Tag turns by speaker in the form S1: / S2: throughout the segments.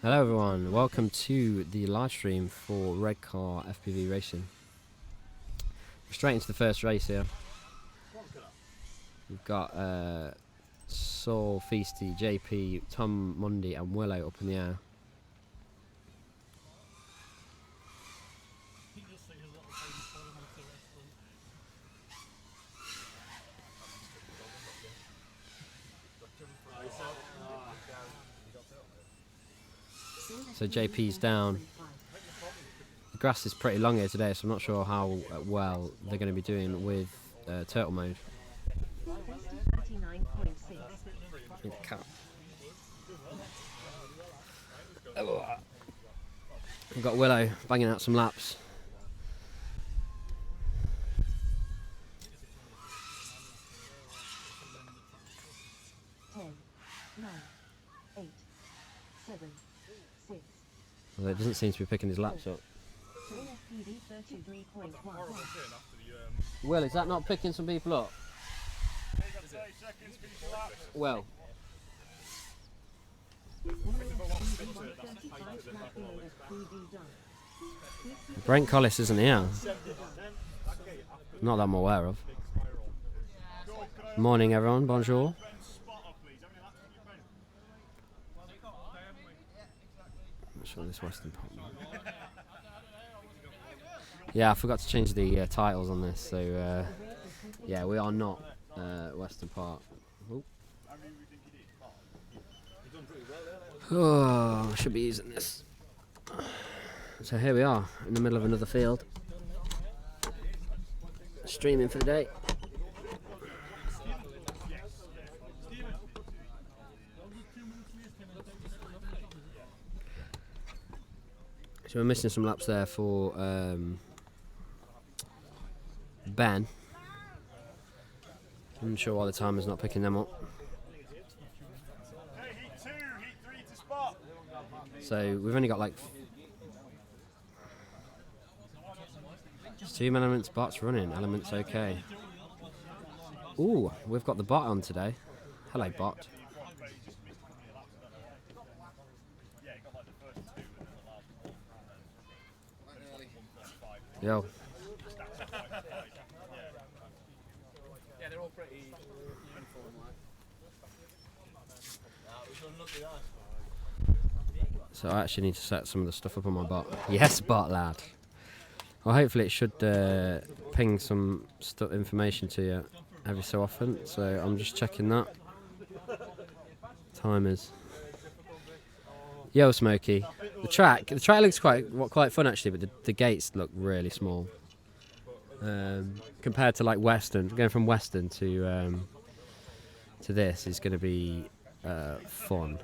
S1: Hello everyone, welcome to the live stream for Redcar FPV Racing. We're straight into the first race here. We've got Saul, Feasty, JP, Tom, Mundy and Willow up in the air. So JP's down. The grass is pretty long here today, so I'm not sure how well they're going to be doing with turtle mode. We've got Willow banging out some laps. Well, it doesn't seem to be picking his laps up. Will, is that not picking some people up? Well. Brent Collis isn't here. Not that I'm aware of. Morning everyone, bonjour. This Western Part. Yeah, I forgot to change the titles on this, so yeah, we are not Western Part. Oh, I should be using this. So here we are, in the middle of another field. Streaming for the day. So we're missing some laps there for Ben. I'm not sure why the timer's not picking them up. So we've only got like 2 elements, bots running, elements okay. Ooh, we've got the bot on today. Hello bot. Yo. Yeah, they're all pretty So I actually need to set some of the stuff up on my bot. Yes, bot lad. Well, hopefully it should ping some information to you every so often. So I'm just checking that. Timers. Yo, Smokey. The track looks quite fun actually, but the gates look really small compared to like Western. Going from Western to this is going to be fun,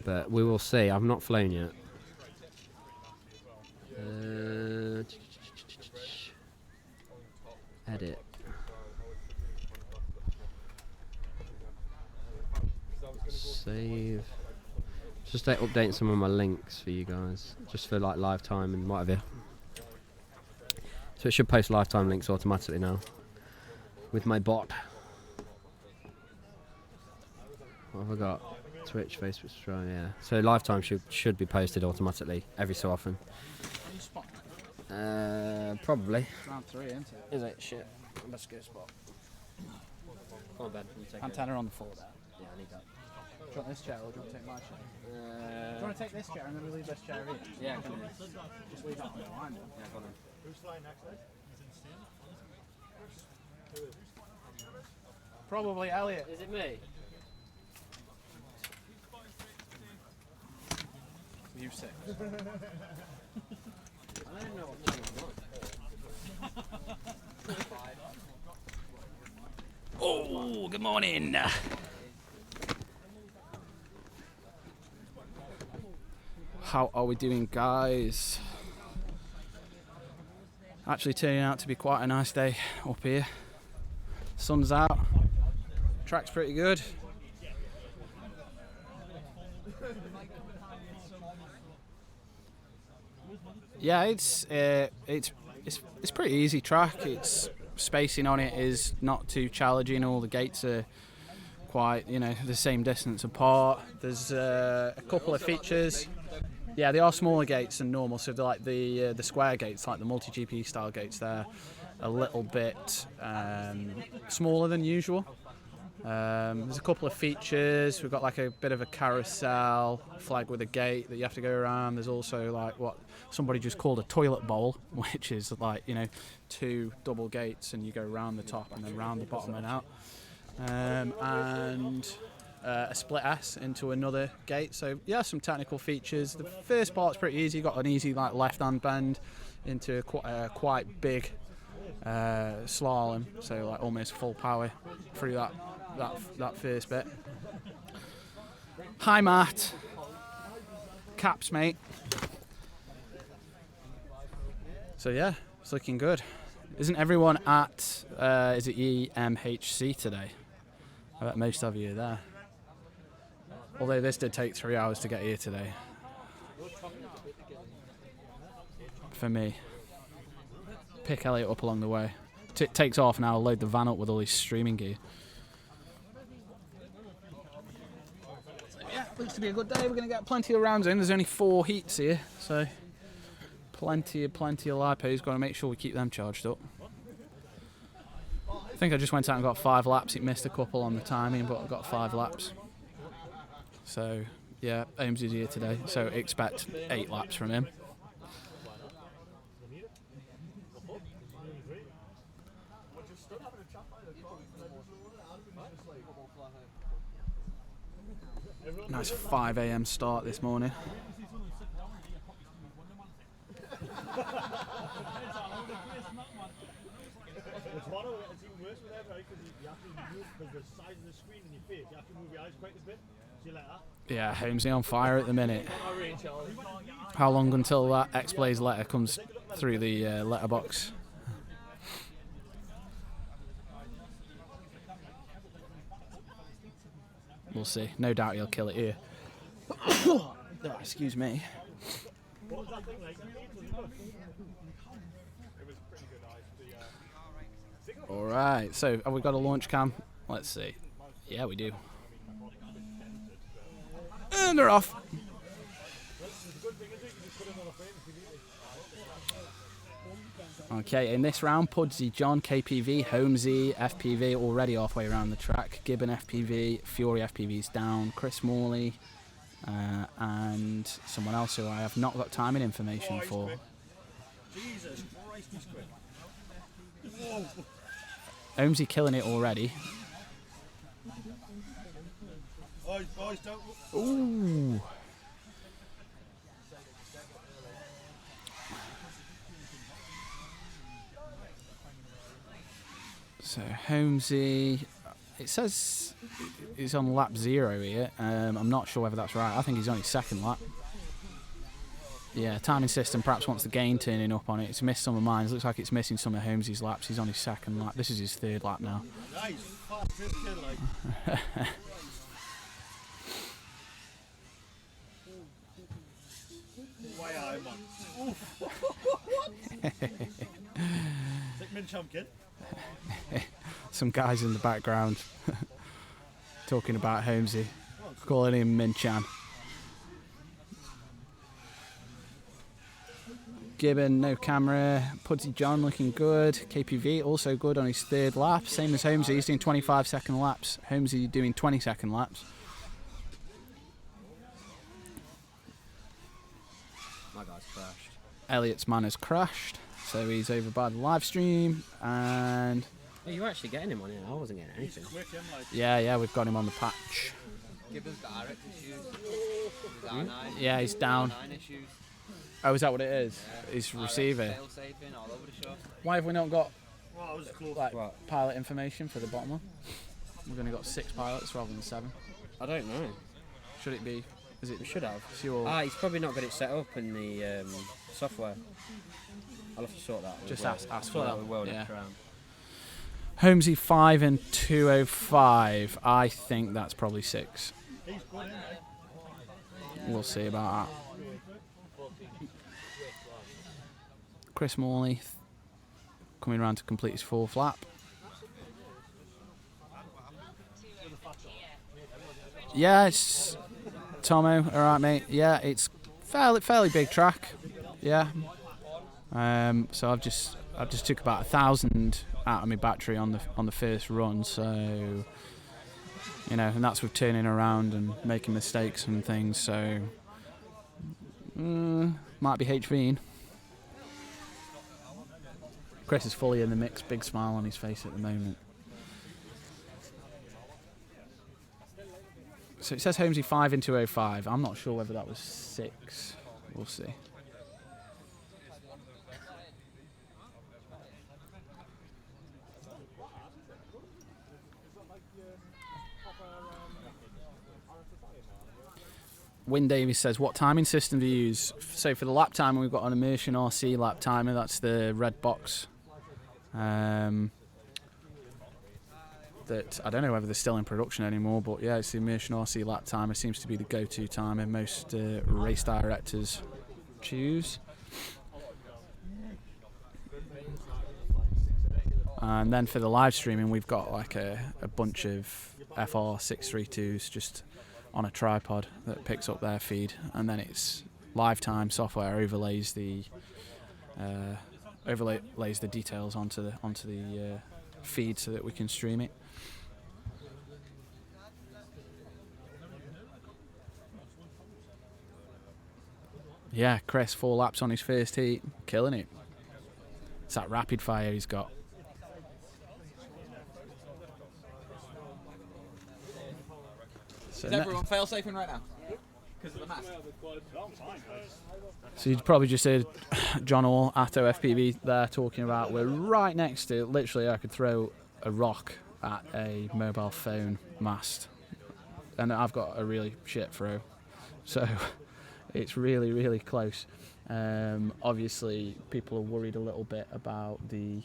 S1: but we will see. I've not flown yet. Edit. Save. Just updating some of my links for you guys, just for like lifetime and whatever. So it should post lifetime links automatically now with my bot. What have I got? Twitch, Facebook, Stripe, yeah. So lifetime should be posted automatically every so often. Probably.
S2: Round 3, isn't it?
S1: Is it? Shit. Let's go spot. Come on, Ben.
S2: Antenna on the floor there.
S1: Yeah, I need that.
S2: Do you want this chair or do you want to take my chair? Do you want to take this chair and then we leave this chair here?
S1: Yeah, come on.
S2: Just leave that on the line then.
S1: Yeah, come on.
S3: Who's flying next then?
S2: Probably Elliot.
S1: Is it me?
S2: You 6.
S1: I don't know what I'm
S2: Oh, good morning. How are we doing, guys? Actually turning out to be quite a nice day up here. Sun's out. Track's pretty good. Yeah, it's pretty easy track. It's spacing on it is not too challenging. All the gates are quite, the same distance apart. There's a couple of features. Yeah, they are smaller gates than normal, so they're like the square gates, like the multi-GP style gates. They're a little bit smaller than usual. There's a couple of features. We've got like a bit of a carousel flag with a gate that you have to go around. There's also like what somebody just called a toilet bowl, which is like 2 double gates, and you go around the top and then round the bottom and out. And a split S into another gate. So yeah, some technical features. The first part's pretty easy. You've got an easy like left-hand bend into a quite big slalom, so like almost full power through that first bit. Hi Matt, caps mate. So yeah, it's looking good. Isn't everyone at is it EMHC today? I bet most of you are there. Although this did take 3 hours to get here today. For me. Pick Elliot up along the way. Takes half an hour, load the van up with all his streaming gear. So yeah, looks to be a good day. We're going to get plenty of rounds in. There's only 4 heats here, so plenty of lipos. Got to make sure we keep them charged up. I think I just went out and got 5 laps. It missed a couple on the timing, but I got 5 laps. So yeah, Ames is here today, so expect 8 laps from him. Nice 5 AM start this morning. Yeah, Holmesy on fire at the minute. How long until that X-Blaze letter comes through the letterbox? We'll see. No doubt he'll kill it here. Oh, excuse me. Alright, so have we got a launch cam? Let's see. Yeah, we do. And they're off. Okay, in this round, Pudsey, John, KPV, Holmesy, FPV already halfway around the track. Gibbon FPV, Fury FPV's down, Chris Morley, and someone else who I have not got timing information for. Jesus Christ, he's quick. Holmesy killing it already. Ooh. So Holmesy, it says he's on lap 0 here. I'm not sure whether that's right. I think he's on his 2nd lap. Yeah, timing system perhaps wants the gain turning up on it. It's missed some of mine. It looks like it's missing some of Holmesy's laps. He's on his 2nd lap. This is his 3rd lap now. Some guys in the background talking about Holmesy, calling him Min-Chan. Gibbon, no camera. Pudsey John looking good. KPV also good on his 3rd lap. Same as Holmesy, he's doing 25-second laps. Holmesy doing 20-second laps.
S1: My guy's crashed.
S2: Elliot's man has crashed, so he's over by the live stream. And
S1: oh, you were actually getting him on here. I wasn't getting anything.
S2: yeah, we've got him on the patch.
S3: Gibbon's direct issues.
S2: Yeah, he's down. Oh, is that what it is?
S3: Yeah.
S2: His receiver.
S3: All over the shop.
S2: Why have we not got like pilot information for the bottom one? We've only got 6 pilots rather than 7.
S1: I don't know.
S2: Should it be? Is it?
S1: We should have.
S2: He's
S1: probably not got it set up in the software. I'll have to sort that.
S2: Just ask for that.
S1: Yeah.
S2: Holmesy 5 and 205. I think that's probably 6. We'll see about that. Chris Morley coming around to complete his 4th lap. Yeah, it's Tomo. All right, mate. Yeah, it's fairly big track. Yeah. So I've just took about 1,000 out of my battery on the first run. So and that's with turning around and making mistakes and things. So might be HVing. Chris is fully in the mix. Big smile on his face at the moment. So it says Holmesy 5 in 2:05. I'm not sure whether that was 6. We'll see. Win Davies says, what timing system do you use? So for the lap timer, we've got an Immersion RC lap timer. That's the red box. That I don't know whether they're still in production anymore, but yeah, it's the Immersion RC lap timer. Seems to be the go-to timer most race directors choose. And then for the live streaming, we've got like a bunch of FR632s just on a tripod that picks up their feed, and then it's lifetime software overlays the details onto the feed so that we can stream it. Yeah, Chris, 4 laps on his first heat, killing it. It's that rapid fire he's got. So
S3: is everyone fail-safing right now? Because of the mask?
S2: So you'd probably just heard John Hall, Atto FPV there talking about we're right next to, literally I could throw a rock at a mobile phone mast. And I've got a really shit throw. So it's really, really close. Obviously, people are worried a little bit about the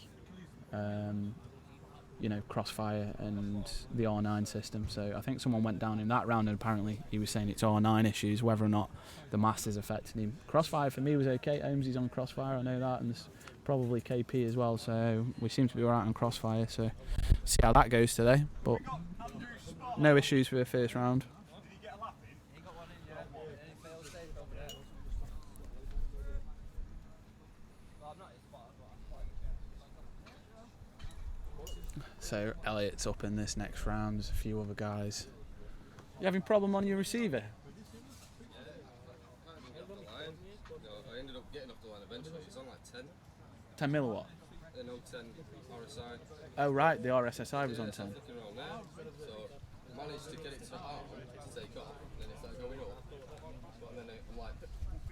S2: crossfire and the R9 system. So I think someone went down in that round and apparently he was saying it's R9 issues, whether or not the mast is affecting him. Crossfire for me was okay. Holmesy's on Crossfire, I know that, and there's probably KP as well, so we seem to be alright on Crossfire, so see how that goes today. But no issues for the first round. So Elliot's up in this next round. There's a few other guys. You having a problem on your receiver?
S4: I ended up getting off the line eventually. It's on like 10.
S2: 10 milliwatt?
S4: No 10 RSI.
S2: Oh right, the RSSI was on 10.
S4: So I managed to get it to arm to take off, and then it started going up. But then I'm like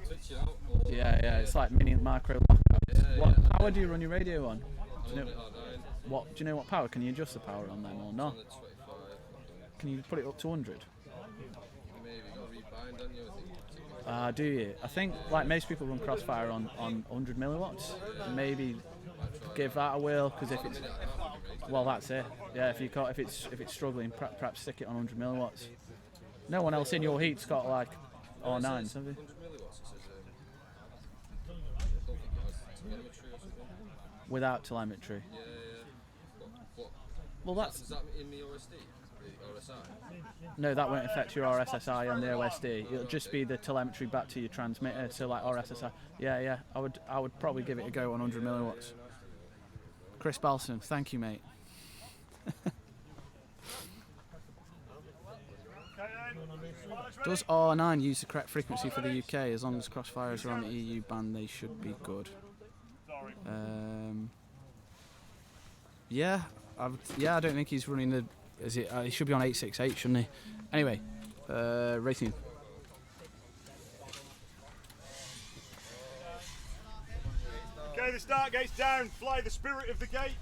S4: switching out.
S2: Yeah, it's like mini micro lockouts. How do you run your radio on? Do you know what power? Can you adjust the power on them or not? Can you put it up to 100?
S4: Maybe you got to rebind on you.
S2: Do you? I think like most people run Crossfire on 100 milliwatts. Maybe give that a whirl, because if it's that's it. Yeah, if it's struggling, perhaps stick it on 100 milliwatts. No one else in your heat's got like R9s, have they? Without telemetry.
S4: Yeah.
S2: Well,
S4: Is that in the OSD? The RSI?
S2: No, that won't affect your RSSI on the OSD. It'll just be the telemetry back to your transmitter. So like RSSI. Yeah. I would probably give it a go on 100 milliwatts. Chris Balson, thank you, mate. Does R9 use the correct frequency for the UK? As long as Crossfires are on the EU band, they should be good. I don't think he's running the. He should be on 868, shouldn't he? Anyway, racing.
S5: Okay, the start gate's down. Fly the spirit of the gate.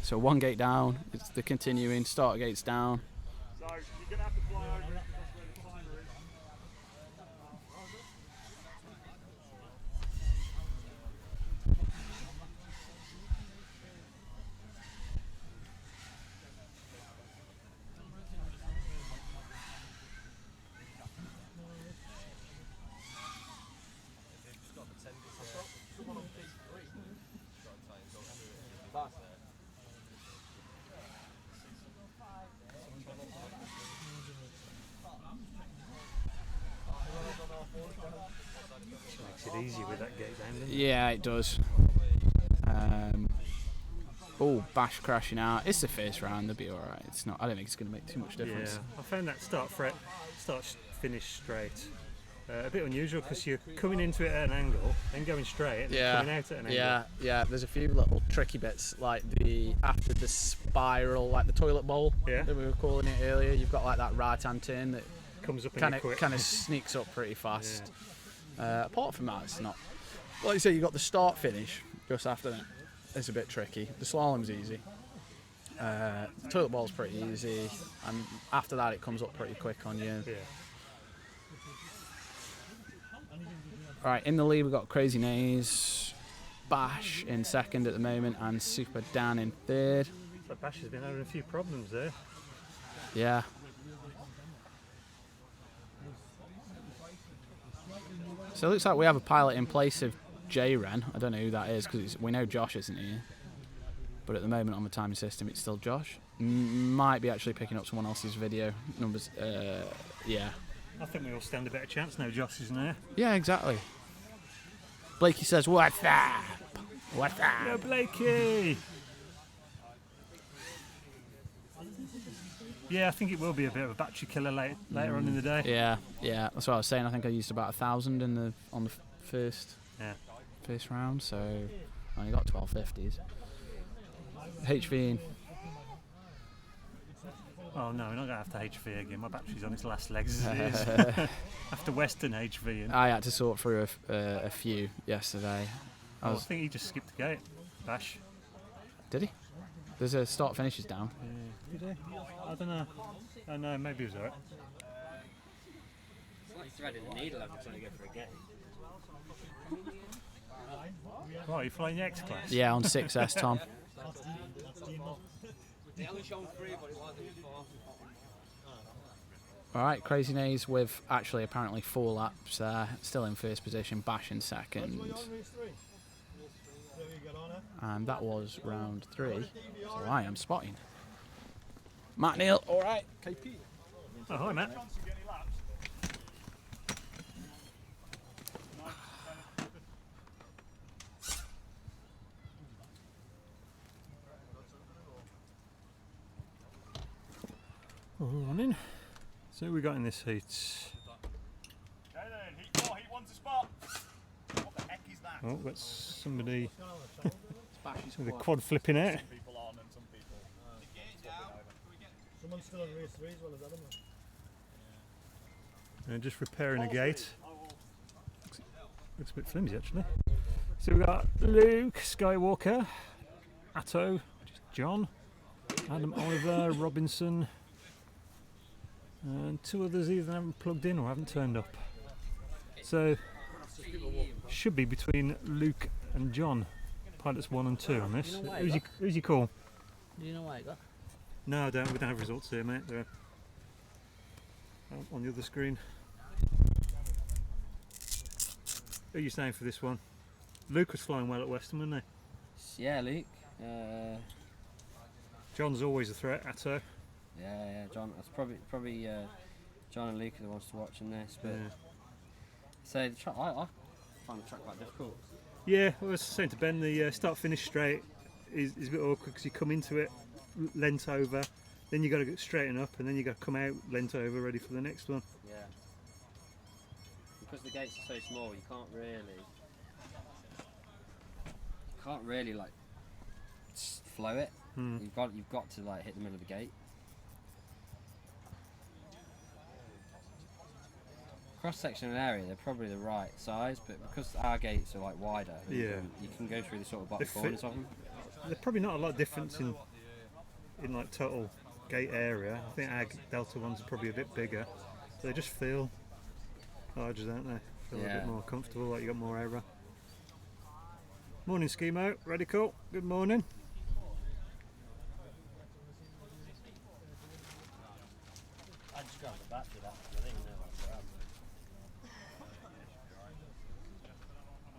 S2: So 1 gate down. It's the continuing. Start gate's down.
S5: So you're gonna have to fly over it. That's where the timer is.
S2: Yeah, it does. Oh, Bash crashing out. It's the first round. They'll be all right. It's not. I don't think it's going to make too much difference.
S5: Yeah, I found that start finish straight a bit unusual because you're coming into it at an angle, then going straight, and then coming out at an angle.
S2: Yeah. There's a few little tricky bits like after the spiral, like the toilet bowl that we were calling it earlier. You've got like that right-hand turn that
S5: Comes up
S2: kind of sneaks up pretty fast. Apart from that, it's not. Like you say, you got the start finish just after that. It's a bit tricky. The slalom's easy. The toilet ball's pretty easy, and after that it comes up pretty quick on you.
S5: Yeah.
S2: Right, in the lead we've got Crazy Nays, Bash in second at the moment, and Super Dan in third.
S5: So Bash has been having a few problems there.
S2: Yeah. So it looks like we have a pilot in place of J-Ren. I don't know who that is because we know Josh isn't here. But at the moment on the timing system it's still Josh. Might be actually picking up someone else's video numbers. Yeah.
S5: I think we all stand a better chance now Josh isn't there.
S2: Yeah, exactly. Blakey says, "What's up? What's up?"
S5: No, Blakey! Yeah, I think it will be a bit of a battery killer later on in the day.
S2: Yeah. That's what I was saying. I think I used about 1,000 on the first round, so I only got 1250s. HV.
S5: Oh no, we're not going to have to HV again. My battery's on its last legs as it is. After Western HV.
S2: I had to sort through a few yesterday.
S5: I think he just skipped the gate. Bash.
S2: Did he? There's a start finishes down.
S5: Did he? I don't know. Oh no, maybe he was alright.
S1: It's like threading a needle every time you go for a game.
S5: What, are you flying the X class?
S2: Yeah, on 6S, Tom. Alright, Crazy Nays with actually apparently 4 laps there, still in first position, Bash in second. And that was round 3, so I am spotting. Matt Neal, alright. KP.
S5: Oh, hi Matt. Morning. So who we got in this heat? Okay then, heat 4, heat 1 to spot. What the heck is that? Oh, got somebody with a quad flipping out.
S6: Some people on and some people. Someone's still on race 3 as well as Adam.
S5: And just repairing a gate. Looks a bit flimsy actually. So we've got Luke, Skywalker, Atto, John, Adam Oliver, Robinson, and 2 others either haven't plugged in or haven't turned up. So should be between Luke and John, pilots 1 and 2 on this. Who's your call?
S7: Do you know why I got?
S5: No, I don't. We don't have results here, mate. They're on the other screen. Who are you saying for this one? Luke was flying well at Western, wasn't he?
S7: Yeah, Luke.
S5: John's always a threat, Atto.
S7: Yeah, John. That's probably John and Luke are the ones to watch in this. But so the track, I find the track quite difficult.
S5: Yeah, I was saying to Ben, the start-finish straight is a bit awkward because you come into it lent over, then you got to get straighten up, and then you got to come out lent over, ready for the next one.
S7: Yeah. Because the gates are so small, you can't really like flow it. You've got to like hit the middle of the gate. Cross-sectional area, they're probably the right size, but because our gates are like wider, you can go through the sort of bottom corners of them.
S5: They're probably not a lot of difference in like total gate area. I think our Delta ones are probably a bit bigger. So they just feel larger, don't they? Feel a bit more comfortable, like you got more area. Morning, Schemo. Radical. Good morning.
S6: I just grabbed the battery that I didn't know what to grab.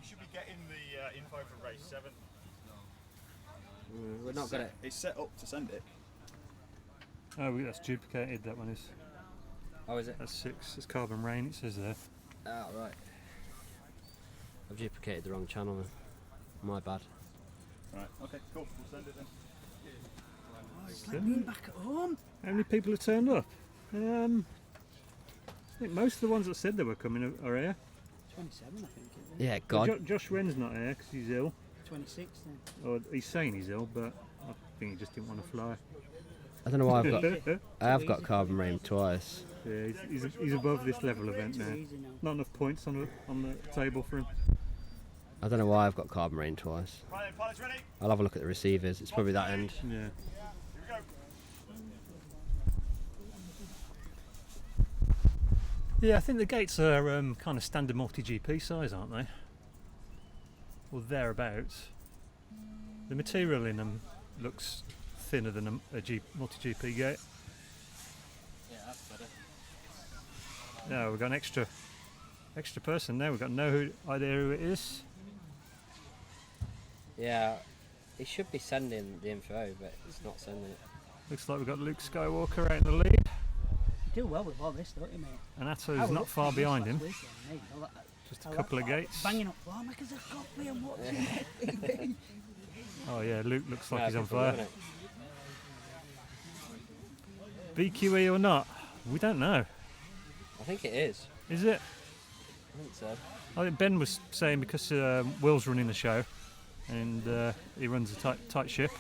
S5: You should be getting the info for race 7.
S7: We're not good at.
S6: It's set up to send it.
S5: Oh, that's duplicated, that one is.
S7: Oh, is it?
S5: That's 6. It's Carbon Rain, it says there.
S7: Oh, right.
S1: I've duplicated the wrong channel then. My bad.
S8: Right, okay, cool. We'll send it then.
S6: It's like being back at home.
S5: How many people have turned up? I think most of the ones that said they were coming are here.
S6: 27, I think.
S1: Yeah, God.
S5: Josh Wren's not here because he's ill.
S6: 26 then.
S5: Or he's saying he's ill, but I think he just didn't want to fly.
S1: I don't know why I have got carbon rain twice.
S5: Yeah, he's above this level event now.
S6: Easy now.
S5: Not enough points on the table for him.
S1: I don't know why I've got carbon rain twice.
S8: Right then, pilots ready?
S1: I'll have a look at the receivers. It's probably that end.
S5: Yeah.
S8: Here we go.
S5: Yeah, I think the gates are kind of standard multi-GP size, aren't they? Or thereabouts. The material in them looks thinner than a multi-GP gate.
S7: Yeah, that's better.
S5: Now we've got an extra person there. We've got no idea who it is.
S7: Yeah, he should be sending the info, but he's not sending it.
S5: Looks like we've got Luke Skywalker out in the lead,
S6: You do well with all this, don't you, mate?
S5: and Atto's not far behind him. Just a
S6: I
S5: couple of gates.
S6: Banging up, oh, make us a coffee and watching it.
S5: Oh yeah, Luke looks like
S7: Yeah,
S5: he's on
S7: good for
S5: fire.
S7: him,
S5: BQE or not? We don't know.
S7: I think it is.
S5: Is it?
S7: I think so.
S5: I think Ben was saying because Will's running the show and he runs a tight ship.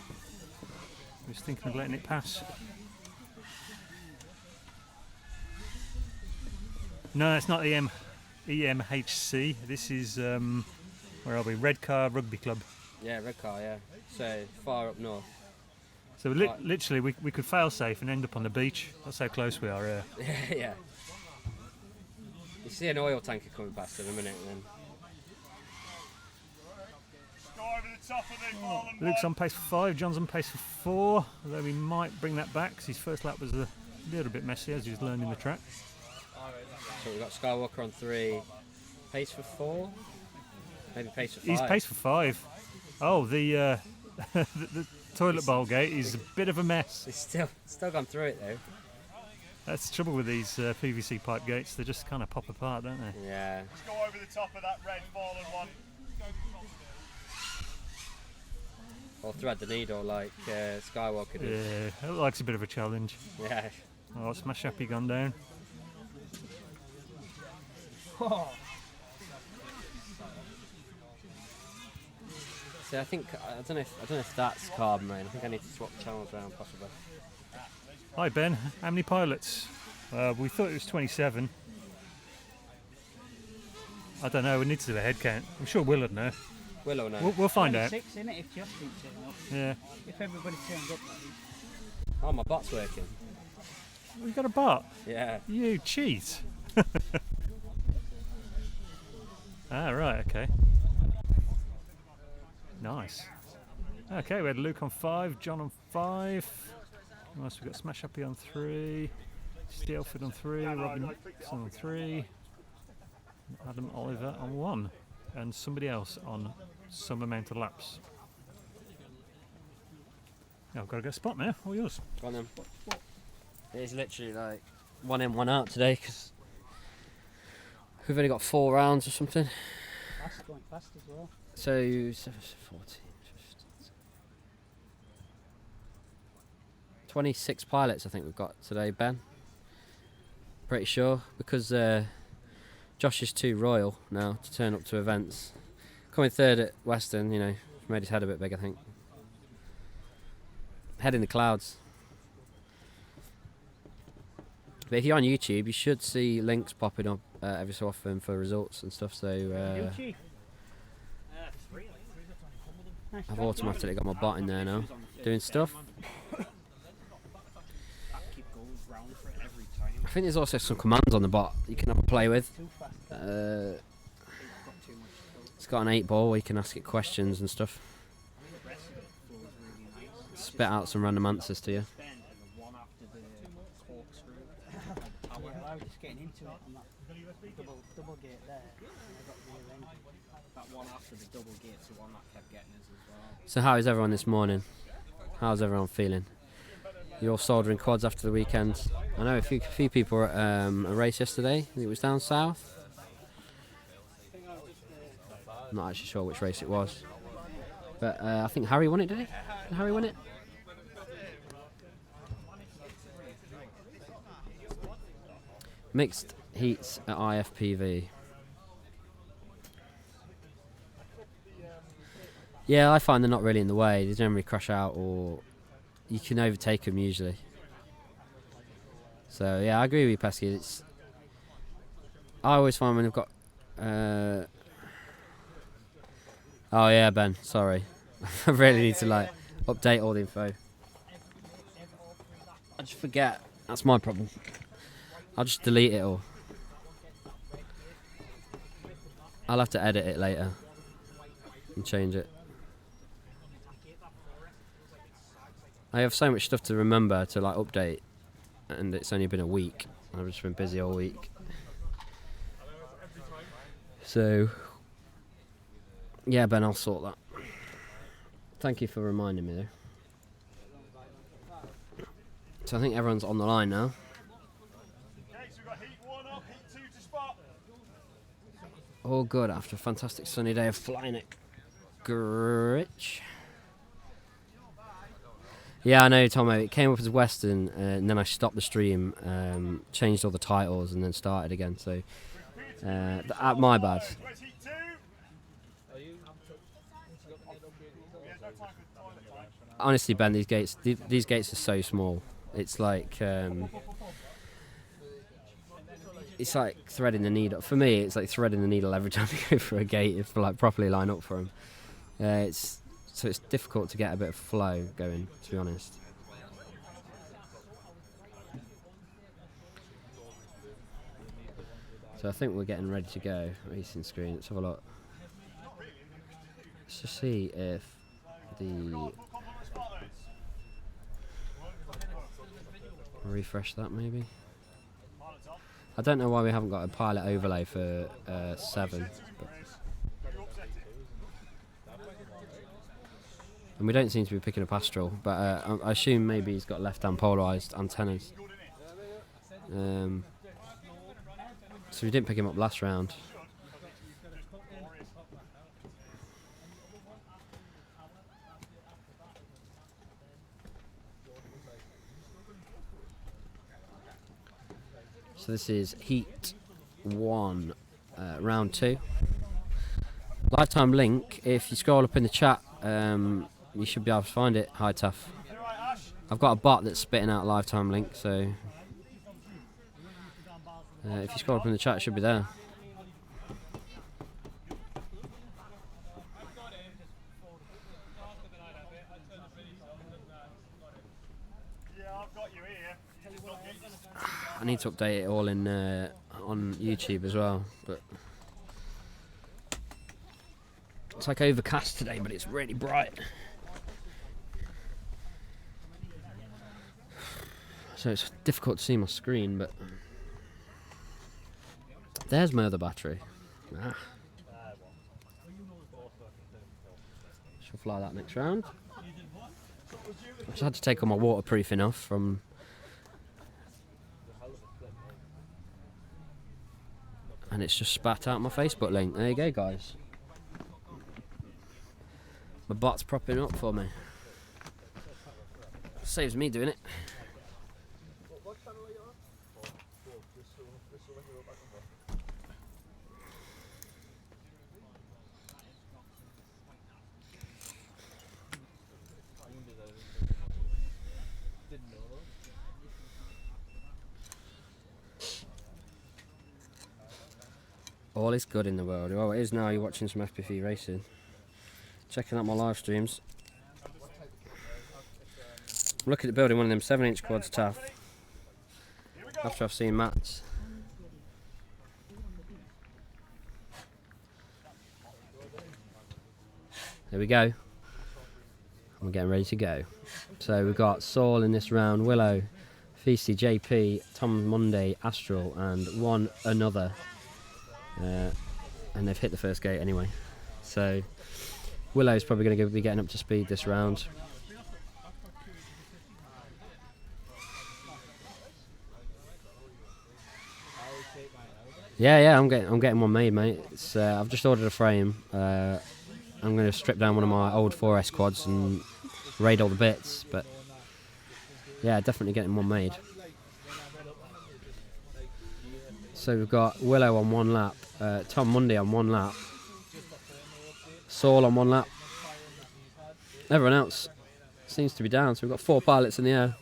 S5: He was thinking of letting it pass. No, it's not EMHC. This is where are we? Redcar Rugby Club.
S7: Yeah, Redcar, yeah. So far up north.
S5: So literally, we could fail safe and end up on the beach. That's how close we are here.
S7: Yeah. You see an oil tanker coming past in a minute, and then
S8: Go over the top of the ball and
S5: Luke's on pace for 5. John's on pace for 4. Although we might bring that back because his first lap was a little bit messy as he was learning the track.
S7: so we've got Skywalker on 3, pace for 4, maybe pace for 5.
S5: He's pace for 5. Oh, the toilet bowl gate is a bit of a mess.
S7: He's still gone through it though.
S5: That's the trouble with these PVC pipe gates. They just kind of pop apart, don't they?
S7: Yeah.
S8: just go over the top of that red fallen one.
S7: Or thread the needle like Skywalker did.
S5: Yeah, it likes a bit of a challenge.
S7: Yeah.
S5: Oh, Smash Happy gone down.
S7: See, I don't know if that's carbon rain. I think I need to swap channels around possibly.
S5: Hi Ben, how many pilots? We thought it was 27. I don't know, we need to do a head count. I'm sure Will would know.
S7: Will or no?
S5: We'll find out.
S6: 6 in it if Josh didn't turn up.
S5: Yeah.
S6: If everybody turns up,
S7: Oh, my bot's working.
S5: We got a bot.
S7: Yeah.
S5: You cheat. Ah, right, okay. Nice. Okay, we had Luke on 5, John on 5. What else? We've got Smash Happy on 3, Steelford on 3, Robin on 3, Adam Oliver on 1, and somebody else on some amount of laps. I've got to go spot now. All yours.
S7: Go on then. It is literally like 1 in, 1 out today because we've only got 4 rounds or something.
S6: fast, going fast as well.
S7: So 14, 15, 26 pilots I think we've got today, Ben. Pretty sure because Josh is too royal now to turn up to events. Coming 3rd at Western, you know, made his head a bit big I think. Head in the clouds. But if you're on YouTube, you should see links popping up every so often for results and stuff. So I've automatically got my bot in there now, doing stuff. I think there's also some commands on the bot you can have a play with. It's got an 8 ball where you can ask it questions and stuff. Spit out some random answers to you.
S6: I was just getting into it on that double gate there. I got the end.
S7: That one after the double gate's the one that kept getting us as well.
S1: So how is everyone this morning? How's everyone feeling? You're all soldering quads after the weekend. I know a few people were at a race yesterday. I think it was down south.
S7: I'm not actually sure which race it was. But I think Harry won it, did he? Did Harry win it? Mixed heats at IFPV. Yeah, I find they're not really in the way. They generally crash out, or you can overtake them usually. So yeah, I agree with you, Pesky. I always find when I've got. Oh yeah, Ben. Sorry, I really need to like update all the info. I just forget. That's my problem. I'll just delete it all. I'll have to edit it later and change it. I have so much stuff to remember to like update, and it's only been a week. I've just been busy all week. So yeah, Ben, I'll sort that. Thank you for reminding me though. So I think everyone's on the line now.
S8: Okay, so we've got heat 1 up, heat 2 to spot.
S7: All good after a fantastic sunny day of flying at Grich. Yeah, I know, Tomo. It came up as Western, and then I stopped the stream, changed all the titles, and then started again. So, my bad.
S8: Where's heat 2? There's no time for toilet time.
S7: Honestly, Ben, these gates are so small. It's like threading the needle. For me, it's like threading the needle every time you go through a gate if like properly line up for them. So it's difficult to get a bit of flow going, to be honest. So I think we're getting ready to go. Racing screen. Let's have a look. Let's just see if the refresh that maybe. I don't know why we haven't got a pilot overlay for 7. But and we don't seem to be picking up Astral, but I assume maybe he's got left-hand polarised antennas. So we didn't pick him up last round. So this is Heat 1, round 2. Lifetime link, if you scroll up in the chat, you should be able to find it. Hi Tuff. I've got a bot that's spitting out lifetime link, so if you scroll up in the chat, it should be there. I need to update it all in on YouTube as well, but it's like overcast today, but it's really bright. So it's difficult to see my screen, but there's my other battery. Shall fly that next round. I just had to take all my waterproofing off from. And it's just spat out my Facebook link. There you go, guys. My bot's propping up for me. Saves me doing it. All is good in the world. Oh, it is now. You're watching some FPV Racing. Checking out my live streams. I'm looking at building one of them 7-inch quads tough. After I've seen Matt's. There we go. We're getting ready to go. So we've got Saul in this round, Willow, Feasty, JP, Tom Monday, Astral, and one another. And they've hit the first gate anyway. So Willow's probably going to be getting up to speed this round. Yeah, I'm getting one made, mate. It's I've just ordered a frame. I'm going to strip down one of my old 4S quads and raid all the bits. But yeah, definitely getting one made. So we've got Willow on one lap, Tom Mundy on one lap, Saul on one lap. Everyone else seems to be down, so we've got 4 pilots in the air.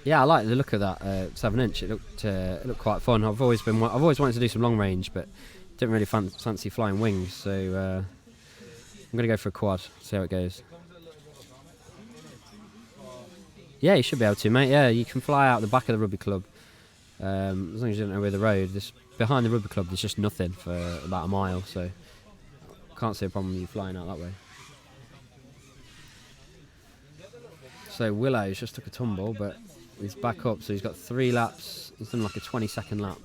S7: Yeah, I like the look of that 7-inch. It looked quite fun. I've always wanted to do some long range, but didn't really fancy flying wings. So I'm gonna go for a quad. See how it goes. Yeah, you should be able to, mate. Yeah, you can fly out the back of the rugby club as long as you don't know where the road. Behind the rugby club, there's just nothing for about a mile, so can't see a problem with you flying out that way. So Willow's just took a tumble, but he's back up, so he's got 3 laps. He's done like a 20-second lap.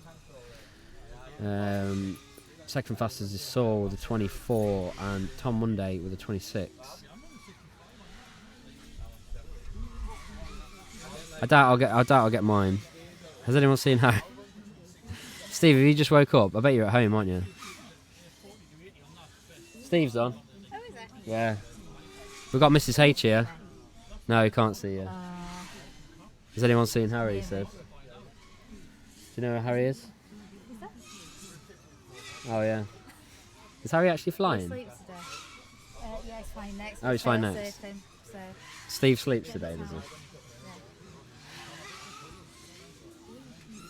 S7: Second fastest is Saul with a 24 and Tom Munday with a 26. I doubt I'll get mine. Has anyone seen how? Steve, have you just woke up? I bet you're at home, aren't you? Steve's on.
S9: Oh, is it?
S7: Yeah. We've got Mrs. H here. No, he can't see you. Has anyone seen Harry? He said. Do you know where Harry is? Oh yeah. Is Harry actually flying?
S9: He sleeps today. Yeah, he's flying next.
S7: Oh, he's flying next.
S9: Him, so.
S7: Steve sleeps today, does he?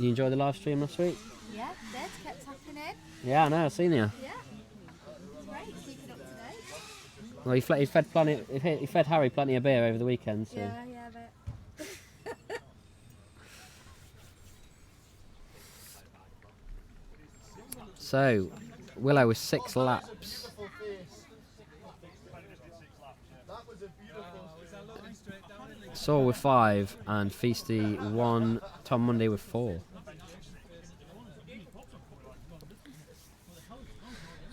S7: You enjoyed the live stream last week?
S9: Yeah, did. Kept tapping in.
S7: Yeah, I know. I've seen you.
S9: Yeah. Great, keeping up to date.
S7: Well, he fed Harry plenty of beer over the weekend. So.
S9: Yeah, but.
S7: So, Willow with 6 laps. Saul with 5 and Feasty 1. Tom Munday with 4.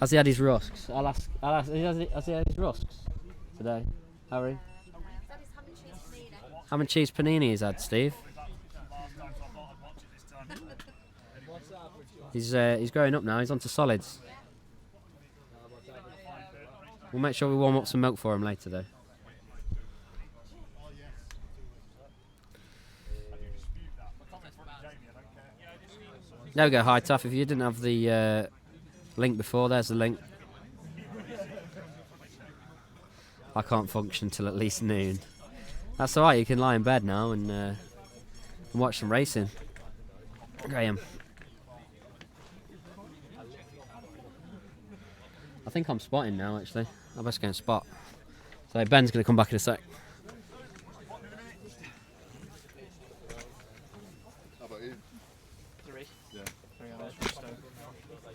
S7: Has he had his rusks? I'll ask. Has he had his rusks today, Harry? Ham and cheese panini he's had, Steve. He's growing up now. He's onto solids. We'll make sure we warm up some milk for him later, though. There we go. Hi, Tuff. If you didn't have the link before, there's the link. I can't function till at least noon. That's alright. You can lie in bed now and watch some racing. Graham. I think I'm spotting now, actually. I best go and spot. So Ben's going to come back in a sec.
S4: How about you?
S2: 3.
S4: Yeah.
S2: 3 hours from Stoke.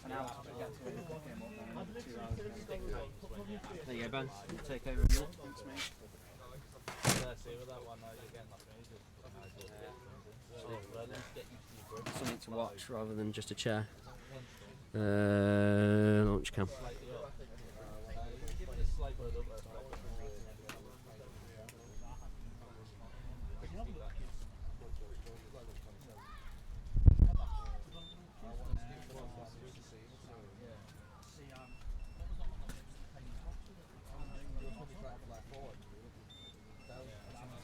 S2: An hour to get to it, pick him up, and 2 hours.
S7: There you go, Ben. You take over a minute.
S2: Thanks, mate.
S7: Something to watch rather than just a chair. Launch cam.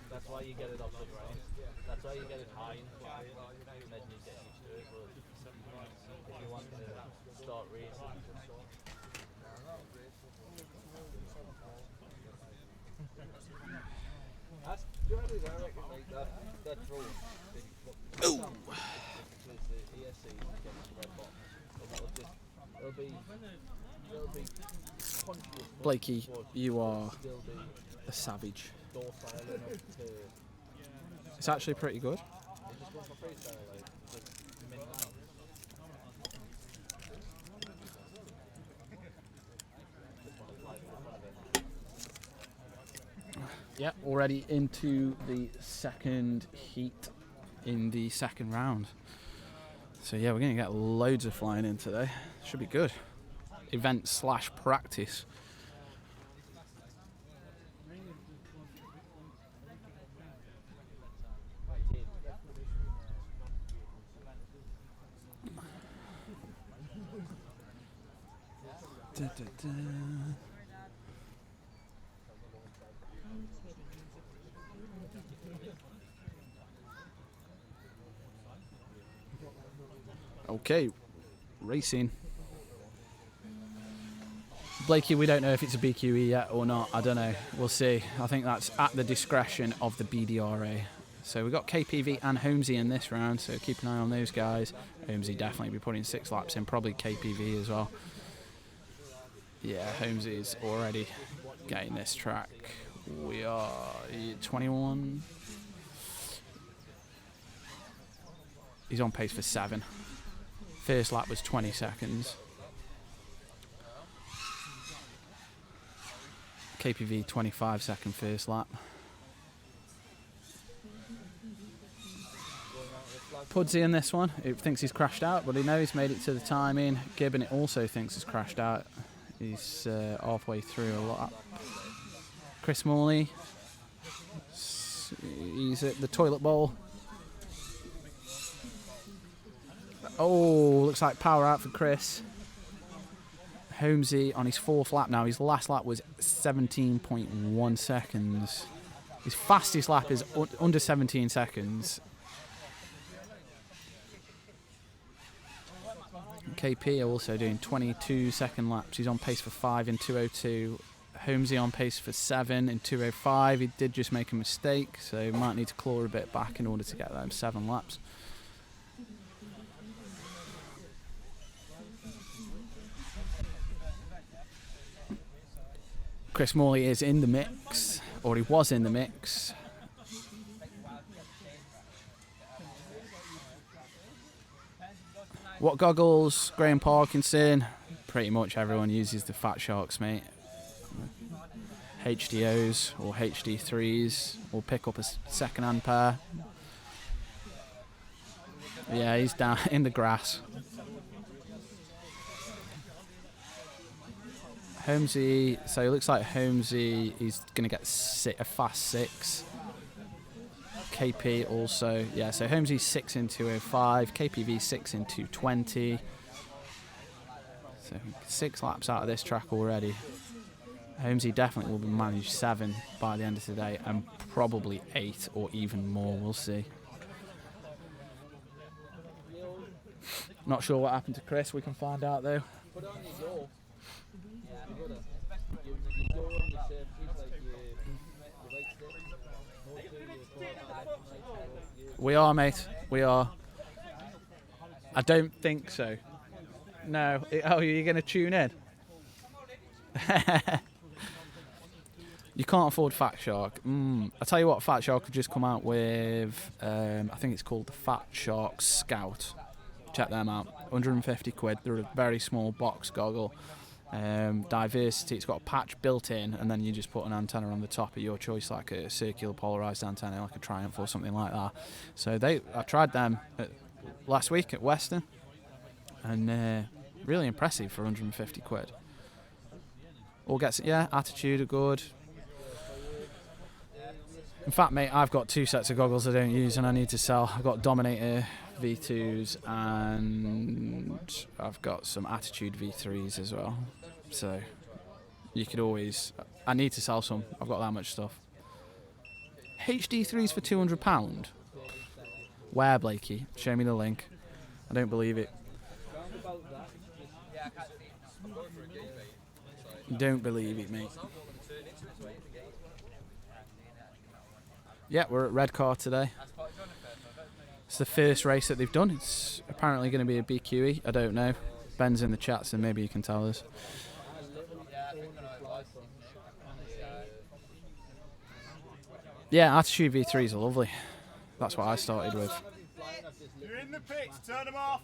S10: That's why you get it off the ground. That's why you get it high and fly, and then you get used to it. But if you want to start racing,
S2: Blakey, you are a savage. It's actually pretty good. Yeah, already into the second heat in the second round. So yeah, we're going to get loads of flying in today. Should be good. Event/practice. Da, da, da. Okay, racing. Blakey, we don't know if it's a BQE yet or not. I don't know. We'll see. I think that's at the discretion of the BDRA. So we've got KPV and Holmesy in this round, so keep an eye on those guys. Holmesy definitely be putting 6 laps in, probably KPV as well. Yeah, Holmesy's already getting this track. We are 21. He's on pace for 7. First lap was 20 seconds. KPV 25-second first lap. Pudsey in this one, he thinks he's crashed out, but he knows he's made it to the timing. Gibbon also thinks he's crashed out. He's halfway through a lap. Chris Morley, he's at the toilet bowl. Oh, looks like power out for Chris. Holmesy on his 4th lap now. His last lap was 17.1 seconds. His fastest lap is under 17 seconds. KP also doing 22-second laps. He's on pace for 5 in 2:02. Holmesy on pace for 7 in 2:05. He did just make a mistake, so he might need to claw a bit back in order to get them 7 laps. Chris Morley is in the mix, or he was in the mix. What goggles? Graham Parkinson. Pretty much everyone uses the Fat Sharks, mate. HDOs or HD3s. We'll pick up a second-hand pair. Yeah, he's down in the grass. Holmesy, so it looks like Holmesy, he's going to get a fast 6. KP also, yeah, so Holmesy 6 in 2:05, KPV 6 in 2:20. So 6 laps out of this track already. Holmesy definitely will be managed 7 by the end of today, and probably 8 or even more, we'll see. Not sure what happened to Chris, we can find out though. We are, mate. We are. I don't think so. No. Oh, you're going to tune in? You can't afford Fat Shark. I tell you what, Fat Shark have just come out with, I think it's called the Fat Shark Scout. Check them out. 150 quid. They're a very small box goggle. Diversity, it's got a patch built in, and then you just put an antenna on the top of your choice, like a circular polarized antenna, like a Triumph or something like that. So I tried them last week at Western, and really impressive for 150 quid. All gets, yeah, attitude are good. In fact, mate, I've got 2 sets of goggles I don't use and I need to sell. I've got Dominator V2s and I've got some Attitude V3s as well. So you could always, I need to sell some. I've got that much stuff. HD3s for £200? Where, Blakey? Show me the link. I don't believe it. Don't believe it, mate. Yeah, we're at Redcar today. It's the first race that they've done. It's apparently going to be a BQE. I don't know. Ben's in the chat, so maybe you can tell us. Yeah, Attitude V3s are lovely. That's what I started with.
S8: You're in the pits, turn them off.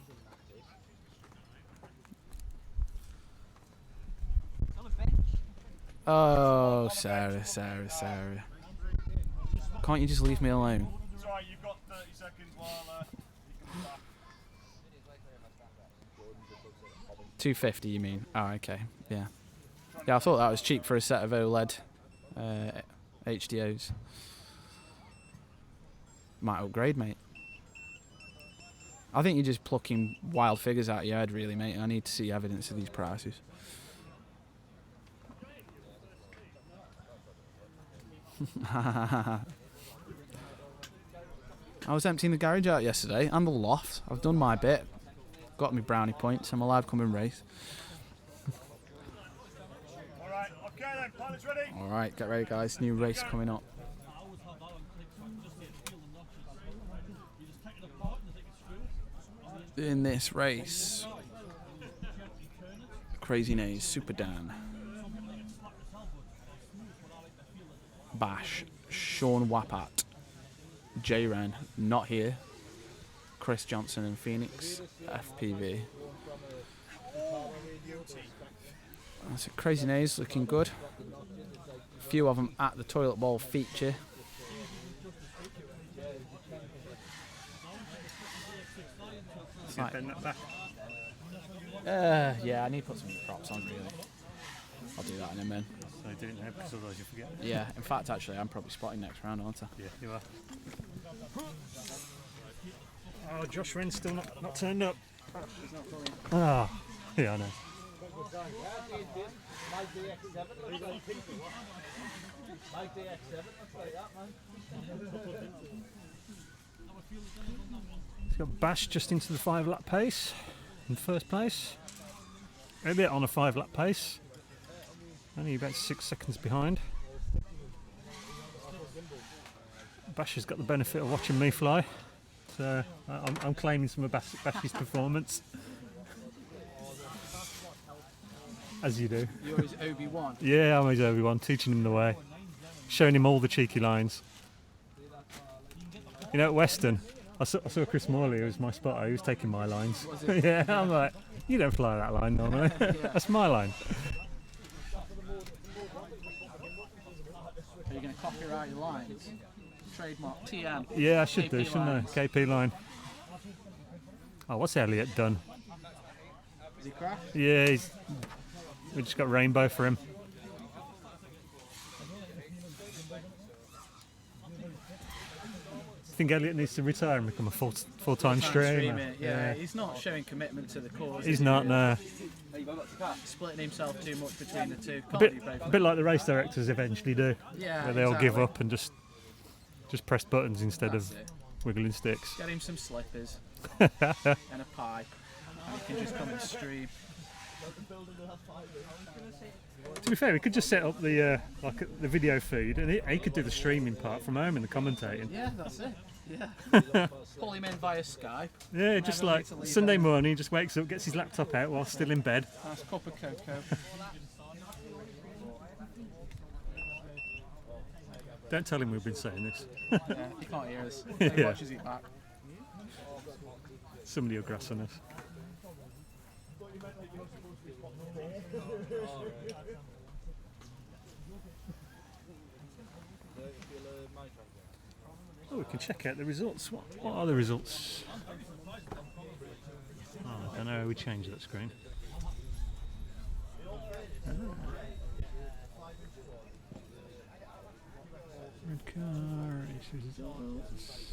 S2: Oh, Sarah. Can't you just leave me alone?
S8: Sorry, you've got 30 seconds while...
S2: 250, you mean? Oh, okay. Yeah. Yeah, I thought that was cheap for a set of OLED HDOs. Might upgrade, mate. I think you're just plucking wild figures out of your head, really, mate. I need to see evidence of these prices. I was emptying the garage out yesterday and the loft. I've done my bit. Got me brownie points. I'm allowed to come and race.
S8: Alright, okay then, pilots ready?
S2: Alright, get ready guys. New race coming up. In this race, Crazy Nays, Super Dan, Bash, Sean Wapat, J Ren, not here, Chris Johnson and Phoenix FPV. That's it. Crazy Nays looking good. A few of them at the toilet bowl feature. Like,
S5: Bend that back.
S2: yeah, I need to put some new props on, really. I'll do that in a minute.
S5: So do it now because otherwise you forget.
S2: Yeah, in fact, actually, I'm probably spotting next round, aren't I?
S5: Yeah, you are. Oh, Josh Wren's still not turned up. Oh, yeah, I know. He's got Bash just into the 5-lap pace in first place. A bit on a 5-lap pace. Only about 6 seconds behind. Bash has got the benefit of watching me fly, so I'm claiming some of Bash's performance. As you do.
S2: You're his Obi-Wan.
S5: Yeah, I'm his Obi-Wan, teaching him the way. Showing him all the cheeky lines. You know, at Western, I saw Chris Morley, who was my spotter, he was taking my lines. Yeah, I'm like, you don't fly that line normally. That's my line.
S2: Are you going to copyright your lines? Trademark TN.
S5: Yeah, I should do,
S2: KP
S5: shouldn't
S2: lines.
S5: I? KP line. Oh, what's Elliot done?
S2: Is he crashed?
S5: Yeah, we just got rainbow for him. I think Elliot needs to retire and become a full-time streamer.
S2: Yeah, he's not showing commitment to the cause.
S5: He's
S2: is he,
S5: not,
S2: really?
S5: no.
S2: Splitting himself too much between the two.
S5: A
S2: Can't
S5: bit,
S2: do both.
S5: a bit like the race directors eventually do.
S2: Yeah,
S5: where they all give
S2: exactly.
S5: up and just press buttons instead
S2: That's
S5: of
S2: it.
S5: wiggling sticks.
S2: Get him some slippers and a pie, and he can just come and stream.
S5: To be fair, we could just set up the the video feed, and he could do the streaming part from home and the commentating.
S2: Yeah, that's it. Yeah. Pull him in via Skype.
S5: Yeah, just
S2: Never
S5: like
S2: need to leave
S5: Sunday
S2: home.
S5: morning, he just wakes up, gets his laptop out while still in bed.
S2: Nice cup of cocoa.
S5: Don't tell him we've been saying this.
S2: Yeah, he can't hear us. He
S5: Yeah.
S2: watches it back.
S5: Somebody will grass on us. Oh, we can check out the results. What are the results? Oh, I don't know how we change that screen. Redcar race results.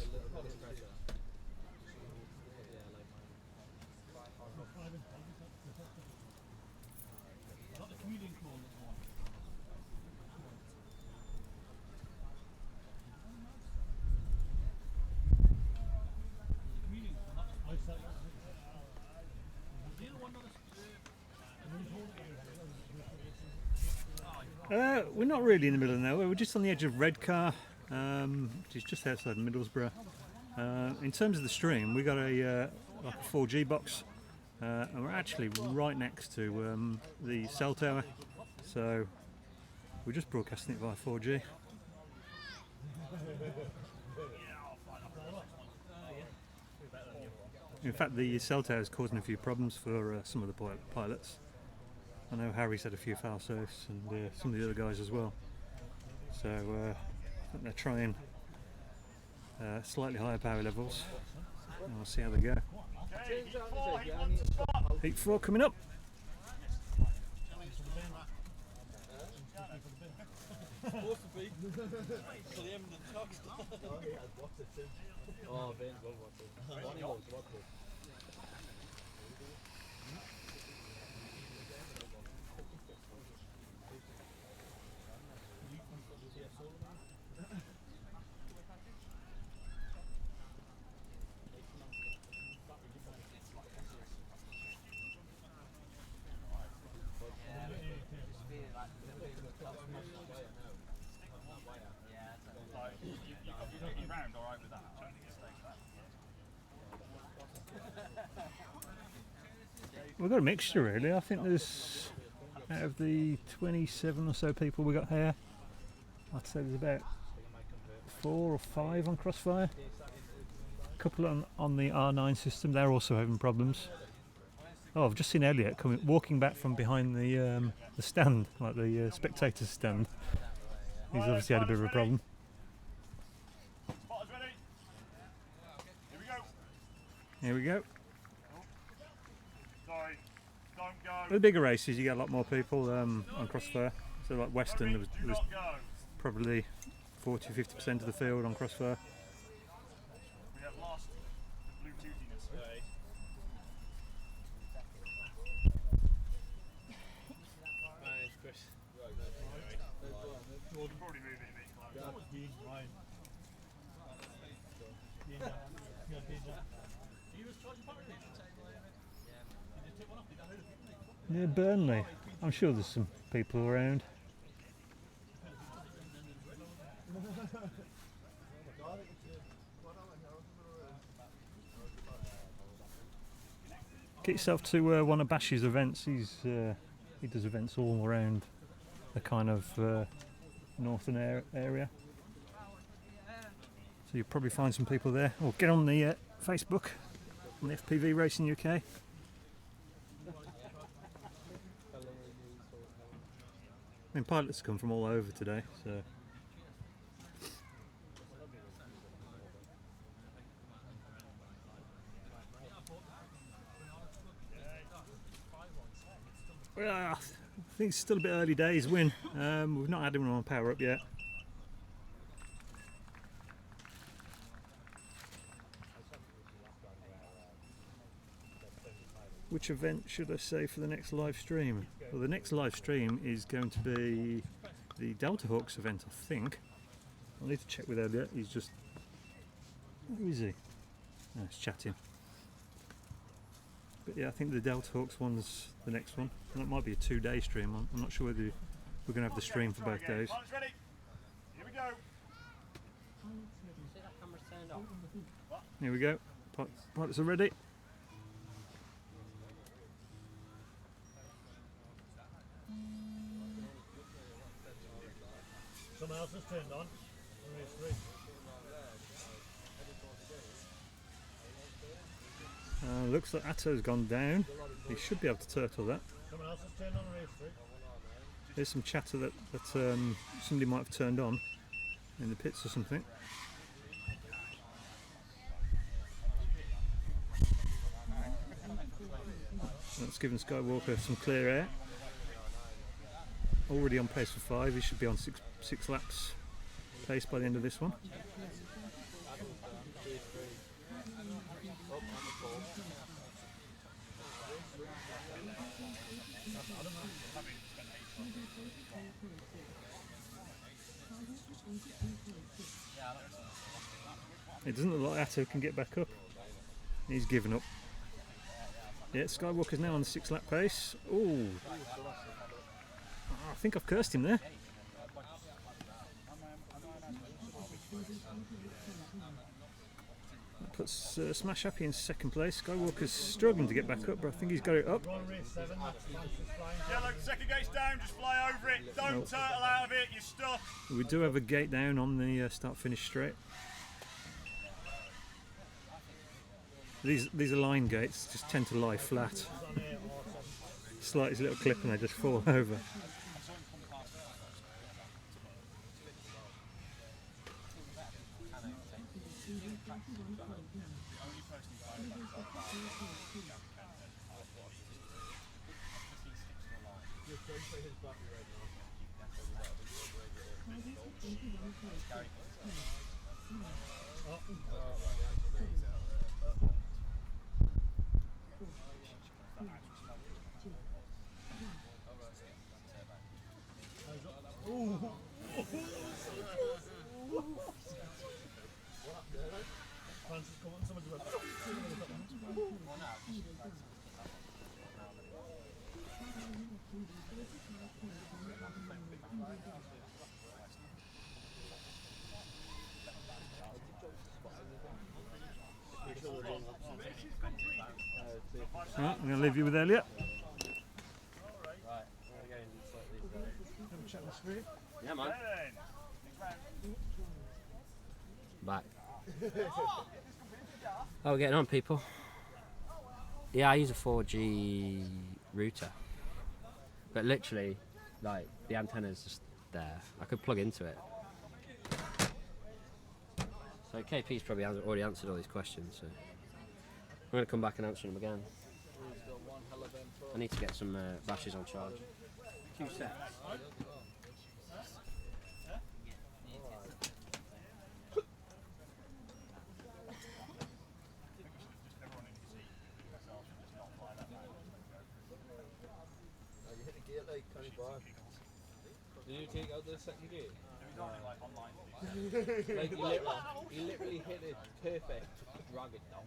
S5: We're not really in the middle of nowhere. We're just on the edge of Redcar, which is just outside Middlesbrough. In terms of the stream, we got a like a 4G box, and we're actually right next to the cell tower. So we're just broadcasting it via 4G. In fact, the cell tower is causing a few problems for some of the pilots. I know Harry's had a few foul safes and some of the other guys as well. So I think they're trying slightly higher power levels, and we'll see how they go. Heat 4 coming up. we've got a mixture really. I think there's, out of the 27 or so people we got here, I'd say there's about 4 or 5 on Crossfire. A couple on the R9 system, they're also having problems. Oh, I've just seen Elliot walking back from behind the stand, like the spectators stand. He's obviously had a bit of a problem.
S8: Spotters ready? Here we go.
S5: Here we go.
S8: Sorry, don't go.
S5: For the bigger races, you get a lot more people on Crossfire. So like Western, there was probably 40-50% of the field on Crossfire.
S8: We have lost the Bluetoothiness.
S10: My name's Chris.
S8: We'll probably move it a bit closer.
S5: Near Burnley. I'm sure there's some people around. Get yourself to one of Bash's events. He does events all around the kind of northern area. So you'll probably find some people there. Or get on the Facebook, on the FPV Racing UK. I mean, pilots come from all over today, so. Well, I think it's still a bit early days. We've not had him on power up yet. Which event should I say for the next live stream? Well, the next live stream is going to be the Delta Hawks event, I think. I'll need to check with Elliot. He's just... Where is he? Oh, he's chatting. But yeah, I think the Delta Hawks one's the next one. And that might be a 2-day stream. I'm not sure whether we're going to have the stream for both days.
S8: Ready? Here we go.
S5: Here we go. Pilots are ready.
S8: Someone else has turned on. Race 3.
S5: Looks like Atto's gone down. He should be able to turtle that.
S8: Someone else has turned on race 3.
S5: There's some chatter that somebody might have turned on in the pits or something. That's given Skywalker some clear air. Already on pace for 5, he should be on six laps pace by the end of this one. It doesn't look like Atto can get back up. He's given up. Yeah, Skywalker's now on the 6 lap pace. Ooh. I think I've cursed him there. That puts Smash Happy in 2nd place. Skywalker's struggling to get back up, but I think he's got it up.
S8: Yeah, look, second gate's down, just fly over it. Don't turtle out of it, you're stuck.
S5: We do have a gate down on the start-finish straight. These are line gates, just tend to lie flat. Slightest little clip and they just fall over. I'm going to leave you with Elliot.
S8: Check the screen.
S7: Yeah, man. Back. How are we getting on, people? Yeah, I use a 4G router, but literally, like, the antenna's just there. I could plug into it. So KP's probably already answered all these questions, so I'm going to come back and answer them again. I need to get some batteries on charge. 2 sets.
S10: Did you take out the second gear? Like you literally hit it perfect, drag it down.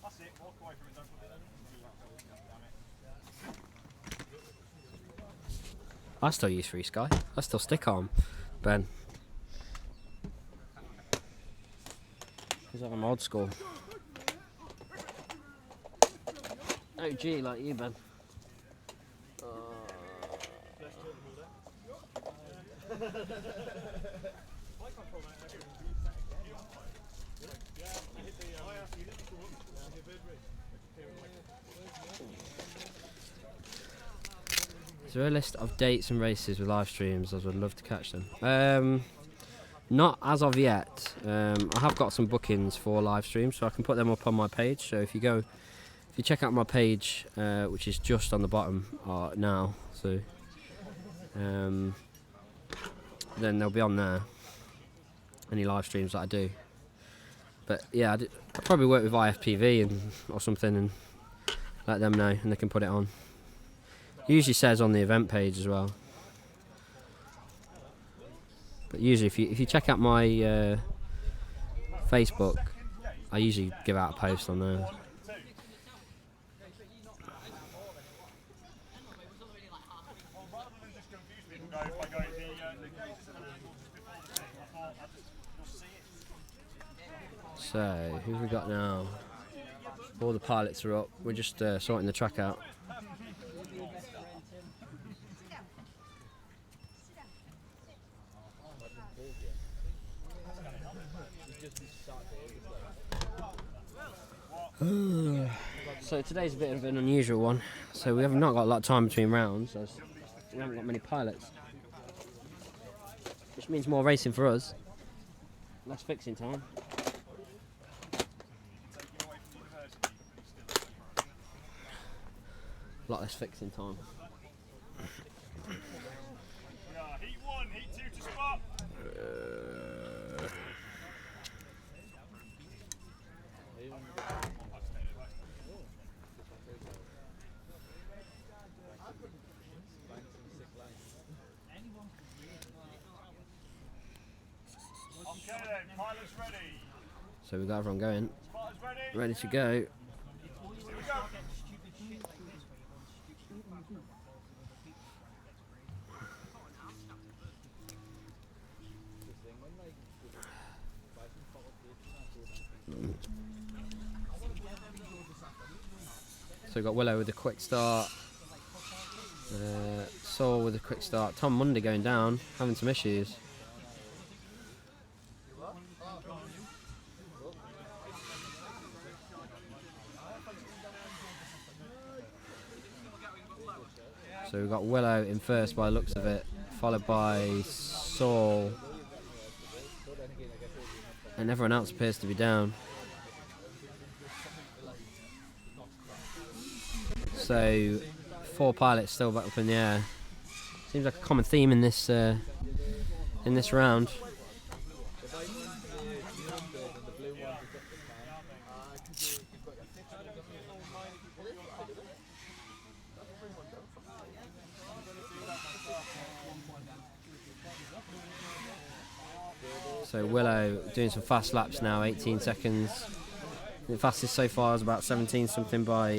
S8: That's it, walk away from it, don't put it in.
S7: I still use Free Sky. I still stick on, Ben. Because I'm old school. OG like you, Ben. Is there a list of dates and races with live streams? As I'd love to catch them. Not as of yet. I have got some bookings for live streams, so I can put them up on my page. So if you check out my page, which is just on the bottom now, so then they'll be on there. Any live streams that I do. But yeah, I probably work with IFPV or something and let them know, and they can put it on. It usually says on the event page as well. But usually, if you check out my Facebook, I usually give out a post on there. So, who have we got now? All the pilots are up. We're just sorting the track out. So today's a bit of an unusual one. So we have not got a lot of time between rounds, as we haven't got many pilots. Which means more racing for us. Less fixing time. A lot less fixing time.
S8: Heat 1, heat 2 to spot. Okay then, pilots ready.
S7: So we've got everyone going.
S8: Spotters ready.
S7: Ready to go.
S8: Here we go.
S7: So we've got Willow with a quick start. Saul with a quick start. Tom Mundy going down, having some issues. So we've got Willow in first by the looks of it, followed by Saul, and everyone else appears to be down. So 4 pilots still back up in the air. Seems like a common theme in this round. So Willow doing some fast laps now, 18 seconds. The fastest so far is about 17 something by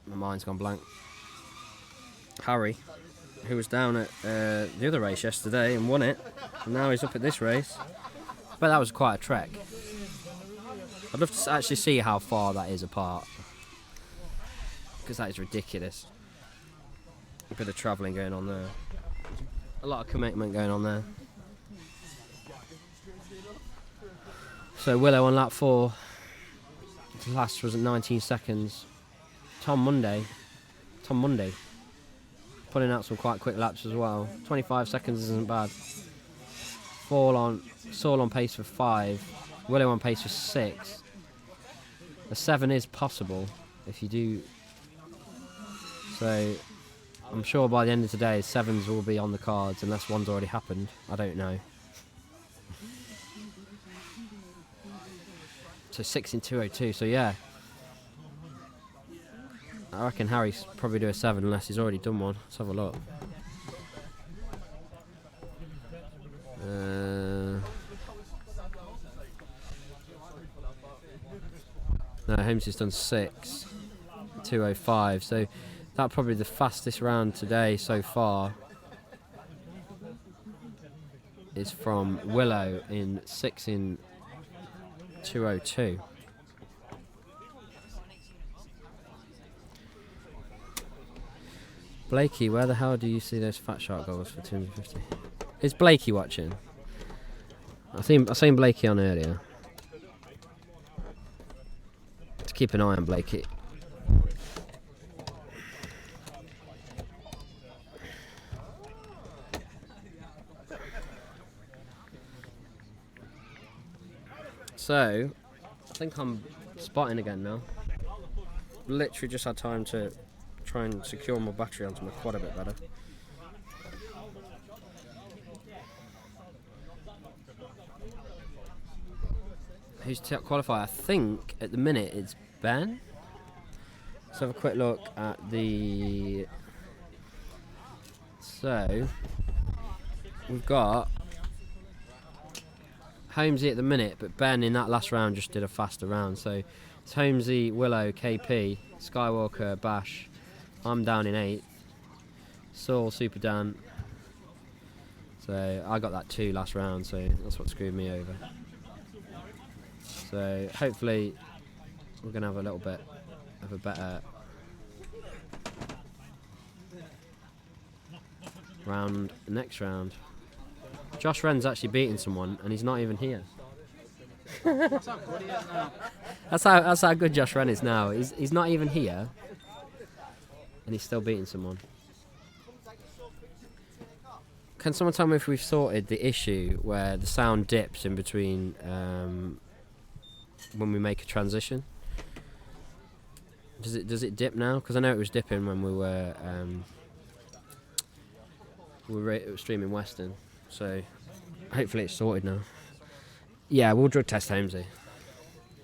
S7: my mind's gone blank. Harry. who was down at the other race yesterday and won it, and now he's up at this race. But that was quite a trek. I'd love to actually see how far that is apart, because that is ridiculous. A bit of travelling going on there. A lot of commitment going on there. So Willow on lap 4. The last was at 19 seconds. Tom Monday. Putting out some quite quick laps as well. 25 seconds isn't bad. Saul on pace for 5. Willow on pace for 6. A 7 is possible if you do. So I'm sure by the end of today 7s will be on the cards unless one's already happened. I don't know. So 6 in 2:02. So yeah, I reckon Harry's probably do a 7 unless he's already done one. Let's have a look. No, Holmes has done 6, 2:05. So that's probably the fastest round today so far. Is from Willow in 6 in 2:02. Blakey, where the hell do you see those Fat Shark goals for 250? Is Blakey watching? I seen Blakey on earlier. To keep an eye on Blakey. So, I think I'm spotting again now. Literally just had time to try and secure my battery onto my quad a bit better. Who's top qualifier? I think at the minute it's Ben. Let's have a quick look at the. So we've got Holmesy at the minute, but Ben in that last round just did a faster round. So it's Holmesy, Willow, KP, Skywalker, Bash. I'm down in 8th. Saul, Super Dan. So I got that 2 last round, so that's what screwed me over. So hopefully we're going to have a little bit of a better round next round. Josh Wren's actually beating someone and he's not even here. That's how good Josh Wren is now. He's not even here and he's still beating someone. Can someone tell me if we've sorted the issue where the sound dips in between when we make a transition? Does it dip now? Because I know it was dipping when we were streaming Western. So hopefully it's sorted now. Yeah, we'll drug test Holmesy.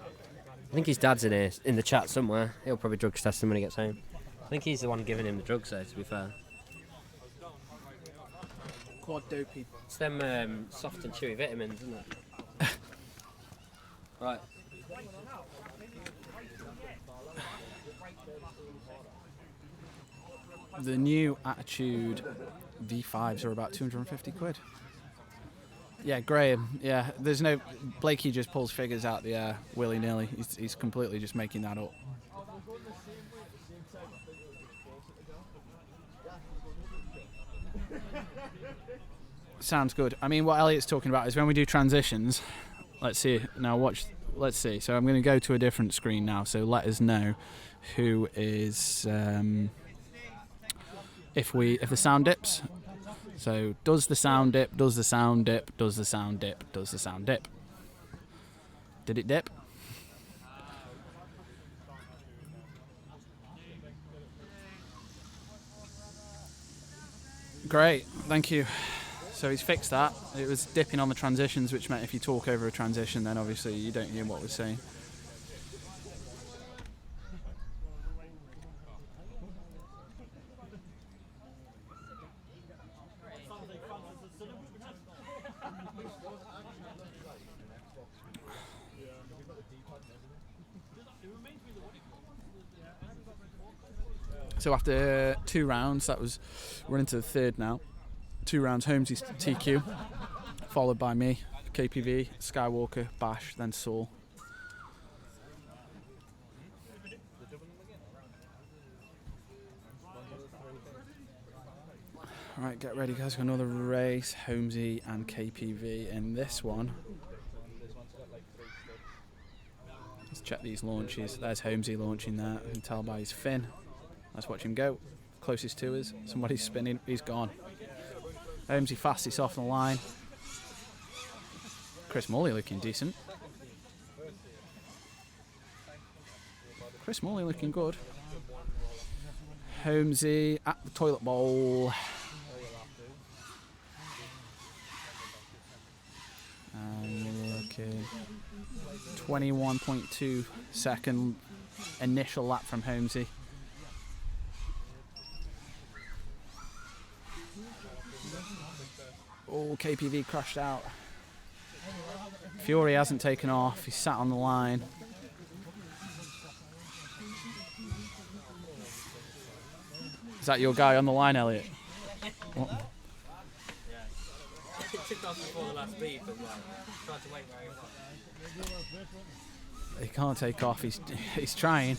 S7: I think his dad's in here in the chat somewhere. He'll probably drug test him when he gets home. I think he's the one giving him the drugs though, to be fair.
S2: Quad dopey.
S7: It's them soft and chewy vitamins, isn't it? Right.
S2: The new Attitude V5s are about 250 quid. Yeah, Graham. Yeah, there's no. Blakey just pulls figures out the air willy nilly. He's completely just making that up. Sounds good. I mean, what Elliot's talking about is when we do transitions. Let's see. Now watch. Let's see. So I'm going to go to a different screen now. So let us know who is. If the sound dips. So does the sound dip? Does the sound dip? Does the sound dip? Does the sound dip? Did it dip? Great. Thank you. So he's fixed that. It was dipping on the transitions, which meant if you talk over a transition, then obviously you don't hear what we're saying. So after 2 rounds, we're into the third now. 2 rounds, Holmesy's TQ, followed by me, KPV, Skywalker, Bash, then Saul. Alright, get ready guys for another race, Holmesy and KPV in this one. Let's check these launches. There's Holmesy launching there, you can tell by his fin. Let's watch him go. Closest to us, somebody's spinning, he's gone. Holmesy fastest off the line. Chris Morley looking decent. Chris Morley looking good. Holmesy at the toilet bowl. And looking 21.2 second initial lap from Holmesy. Oh, KPV crashed out. Fury hasn't taken off, he's sat on the line. Is that your guy on the line, Elliot? What?
S10: It took off before the last beat, but tried to wait very well.
S2: He can't take off, he's trying.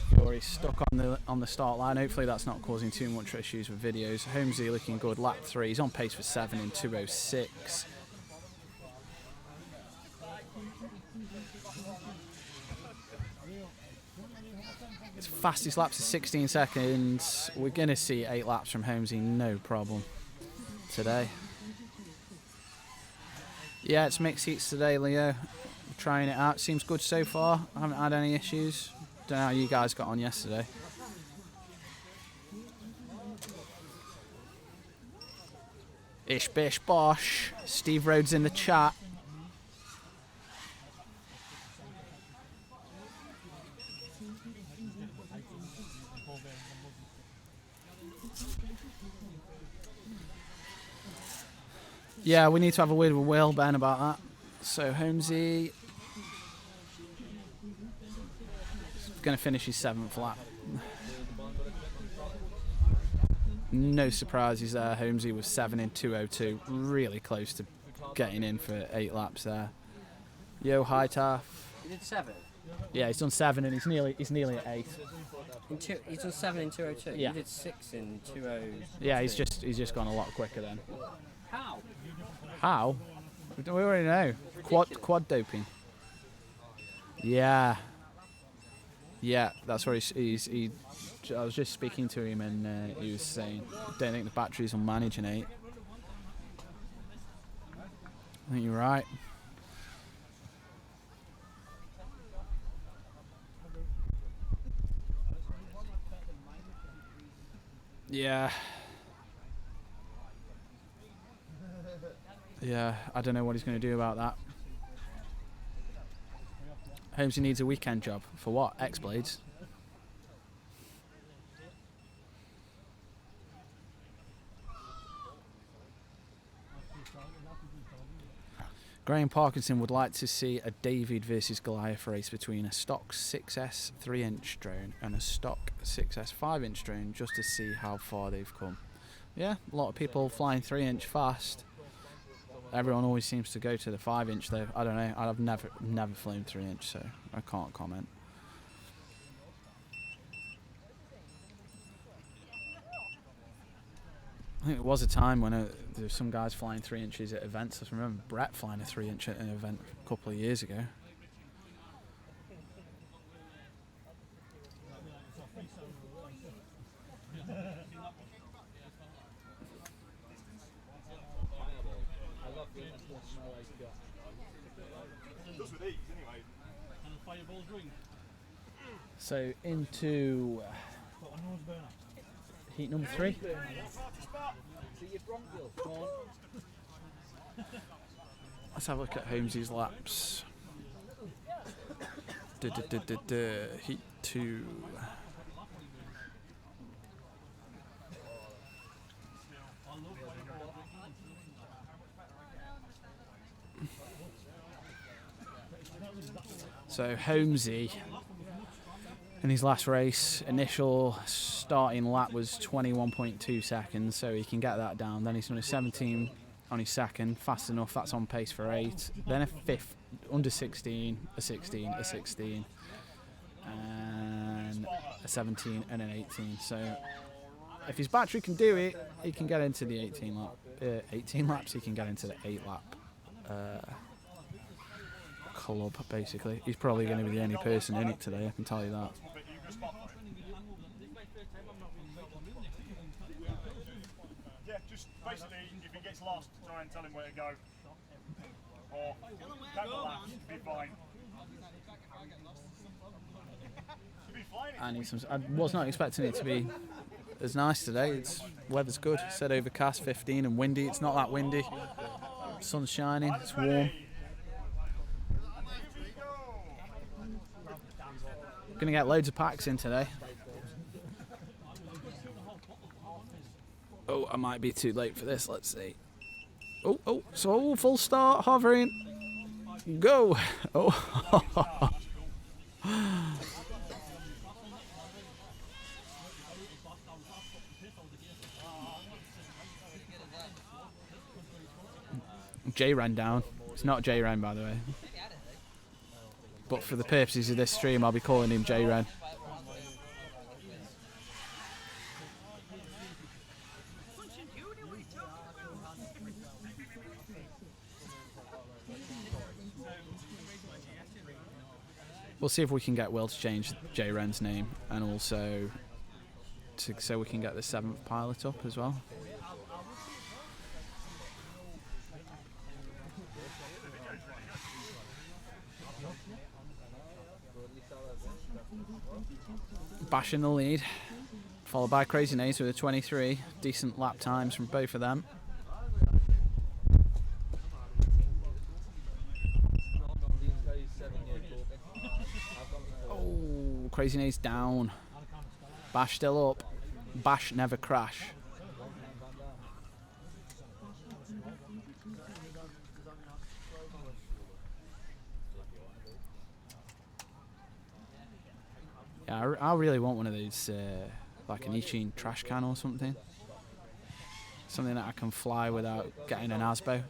S2: Fury's stuck on the start line. Hopefully that's not causing too much issues with videos. Holmesy looking good, lap 3. He's on pace for 7 in 2:06. His fastest laps is 16 seconds. We're going to see 8 laps from Holmesy, no problem today. Yeah, it's mixed heats today, Leo. Trying it out. Seems good so far. I haven't had any issues. Don't know how you guys got on yesterday. Ish bish bosh. Steve Rhodes in the chat. Yeah, we need to have a word with Will, Ben, about that. So Holmesy going to finish his 7th lap. No surprises there. Holmesy was 7 in 2:02, really close to getting in for 8 laps there. Yo, hi Taff.
S7: He did 7.
S2: Yeah, he's done 7 and he's nearly at 8.
S7: He's done 7 in 2:02.
S2: Yeah.
S7: He did 6 in 2:02.
S2: Yeah, he's just gone a lot quicker then.
S7: How?
S2: How? We already know. Quad doping. Yeah. Yeah, that's where he. I was just speaking to him and he was saying, don't think the batteries will manage an 8. I think you're right. Yeah. Yeah, I don't know what he's going to do about that. Holmesy needs a weekend job. For what? X-Blades? Graham Parkinson would like to see a David versus Goliath race between a stock 6S 3-inch drone and a stock 6S 5-inch drone just to see how far they've come. Yeah, a lot of people flying 3-inch fast. Everyone always seems to go to the 5-inch though. I don't know. I've never flown 3-inch, so I can't comment. I think it was a time when there were some guys flying 3 inches at events. I remember Brett flying a 3-inch at an event a couple of years ago. So into heat number 3. Let's have a look at Holmesy's laps. Heat 2. So Holmesy, in his last race, initial starting lap was 21.2 seconds, so he can get that down. Then he's done a 17 on his second, fast enough, that's on pace for 8. Then a 5th, under 16, a 16, a 16, and a 17 and an 18. So if his battery can do it, he can get into the 18 laps, he can get into the 8 lap club, basically. He's probably going to be the only person in it today, I can tell you that.
S8: Yeah, just basically, if he gets lost, try and tell him where to go. Or couple laps, be fine.
S2: I need some. I was not expecting it to be as nice today. It's weather's good. It said overcast, 15, and windy. It's not that windy. Sun's shining. It's warm. Gonna get loads of packs in today. Oh, I might be too late for this. Let's see. Oh, so full start, hovering. Go. Oh. J ran down. It's not J ran, by the way. But for the purposes of this stream, I'll be calling him J ran. We'll see if we can get Will to change J Ren's name, and also so we can get the 7th pilot up as well. Bash in the lead, followed by Crazy Nays with a 23. Decent lap times from both of them. Oh, Crazy Nays down. Bash still up. Bash never crash. Yeah, I really want one of these, like an Ichin trash can or something. Something that I can fly without getting an ASBO.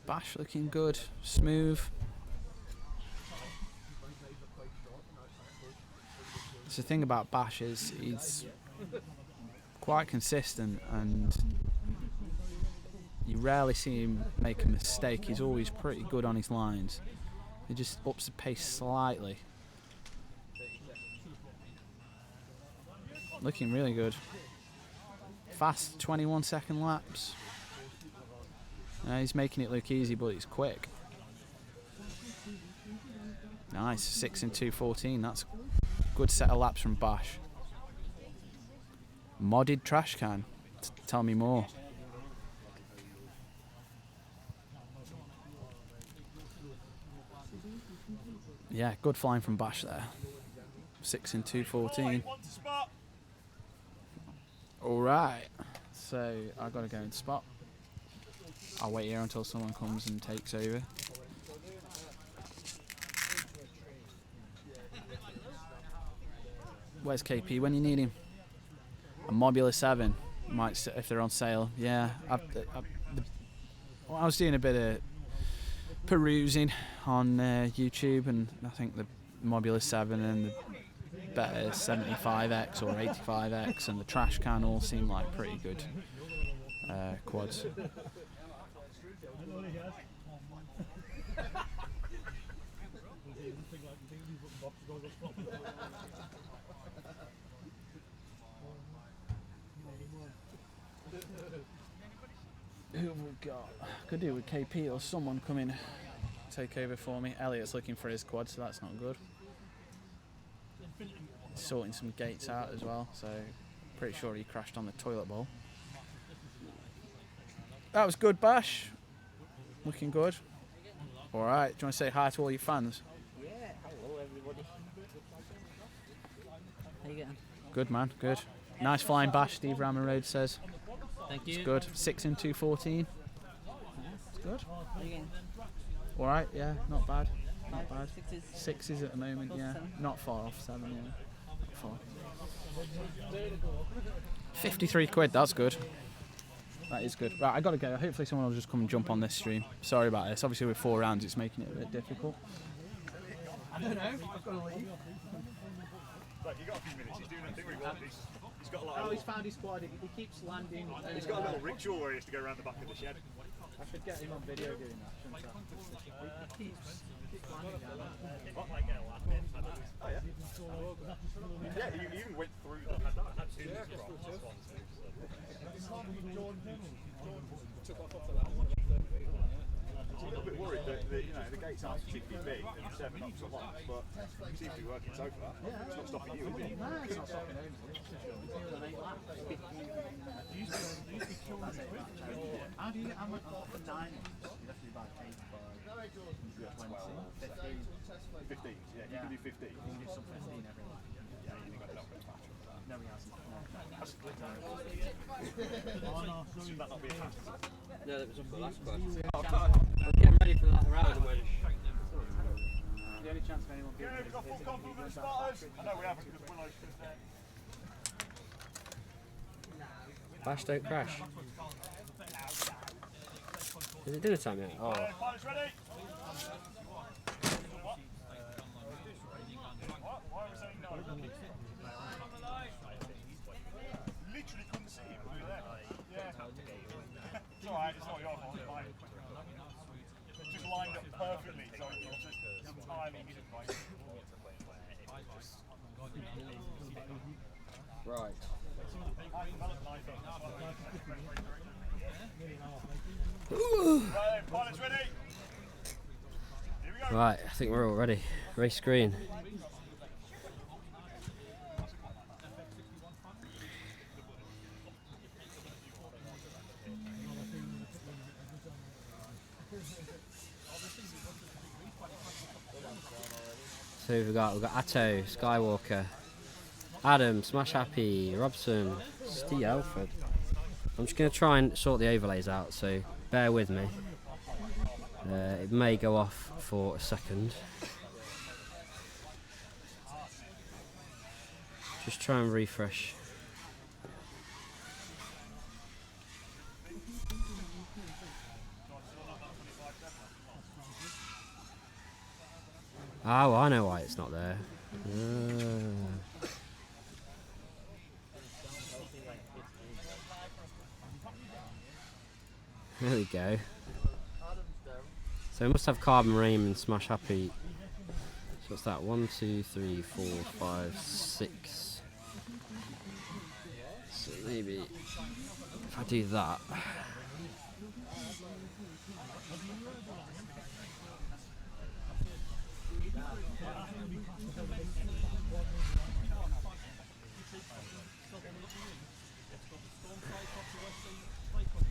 S2: Bash looking good, smooth. The thing about Bash is he's quite consistent, and you rarely see him make a mistake. He's always pretty good on his lines. He just ups the pace slightly. Looking really good. Fast 21-second laps. He's making it look easy, but it's quick. Nice, 6 and 2:14. That's good set of laps from Bash. Modded trash can. Tell me more. Yeah, good flying from Bash there. 6 and 2:14. Alright, so I've got to go and spot. I'll wait here until someone comes and takes over. Where's KP when you need him? A Mobula 7 might, if they're on sale. Yeah, I was doing a bit of perusing on YouTube, and I think the Mobula 7 and the better 75X or 85X and the trash can all seem like pretty good quads. Who have we got? Could do with KP or someone coming take over for me. Elliot's looking for his quad, so that's not good. Sorting some gates out as well, so pretty sure he crashed on the toilet bowl. That was good, Bash. Looking good. Alright, do you want to say hi to all your fans?
S6: Yeah, hello everybody. How you getting?
S2: Good, man. Good. Nice flying bash, Steve Rammon Road says.
S6: Thank you.
S2: It's good. 6 in 214. It's good.
S6: How you getting?
S2: All right. Yeah. Not bad. Not bad.
S6: Sixes.
S2: Sixes at the moment.
S6: Above
S2: Yeah.
S6: 7?
S2: Not far off 7. Yeah. Not far. 53 quid. That's good. That is good. Right, I gotta go. Hopefully someone will just come and jump on this stream. Sorry about this. Obviously with 4 rounds, it's making it a bit difficult.
S8: I don't know. I've got to leave. Look, you got a few minutes. He's doing a thing where he's got a lot.
S2: Oh, he's found his squad. He keeps landing.
S8: He's got a little ritual where he has to go around the back of the shed.
S2: I should get him on video doing that, shouldn't I? He keeps landing down there.
S8: What? Oh yeah. Yeah, he even went through the. I've seen this from this one. I'm a little bit worried that the gates aren't particularly big and the 7 ups are long, but it seems to be working so far. It's not stopping you, is it?
S2: No, it's not stopping him. How do you get for 9? You have to do about 8 by 20,
S8: 15, yeah, you can do 15.
S2: You can do some 15 every night.
S8: Yeah, you think I've got a match.
S2: No, he hasn't.
S8: Should that not be a pass?
S7: No, that was off the last one. I'm getting ready for that round when.
S2: The only chance of anyone being
S8: Yeah, we've got full complement of starters. I know we haven't because Willow's just there.
S7: Bash don't crash. Is it dinner time yet? Oh.
S8: Pilots ready? What? Why are we saying no? Literally couldn't see him. We were there. Yeah. It's alright, it's not your fault, it's mine. Just lined up perfectly, so it's just timing isn't right.
S7: Right.
S8: I developed my thing. Right, pilots ready? Here we go.
S7: Right, I think we're all ready. Race green. So we've got Atto, Skywalker, Adam, Smash Happy, Robson, Steve Alfred. I'm just going to try and sort the overlays out, so bear with me. It may go off for a second. Just try and refresh. Oh, I know why it's not there. There we go. So we must have Carbon Rain and Smash Happy. So what's that? 1, 2, 3, 4, 5, 6. So maybe if I do that.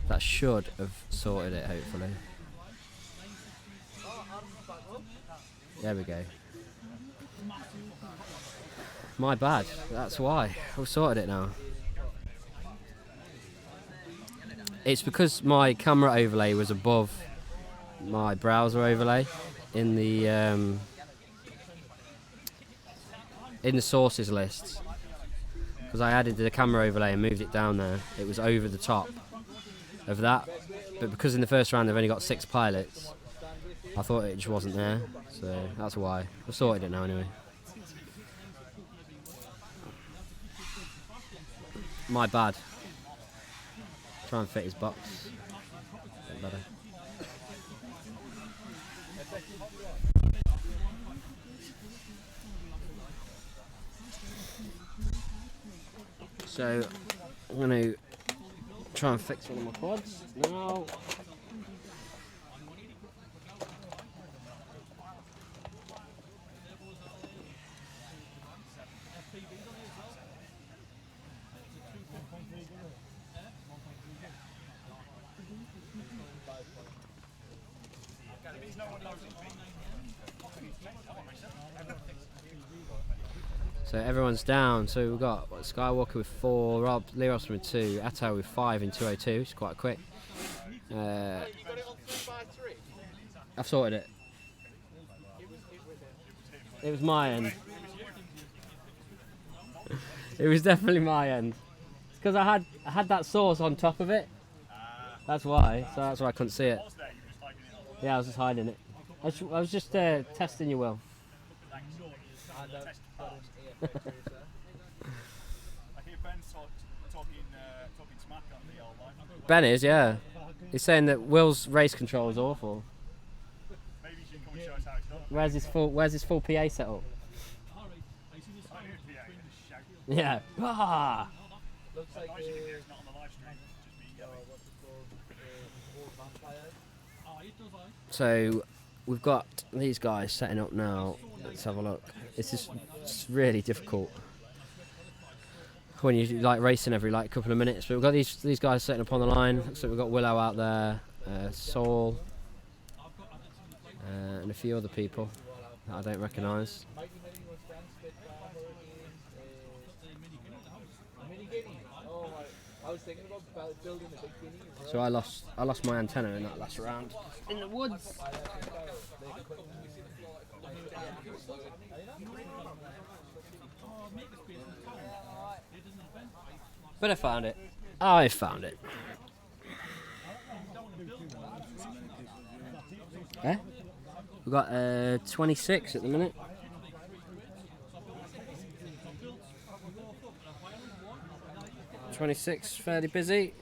S7: That should have sorted it, hopefully. There we go. My bad, that's why. We've sorted it now. It's because my camera overlay was above my browser overlay in the sources list. Because I added the camera overlay and moved it down there. It was over the top of that, but because in the first round they've only got 6 pilots, I thought it just wasn't there, so that's why. I've sorted it now anyway. My bad. Try and fit his box a bit better. So I'm going to try and fix one of my quads now. So everyone's down. So we've got Skywalker with 4, Rob Lee Robson with 2, Eto with 5 in 202. It's quite quick. I've sorted it. It was my end. It was definitely my end. It's because I had that sauce on top of it. That's why. So that's why I couldn't see it. Yeah, I was just hiding it. I was just testing you, Will.
S8: I hear Ben's talking smack on the old line.
S7: Ben is, yeah. He's saying that Will's race control is awful.
S8: Maybe you should come and show us how it's done.
S7: Where's his full PA setup? Yeah. Ah!
S10: Looks like
S8: Nice you can hear it's not on the live stream. Just me yelling.
S10: what's it called? Vampire.
S7: So we've got these guys setting up now. Let's have a look. It's really difficult when you like racing every like couple of minutes. But we've got these guys setting up on the line. So we've got Willow out there, Saul, and a few other people that I don't recognise.
S10: I was thinking about building a big guinea.
S7: So I lost my antenna in that last round in the woods. But I found it. I found it. Eh? We've got 26 at the minute. '26, fairly busy.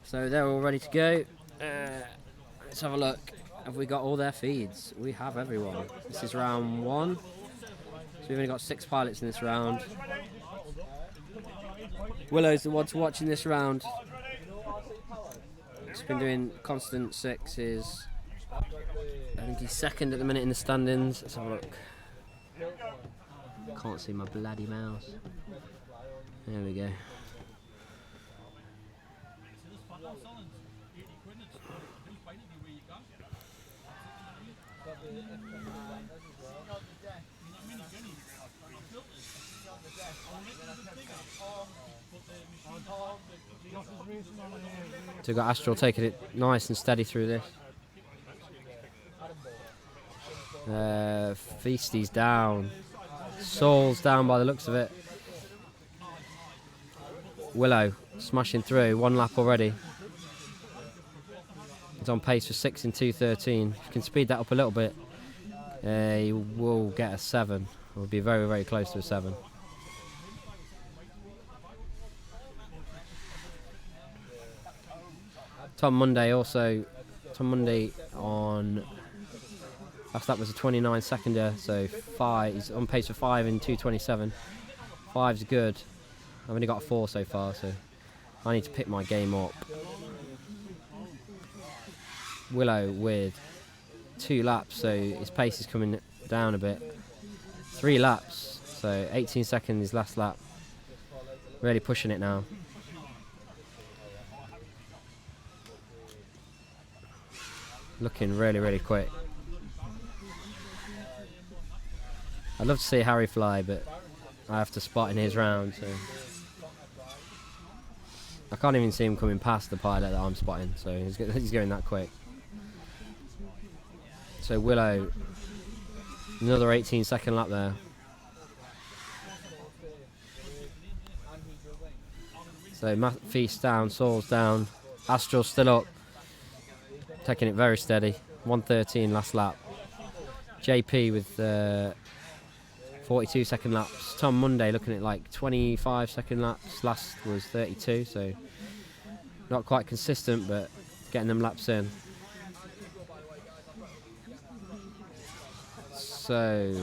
S7: So they're all ready to go. Let's have a look. Have we got all their feeds? We have everyone. This is round 1. So we've only got 6 pilots in this round. Willow's the one to watch in this round. He's been doing constant 6s. I think he's second at the minute in the standings. Let's have a look. Can't see my bloody mouse. There we go. So we've got Astral taking it nice and steady through this. Feasty's down. Saul's down by the looks of it. Willow smashing through, 1 lap already. He's on pace for 6 in 2:13. If you can speed that up a little bit, he will get a 7. We'll be very, very close to a 7. Tom Monday on last lap was a 29 seconder, so 5. He's on pace for 5 in 2:27. 5's good. I've only got a 4 so far, so I need to pick my game up. Willow with 2 laps, so his pace is coming down a bit. 3 laps, so 18 seconds his last lap. Really pushing it now. Looking really, really quick. I'd love to see Harry fly, but I have to spot in his round, so I can't even see him coming past the pilot that I'm spotting, so he's going that quick. So Willow, another 18-second lap there. So Feast down, Saul's down, Astral's still up, taking it very steady. 1:13 last lap. JP with 42-second laps. Tom Monday looking at like 25-second laps. Last was 32, so not quite consistent, but getting them laps in. So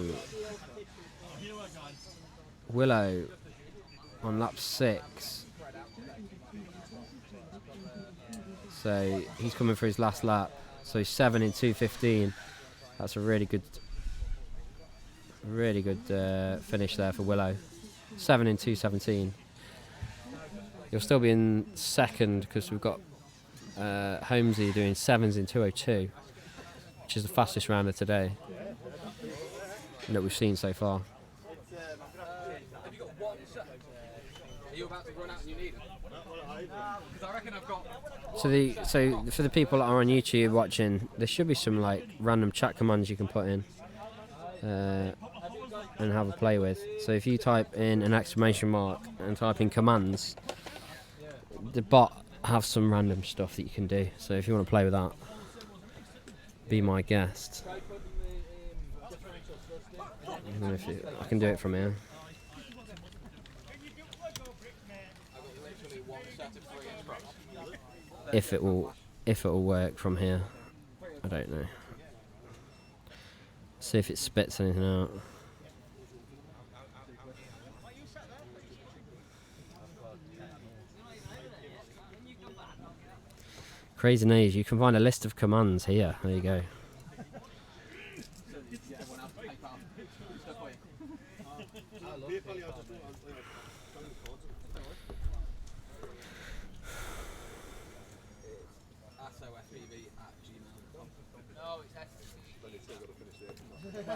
S7: Willow on lap 6. So he's coming for his last lap. So 7 in 2:15. That's a really good finish there for Willow. 7 in 2:17. He'll still be in second because we've got Holmesy doing 7s in 2:02. which is the fastest rounder today that we've seen so far.
S4: Have you got 1 second? Are you about to run out and you need them? Because I reckon I've got...
S7: So for the people that are on YouTube watching, there should be some like random chat commands you can put in and have a play with. So if you type in an exclamation mark and type in commands, the bot have some random stuff that you can do. So if you want to play with that, be my guest. I don't know if I can do it from here. If it will work from here, I don't know. See if it spits anything out. Crazy news, you can find a list of commands here. There you go.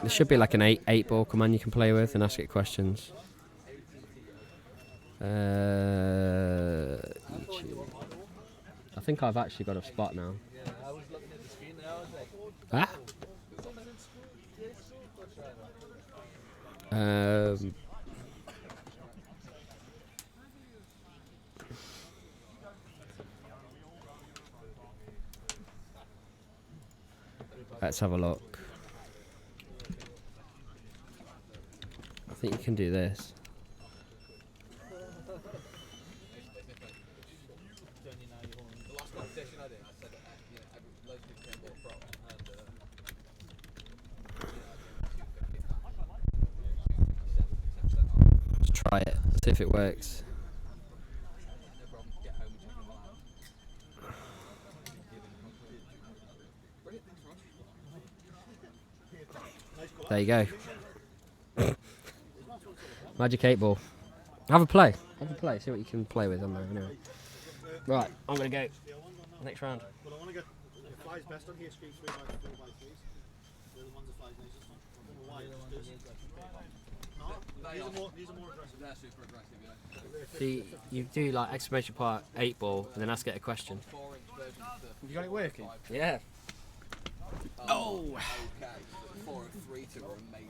S7: There should be like an 8-ball command you can play with and ask it questions. YouTube. I think I've actually got a spot now. Ah? Let's have a look. I think you can do this. Let's try it, see if it works. There you go. Magic 8-ball. Have a play. Have a play. See what you can play with on there. Anyway. Right, I'm gonna go. Next round.
S8: Well, I want to get it flies best on here. Screen 3x4x3s. They're the ones that flies nicest. I don't know why. No, these are more aggressive. They're super aggressive. Yeah.
S7: See, you do like exclamation point 8-ball and then ask it a question.
S2: Have you got it working?
S7: Yeah.
S4: Oh! Okay. 4 and 3 2 are amazing.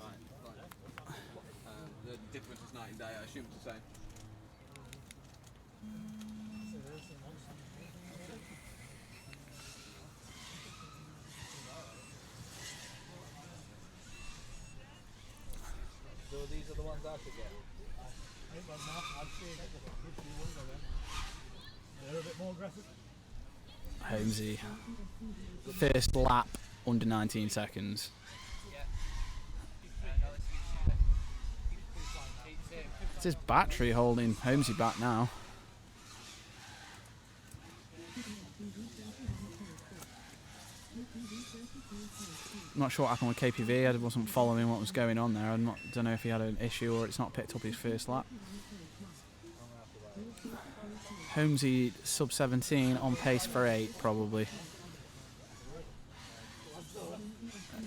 S4: The difference is night and day. I assume it's the same.
S10: So these are the ones I should get.
S8: They're a bit more aggressive.
S2: Holmesy. First lap under 19 seconds. It's his battery holding Holmesy back now. I'm not sure what happened with KPV. I wasn't following what was going on there. I don't know if he had an issue or it's not picked up his first lap. Holmesy sub 17 on pace for 8 probably.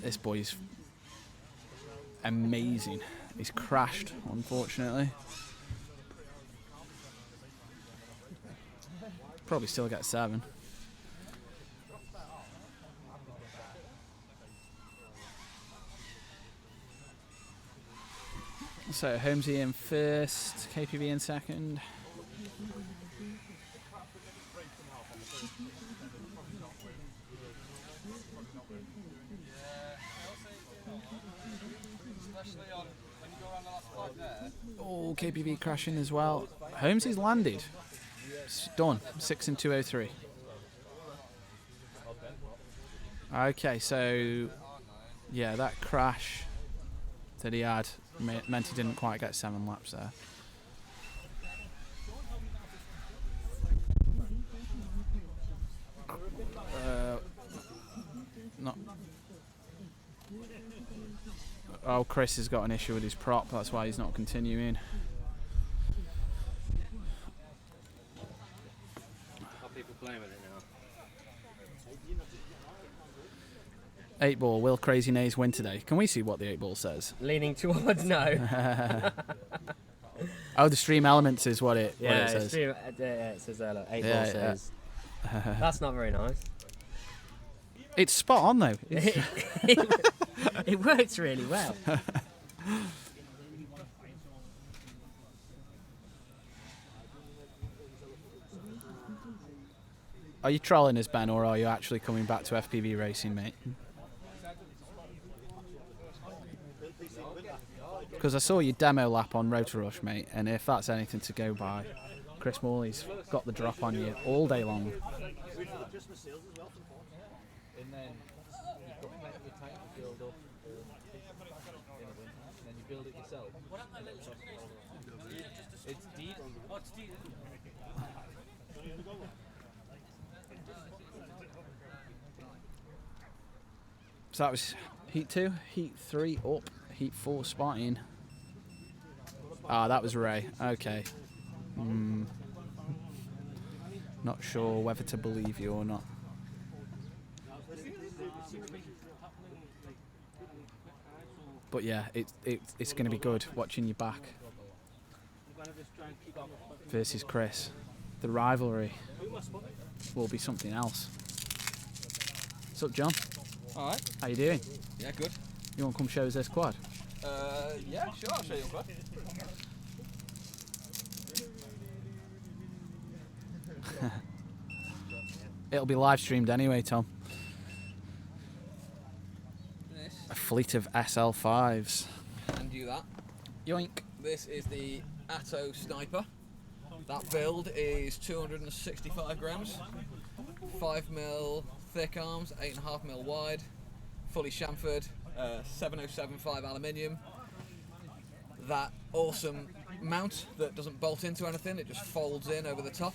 S2: This boy's amazing. He's crashed, unfortunately. Probably still get 7. So Holmesy in first, KPV in second. Oh, KPV crashing as well. Holmesy's landed. It's done. 6 and 203. Okay, so yeah, that crash that he had meant he didn't quite get 7 laps there. Not. Oh, Chris has got an issue with his prop. That's why he's not continuing.
S7: Are people playing with it
S2: 8 ball, will Crazy Nays win today? Can we see what the 8 ball says?
S7: Leaning towards no.
S2: Oh, the stream elements is what it says.
S7: Stream, it says there, look, 8 ball
S2: Yeah,
S7: says. That's not very nice.
S2: It's spot on though.
S7: It works really well.
S2: Are you trolling us, Ben, or are you actually coming back to FPV racing, mate? Because I saw your demo lap on Rotor Rush, mate, and if that's anything to go by, Chris Morley's got the drop on you all day long.
S10: And then you've got plenty of time to build up in a win, and then you build it yourself. It's deep.
S2: So that was heat 2, heat 3 up, heat 4 spotting. Ah, that was Ray. Okay. Not sure whether to believe you or not. But yeah, it's going to be good watching you back versus Chris. The rivalry will be something else. What's up, John?
S4: Alright.
S2: How you doing?
S4: Yeah, good.
S2: You want to come show us this quad?
S4: Yeah, sure, I'll show you a quad.
S2: It'll be live streamed anyway, Tom.
S4: This.
S2: A fleet of SL5s.
S4: And you that.
S2: Yoink.
S4: This is the Atto Sniper. That build is 265 grams, 5mm thick arms, 8.5mm wide, fully chamfered, 7075 aluminium. That awesome mount that doesn't bolt into anything, it just folds in over the top,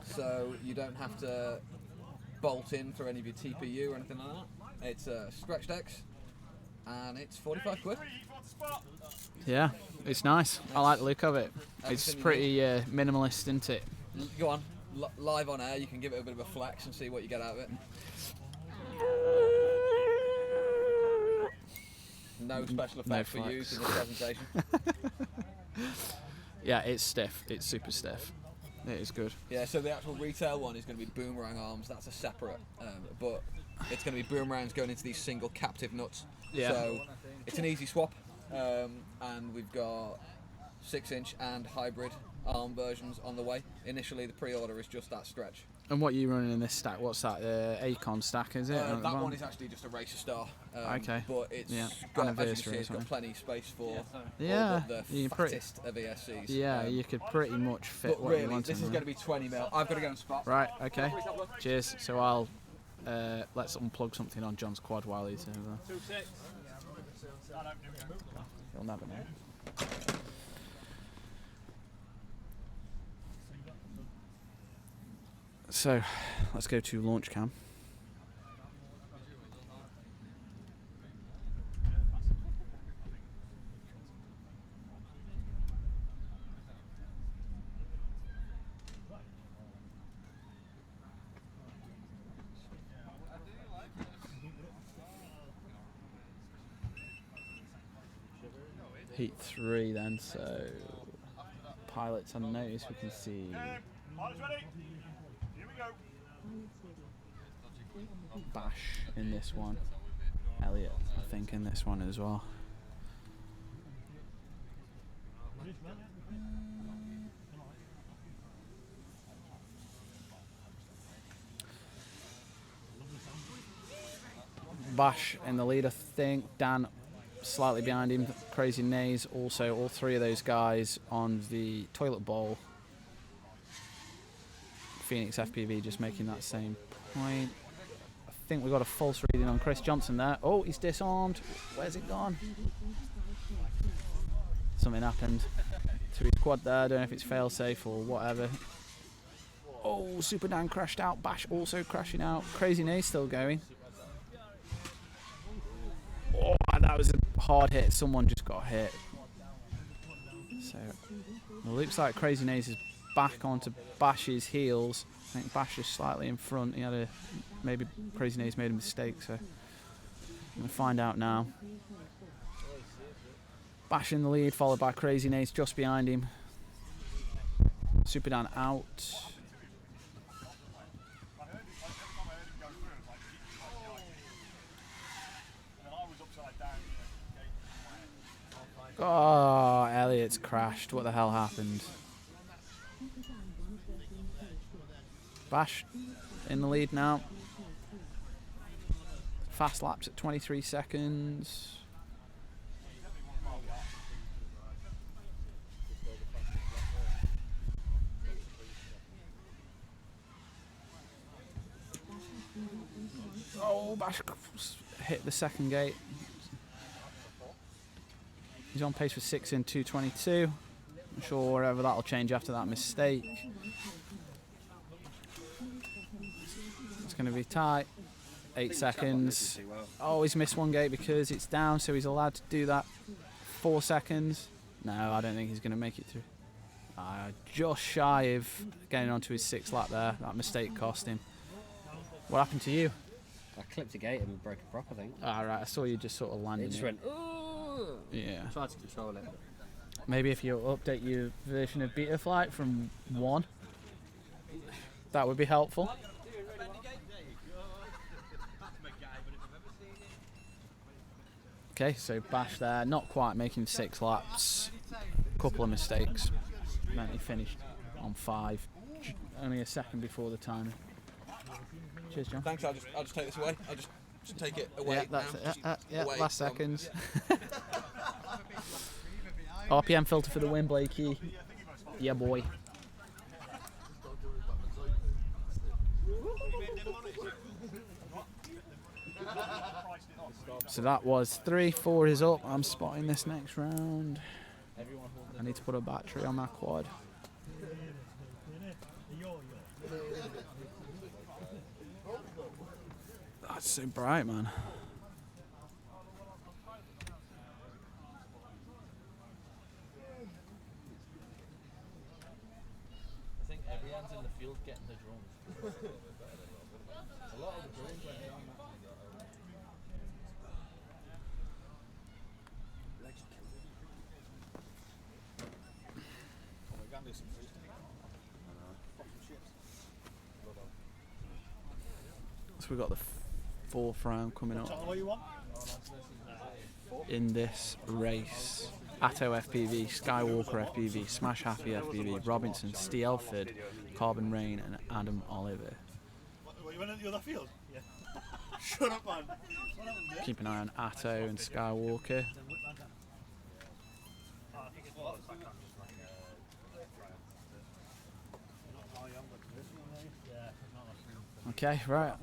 S4: so you don't have to bolt in for any of your TPU or anything like that. It's stretched X, and it's 45 quid.
S2: Yeah, it's nice. I like the look of it. It's
S4: Everything you
S2: pretty minimalist, isn't it?
S4: Go on, live on air, you can give it a bit of a flex and see what you get out of it. No special effects for use in this presentation.
S2: Yeah, it's stiff. It's super stiff. It is good.
S4: Yeah, so the actual retail one is going to be boomerang arms. That's a separate, but it's going to be boomerangs going into these single captive nuts.
S2: Yeah.
S4: So it's an easy swap, and we've got 6-inch and hybrid arm versions on the way. Initially, the pre-order is just that stretch.
S2: And what are you running in this stack? What's that? Acon stack, is it?
S4: That one is actually just a Racer Star.
S2: Okay.
S4: But it's
S2: got,
S4: as you can see,
S2: anniversary
S4: it's got plenty of space for
S2: yeah,
S4: all the fattest of ESCs.
S2: Yeah, you could pretty much fit
S4: but
S2: what
S4: really,
S2: you want
S4: this
S2: in
S4: is
S2: there.
S4: going to be 20mm. I've got to go and spot.
S2: Right, okay. Cheers. So I'll let's unplug something on John's quad while he's over there. He'll never know. So, let's go to launch cam. Heat 3 then, so pilots on notice, we can see
S8: Pilots ready? Here we go.
S2: Bash in this one, Elliot I think in this one as well. Bash in the lead, I think. Dan slightly behind him. Crazy Nays also. All three of those guys on the toilet bowl. Phoenix FPV just making that same point. I think we got a false reading on Chris Johnson there. Oh, he's disarmed. Where's it gone? Something happened to his quad there. I don't know if it's fail safe or whatever. Oh, Super Dan crashed out. Bash also crashing out. Crazy Nays still going. Oh, that was a hard hit. Someone just got hit. So it looks like Crazy Nays is back onto Bash's heels. I think Bash is slightly in front. He had maybe Crazy Nays made a mistake. So going to find out now. Bash in the lead, followed by Crazy Nace just behind him. Super Dan out. Oh, Elliot's crashed. What the hell happened? Bash in the lead now. Fast laps at 23 seconds. Oh, Bash hit the second gate. He's on pace for 6 in 2:22. I'm sure wherever that'll change after that mistake. It's going to be tight. 8 seconds. Oh, he's missed one gate because it's down, so he's allowed to do that. 4 seconds. No, I don't think he's going to make it through. Just shy of getting onto his 6th lap there. That mistake cost him. What happened to you?
S7: I clipped a gate and broke a prop, I think.
S2: Right, I saw you just sort of landing.
S7: It just went, ooh.
S2: Yeah.
S7: I tried to control it.
S2: Maybe if you update your version of Beta Flight from 1, that would be helpful. Okay, so Bash there, not quite making 6 laps. Couple of mistakes. Meant he finished on 5, only a second before the timer. Cheers, John.
S4: Thanks. I'll just take this away. I'll just take it away.
S2: Yeah, that's
S4: now.
S2: it. Yeah,
S4: away
S2: last
S4: from-
S2: seconds. RPM filter for the win, Blakey. Yeah, boy. So that was 3, 4 is up. I'm spotting this next round. I need to put a battery on that quad. That's so bright, man.
S10: I think everyone's in the field getting the drones. A lot of the drones went down that. Oh, we can do some freestyle.
S2: So we've got the 4th round coming up
S8: What you want?
S2: in this race. Atto FPV, Skywalker FPV, Smash Happy FPV, Robinson, Stielford, Carbon Rain and Adam Oliver.
S8: What, you went into the other field? Yeah. Shut up, man.
S2: Keep an eye on Atto and Skywalker. Okay, right.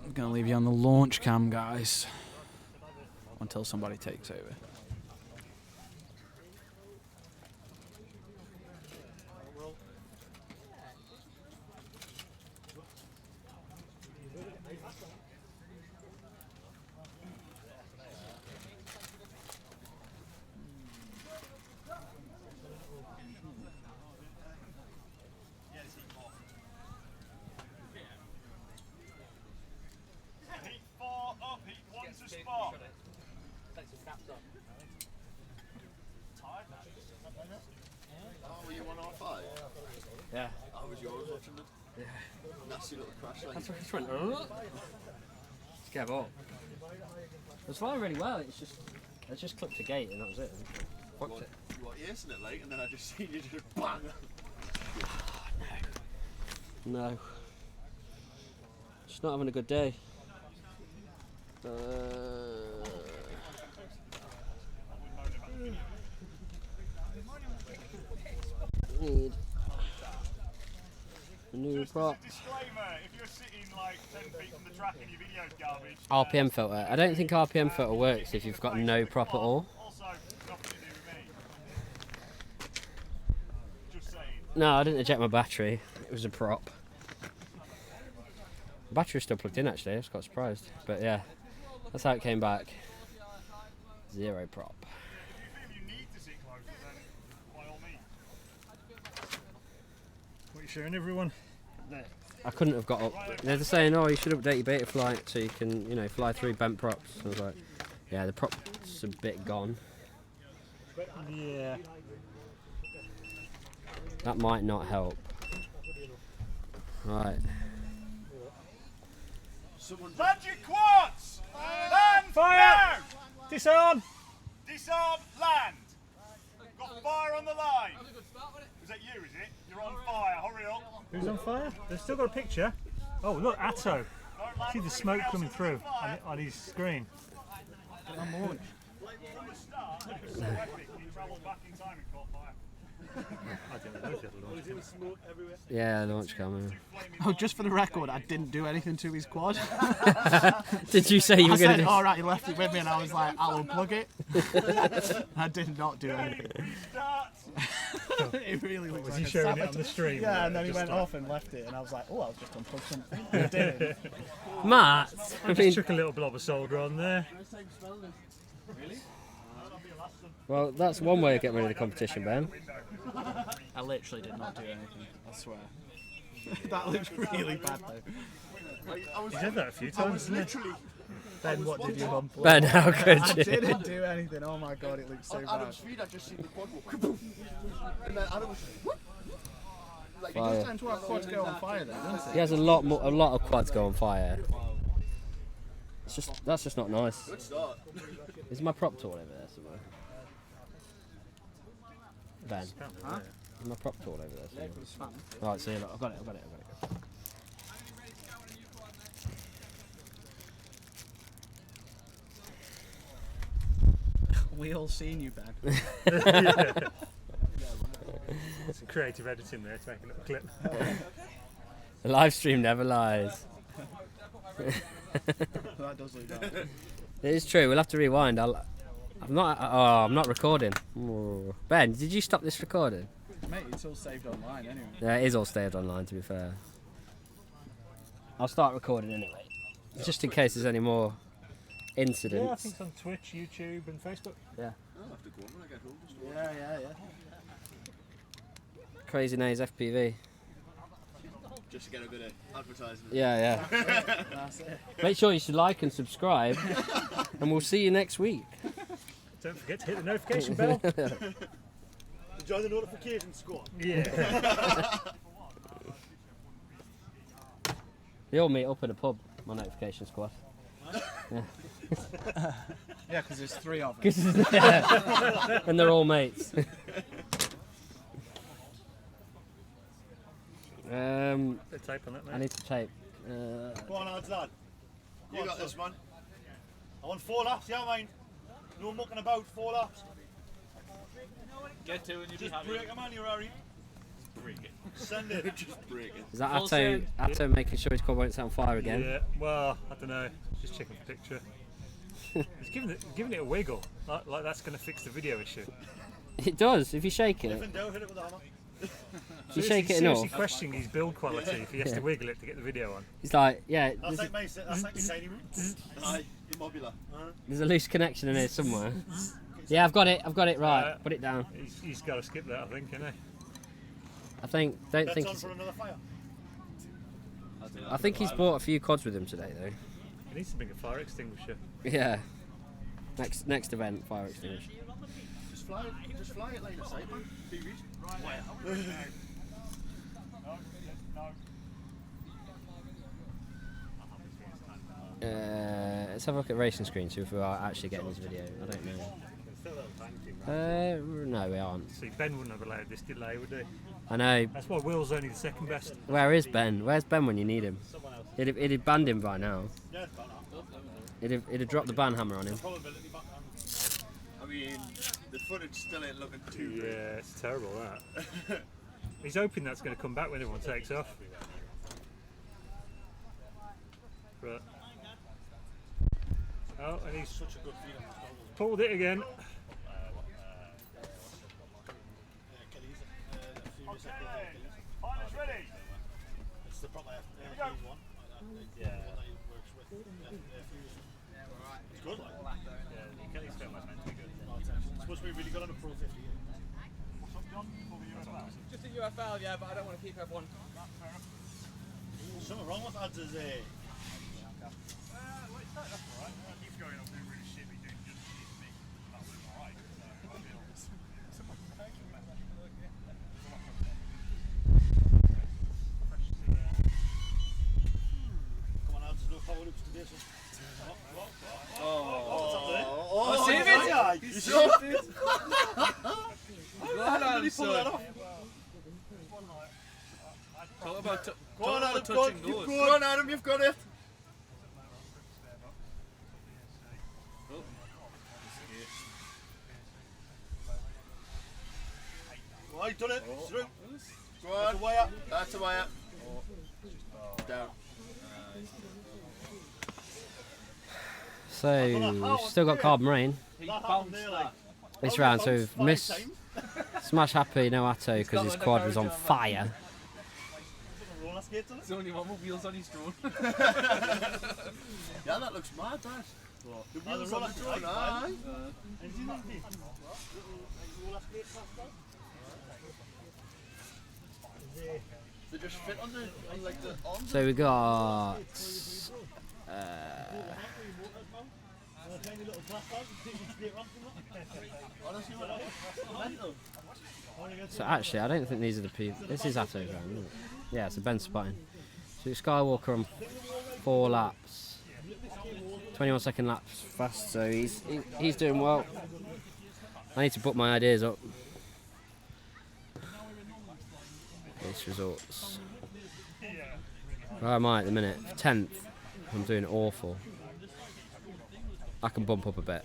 S2: I'm going to leave you on the launch cam, guys, until somebody takes over.
S8: Heat 4 up, heat 1 to spot.
S10: Take some caps off.
S8: Tired now.
S11: Oh, were you 105?
S2: Yeah.
S11: I was yours watching it. Yeah. Nasty little crash like.
S7: That's what I just went, Just gave up. It was flying really well, it's just, I just clipped a gate and that was it. Fucked it.
S11: You were acing it like, and then I just seen you just bang.
S7: No. Just not having a good day. Need a new prop.
S8: Disclaimer, if you're sitting like 10 feet from the track and your video's garbage.
S7: RPM filter. I don't think RPM filter works if you've got no prop at all.
S8: Also, nothing to do with me. Just saying.
S7: No, I didn't eject my battery. It was a prop. The battery was still plugged in actually. I was quite surprised. But yeah, that's how it came back. 0 prop.
S8: If you need to sit closer, then by all means.
S5: What are you showing everyone?
S8: There.
S7: I couldn't have got up. They're saying, oh, you should update your beta flight so you can, you know, fly through bent props. I was like, yeah, the prop's a bit gone.
S5: Yeah.
S7: That might not help. Right.
S8: Land your quads! Land
S5: Fire!
S8: now!
S5: Disarm!
S8: Disarm, land! Got fire on the line! Is that you, is it? You're on fire, hurry up!
S5: Who's on fire? They've still got a picture. Oh, look, Atto. See the smoke coming through on his screen.
S8: From the start, it was so epic, he travelled back in time and caught fire.
S5: I don't know if he had a launch camera.
S7: Yeah, launch camera.
S2: Oh, just for the record, I didn't do anything to his quad.
S7: Did you say you were
S2: I
S7: going
S2: said,
S7: to do?
S2: all right, he left it with me, and I was like, I'll unplug it. I did not do anything. It really looks
S5: Was
S2: like
S5: he
S2: a
S5: showing it
S2: sabotage.
S5: on the stream?
S2: Yeah, and then he
S5: Just
S2: went
S5: like-
S2: off and left it, and I was like, oh, I'll just unplug something. I didn't.
S7: Matt, I
S5: I
S7: mean,
S5: just took a little blob of solder on there.
S7: well, that's one way of getting rid of the competition, Ben.
S2: I literally did not do anything, I swear. That looks really bad, though.
S5: He's said that a few times, hasn't he?
S2: Ben, what did you unplug?
S7: Ben, how could
S2: I
S7: you?
S2: didn't do anything. Oh my god, it looks so
S11: On
S2: bad.
S11: Adam's feed, I just seen the quad walk. And then Adam was whoop. Like,
S2: It does tend to have quads go on fire, though, doesn't it?
S7: He has a lot of quads go on fire. It's just that's just not nice.
S11: good start.
S7: Is my prop tool over there somewhere? Ben,
S2: Huh?
S7: is my prop tool over there somewhere?
S2: It's fun.
S7: Right, see, look, I've got it.
S2: We all seen you, Ben.
S5: Some creative editing there to make a little clip.
S7: The live stream never lies.
S2: That does look bad.
S7: It is true. We'll have to rewind. I'm not recording. Ooh. Ben, did you stop this recording?
S2: Mate, it's all saved online anyway.
S7: Yeah, it is all saved online. To be fair, I'll start recording anyway, just in case there's any more
S5: Yeah, I
S7: incidents.
S5: think it's on Twitch, YouTube, and Facebook.
S7: Yeah.
S11: I'll have to go on when I get home. Just to watch.
S2: Yeah.
S7: Crazy Nays FPV.
S11: Just to get a bit of advertising.
S7: Yeah.
S2: That's it.
S7: Make sure you should like and subscribe, and we'll see you next week.
S5: Don't forget to hit the notification bell.
S8: Enjoy the notification squad.
S5: Yeah.
S7: They all meet up at a pub. My notification squad.
S2: Yeah, because there's 3 of them.
S7: And they're all mates.
S5: The tape on that, mate.
S7: I need to tape.
S8: Go on, lads, lad.
S11: You got this, man.
S8: I want 4 laps, yeah, mind. No mucking about, 4 laps.
S10: Get to and you'll be
S8: Just
S10: happy.
S8: break them on you, Harry.
S10: Break it.
S8: Send it.
S11: Just break it.
S7: Is that
S10: Full
S7: Atto
S10: sound.
S7: making sure his quad won't set on fire again?
S5: Yeah, well, I don't know. Just checking the picture. It's giving it a wiggle. Like that's going to fix the video issue.
S7: It does, if you shake
S8: If
S7: it.
S8: in doubt, hit it with a hammer.
S7: If you shake it
S5: seriously
S7: enough,
S5: questioning his build quality if he has to wiggle it to get the video on.
S7: it's like, yeah,
S8: That's like my tiny room.
S11: Aye, Immobula.
S7: there's a loose connection in here somewhere. Yeah, I've got it, right, put it down.
S5: He's got to skip that, I think, isn't he?
S7: I think,
S8: That's on for another fire.
S7: I think he's bought a few quads with him today though.
S5: He needs to bring a fire extinguisher.
S7: Yeah. Next event, fire extinguisher.
S11: Just fly it line of sight, man. Be reached.
S7: Let's have a look at racing screen, see if we are actually getting this video. I don't know. No, we aren't.
S5: See, Ben wouldn't have allowed this delay, would he?
S7: I know.
S5: That's why Will's only the second best.
S7: Where is Ben? Where's Ben when you need him? He'd have banned him by now.
S8: Yeah, it's better.
S7: He'd have dropped the ban hammer on him.
S8: Probability back down.
S11: I mean, the footage still ain't looking too
S5: Yeah,
S11: great.
S5: it's terrible, that. He's hoping that's going to come back when everyone takes off. Right. Oh, and he's
S8: Such a good feeling.
S5: pulled it again.
S8: Okay, pilots ready.
S12: It's the proper
S8: we go.
S12: one.
S8: Yeah.
S12: The one that he works with. It's good, like.
S8: Kelly's film was meant to be good.
S12: It's supposed to be really good on a Pro 50.
S8: What's up, John? Over you as well.
S4: Just a UFL, yeah, but I don't want to keep everyone
S12: Something wrong with ads is that's alright. Keep going up doing really shit, but you're doing just me. That's alright. Come on, ads, there's no power loops today, so.
S4: Oh, save it! You saved it! How did he pull that off?
S10: Talk about
S12: Go on, Adam,
S10: touching
S12: go
S10: doors.
S4: Go on, Adam, you've got it.
S12: Right, done it. Through.
S4: Go on.
S12: That's a wire.
S4: That's a wire. Down.
S7: So, we've still got Carbon Rain
S10: He bounced that.
S7: this round, so we've missed Smash Happy, no Atto, because his quad was on fire.
S12: Roller skates on it.
S10: There's only one with wheels on his drone.
S4: Yeah, that looks mad, that. The wheels on the drone, aye.
S12: And see that thing? Roller skates past that?
S4: They just fit on the, like the arms.
S7: So we got
S12: Tiny little glass bag, taking straight ramp from that.
S4: Honestly, what mental.
S7: so actually I don't think these are the people. This is Atto's round, isn't it? Yeah, it's a Ben spotting. So Skywalker on 4 laps, 21-second laps fast. So he's doing well. I need to put my ideas up. These results. Where am I at the minute? 10th. I'm doing awful. I can bump up a bit.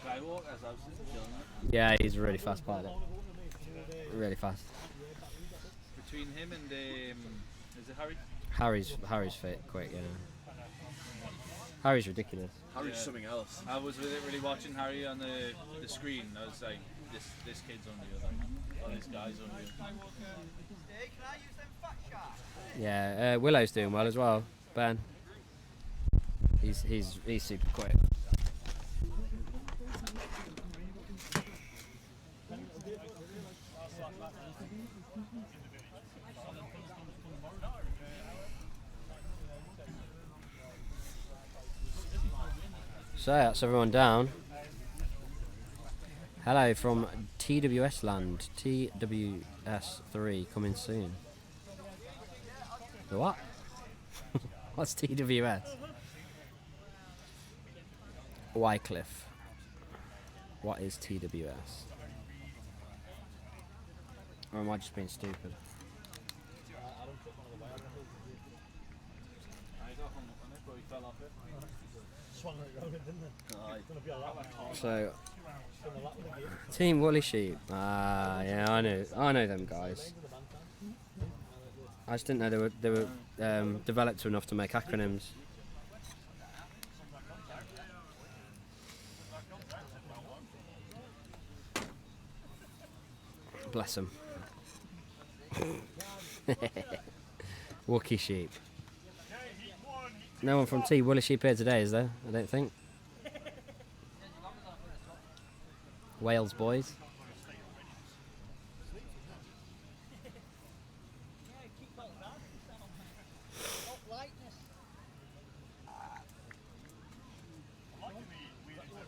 S10: Skywalker's absolutely killing
S7: Yeah, he's a really fast pilot. Really fast.
S10: it. Between him and is it Harry?
S7: Harry's fit, quick, yeah. Harry's ridiculous.
S4: Harry's something else.
S10: I was really watching Harry on the screen. I was like, this kid's on the other, or this guy's on the other.
S7: Yeah, Willow's doing well as well. Ben. He's super quick. So that's everyone down. Hello from TWS land. TWS3 coming soon. The what? What's TWS? Wycliffe. What is TWS? Or am I just being stupid?
S10: I got hung up on it, but he fell off it.
S12: Swung right round it, didn't it? It's going to be a lap.
S7: So, Team Woolly Sheep. Ah, yeah, I know them guys. I just didn't know they were developed enough to make acronyms. Bless them. Wookie Sheep. No one from Team Woolly Sheep here today, is there? I don't think. Wales boys.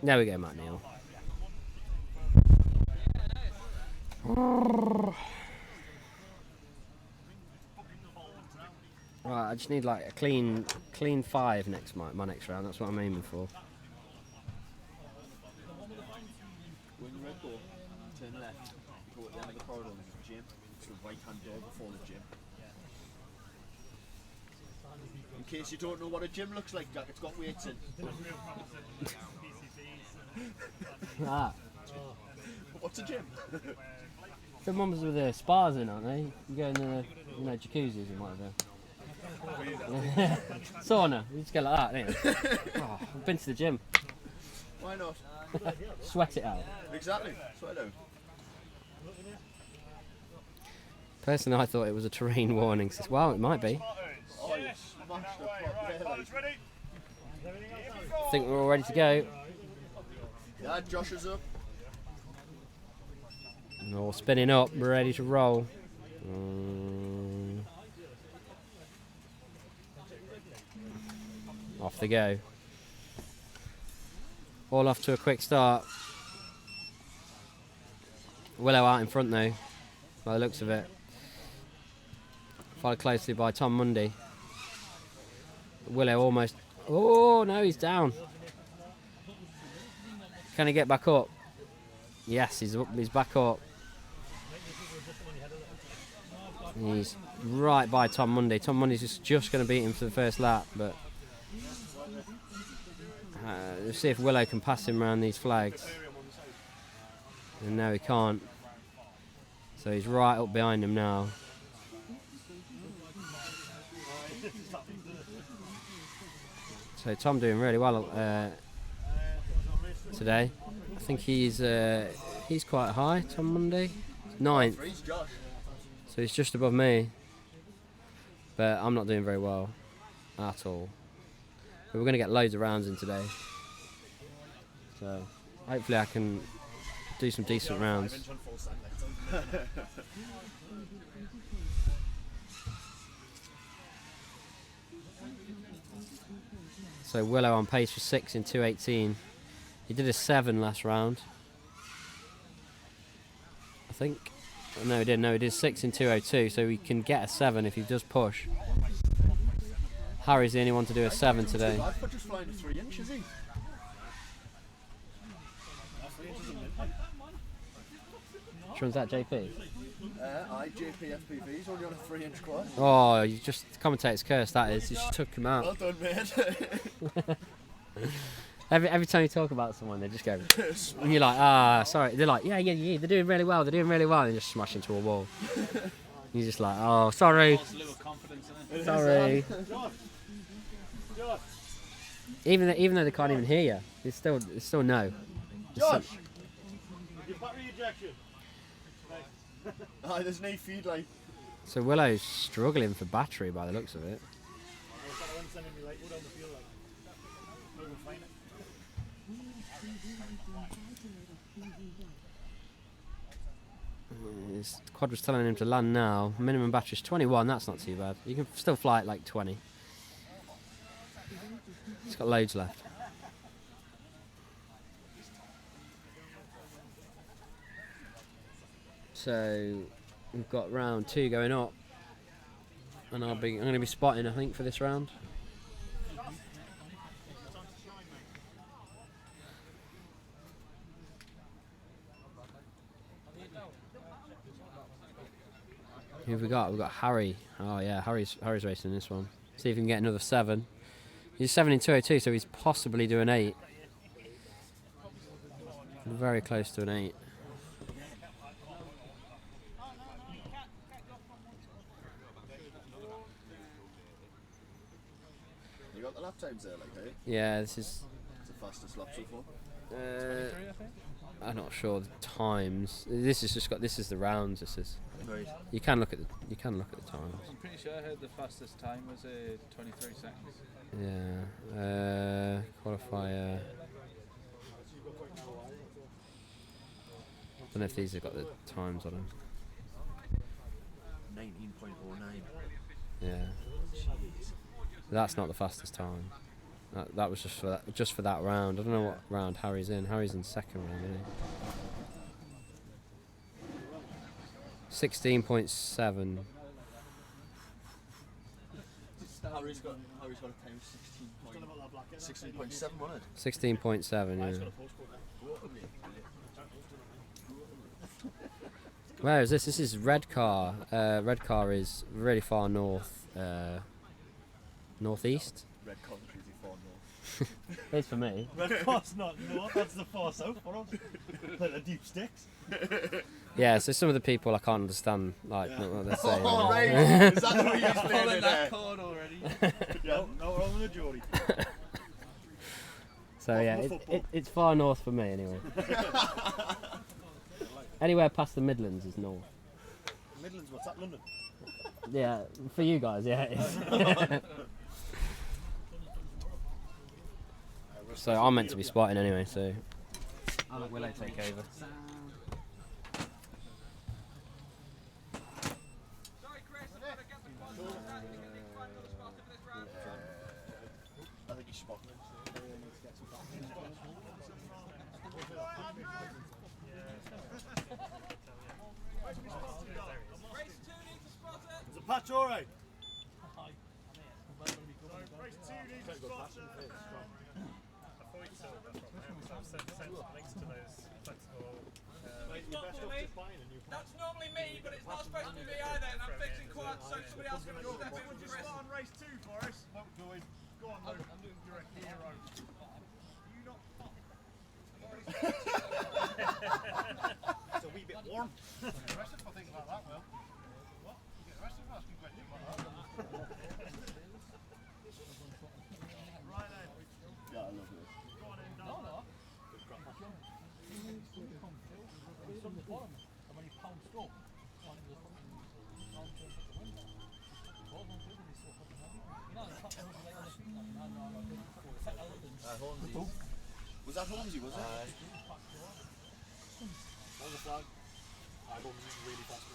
S7: There we go, Matt Neal. Right, I just need like a clean 5 next my next round. That's what I'm aiming for.
S4: When you're at door, turn left, go at the end of the corridor, there's a gym. It's the right hand door before the gym. In case you don't know what a gym looks like, Jack, it's got weights in.
S7: Ah,
S4: What's a gym?
S7: the ones with the spas in, aren't they? You go in the jacuzzis and whatever. Sauna. You just go like that, don't you? Oh, I've been to the gym.
S4: Why not?
S7: Sweat it out.
S4: Exactly. Sweat out.
S7: Personally, I thought it was a terrain warning system. Well, it might be.
S4: Oh, you smashed the prop there, like.
S12: Ready?
S7: I think we're all ready to go.
S4: Yeah, Josh is up.
S7: We're all spinning up. We're ready to roll. Off they go. All off to a quick start. Willow out in front though, by the looks of it. Followed closely by Tom Mundy. Willow almost. Oh no, he's down. Can he get back up? Yes, he's back up. He's right by Tom Mundy. Tom Mundy's just going to beat him for the first lap, but let's see if Willow can pass him around these flags. And no, he can't. So he's right up behind him now. So Tom doing really well today. I think he's quite high, Tom Mundy. 9th. So he's just above me. But I'm not doing very well at all. But we're going to get loads of rounds in today. So hopefully I can do some decent rounds. So Willow on pace for 6 in 2:18. He did a 7 last round, I think. No, he didn't. No, he did 6 in 2:02. So he can get a 7 if he does push. Harry's the only one to do a 7 today.
S11: I'm just flying to 3 inches, is he?
S7: Which one's that, JP?
S11: JP FPV, he's only on a 3-inch quad.
S7: Oh, you just commentator's curse, that is. You just took him out.
S11: Well done, mate.
S7: Every time you talk about someone, they just go. And you're like, ah, sorry. They're like, yeah, they're doing really well. They're doing really well. And they just smash into a wall. You're just like, oh, sorry. Sorry. Even though they can't even hear you, it's still no.
S11: Josh! Your battery ejection. There's no feed line.
S7: So Willow's struggling for battery by the looks of it. His quad was telling him to land now. Minimum battery is 21, that's not too bad. You can still fly at like 20. It's got loads left. So we've got round 2 going up, and I'm going to be spotting, I think, for this round. Who have we got? We've got Harry. Oh yeah, Harry's racing this one. See if we can get another 7. He's 7 in 2:02, so he's possibly doing 8. Very close to an 8.
S11: You got the lap times there, like, eh?
S7: Yeah, this is.
S11: It's the fastest lap so far.
S7: I'm not sure the times. This is the rounds. This is.
S11: Right.
S7: You can look at the times.
S10: I'm pretty sure I heard the fastest time was 23 seconds.
S7: Yeah. Qualifier. I don't know if these have got the times on them.
S11: 19.09.
S7: Yeah. That's not the fastest time. That was just for that round. I don't know what round Harry's in. Harry's in second round, isn't he? 16.7.
S11: Harry's got a time 16.7, wasn't it?
S7: 16.7, yeah. Where is this? This is Redcar. Redcar is really far north, northeast.
S11: Redcar is really far north.
S7: It's for me.
S8: Redcar's not north, that's the far south for us. Like the deep sticks.
S7: Yeah, so some of the people I can't understand, like what they're saying.
S11: Oh, right. Is that the way you're pulling
S4: that cord already?
S8: Yeah, no wrong with the jury.
S7: So yeah, it's far north for me anyway. Anywhere past the Midlands is north.
S8: Midlands, what's that, London?
S7: Yeah, for you guys, yeah. It is. So I'm meant to be spotting anyway, so I'll let Willow take over.
S8: Patch, all right. Race 2 needs a spotter. I thought you'd sold that from him, so I've sent some links to those flexible.
S4: It's not for me. That's normally me, but it's not supposed to be me either, and I'm fixing quads, so somebody else can go step in
S8: Would
S4: with
S8: you
S4: the rest.
S8: start on race 2 for us? Not doing. Go on, Luke. You're a hero. You not
S11: It's a wee bit warm.
S8: Get arrested for things like that, Will. What? You get arrested for asking questions like that? Right then.
S11: Yeah, I love it.
S8: Go on in, Dan.
S11: Was that Holmesy, was it? On the flag. Really fast.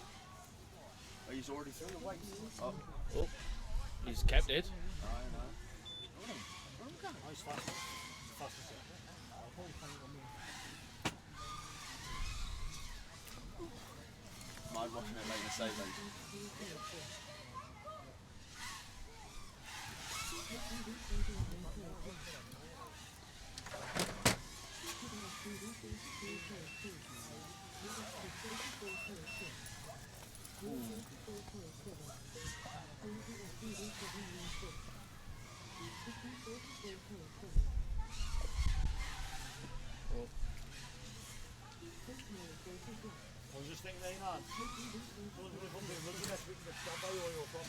S11: Oh, he's already through the white. Oh.
S2: He's kept it.
S8: Nice fast. Fastest.
S11: Mind watching it later, say like.
S8: I was just thinking, man. Someone's going to come here, look at this, we can get stopped by oil from.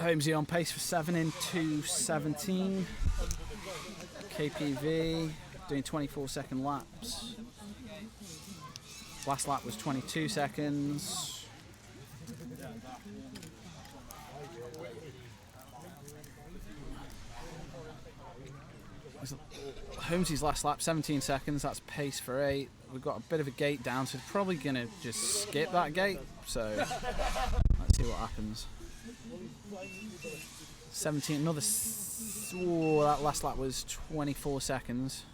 S2: Holmesy on pace for 7 in 2:17. KPV doing 24-second laps. Last lap was 22 seconds. Holmesy's last lap 17 seconds. That's pace for 8. We've got a bit of a gate down, so we're probably gonna just skip that gate. So let's see what happens. 17. Another. Oh, that last lap was 24 seconds.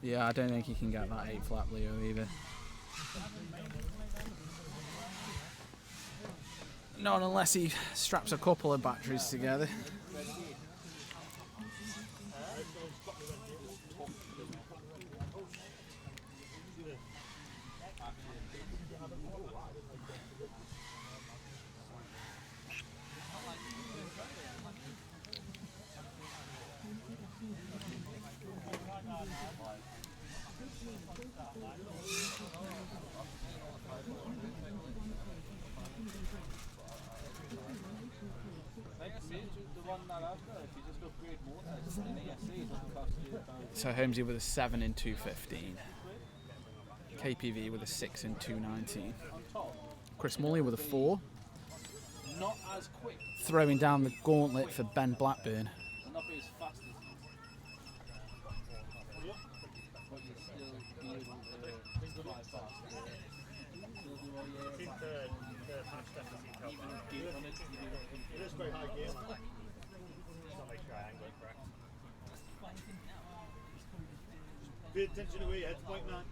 S2: Yeah, I don't think he can get that 8th lap, Leo, either. Not unless he straps a couple of batteries together. So Holmesy with a 7 in 2:15. KPV with a 6 in 2:19. Chris Mulley with a 4.
S10: Not as quick.
S2: Throwing down the gauntlet for Ben Blackburn.
S10: And not be as fast as but you still be able to fly fast.
S8: I think the patch definitely helped that. It is very high gear. Just not make sure I angle it correct. Pay attention away, head's pointing on.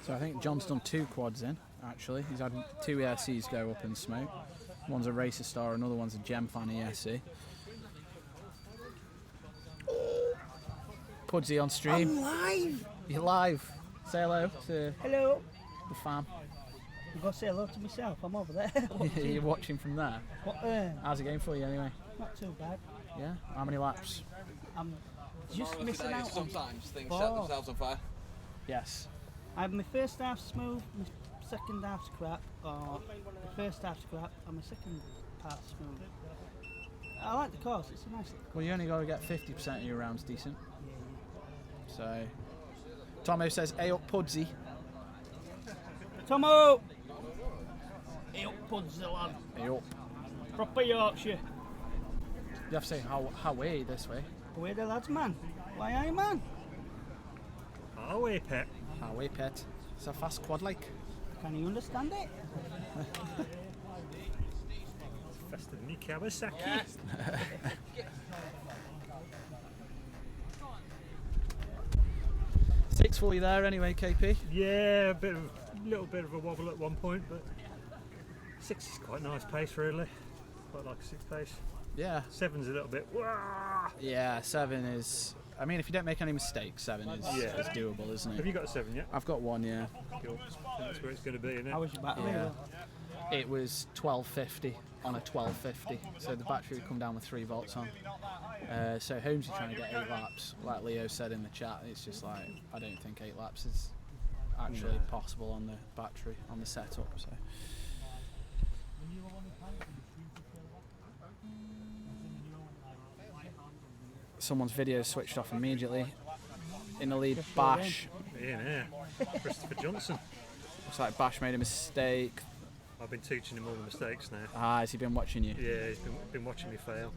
S2: So I think John's done 2 quads in, actually. He's had 2 ESCs go up in smoke. One's a Racer Star, another one's a Gemfan ESC. Pudsey on stream.
S6: I'm live!
S2: You're live. Say hello to
S6: Hello.
S2: the fam.
S6: I've got to say hello to myself. I'm over there.
S2: You're watching from there.
S6: What,
S2: How's it going for you anyway?
S6: not too bad.
S2: Yeah? How many laps?
S6: I'm just missing out on
S4: Sometimes things set
S6: balls.
S4: themselves on fire.
S2: Yes.
S6: I have my first half smooth, my second half's crap, or the first half's crap, and my second half's smooth. I like the course, it's a nice little
S2: Well, you only got to get 50% of your rounds decent. So, Tomo says, "Hey up, Pudsey."
S6: Tomo! Hey up, Pudsey lad.
S2: Hey up.
S6: Proper Yorkshire.
S2: You have to say, how way this way?
S6: Where the lads, man? Why are you, man?
S5: How way, pet?
S2: How way, pet? It's a fast quad like.
S6: Can you understand it?
S5: Faster than Kawasaki.
S2: Six for you there anyway, KP.
S5: Yeah, little bit of a wobble at one point, but 6 is quite a nice pace, really. Quite like a 6 pace.
S2: Yeah.
S5: 7's a little bit. Wah!
S2: Yeah, 7 is. I mean, if you don't make any mistakes, 7 is doable, isn't it?
S5: Have you got a 7 yet?
S2: I've got 1, yeah.
S5: Cool. That's where it's going to be, isn't it?
S6: How was your battery?
S2: Yeah. It was 1250 on a 1250, so the battery would come down with 3 volts on. So Holmes is trying to get 8 laps. Like Leo said in the chat, it's just like, I don't think 8 laps is actually possible on the battery, on the setup. So. Someone's video switched off immediately. In the lead, Bash.
S5: Yeah, Christopher Johnson.
S2: Looks like Bash made a mistake.
S5: I've been teaching him all the mistakes now.
S2: Ah, has he been watching you?
S5: Yeah, he's been watching me fail.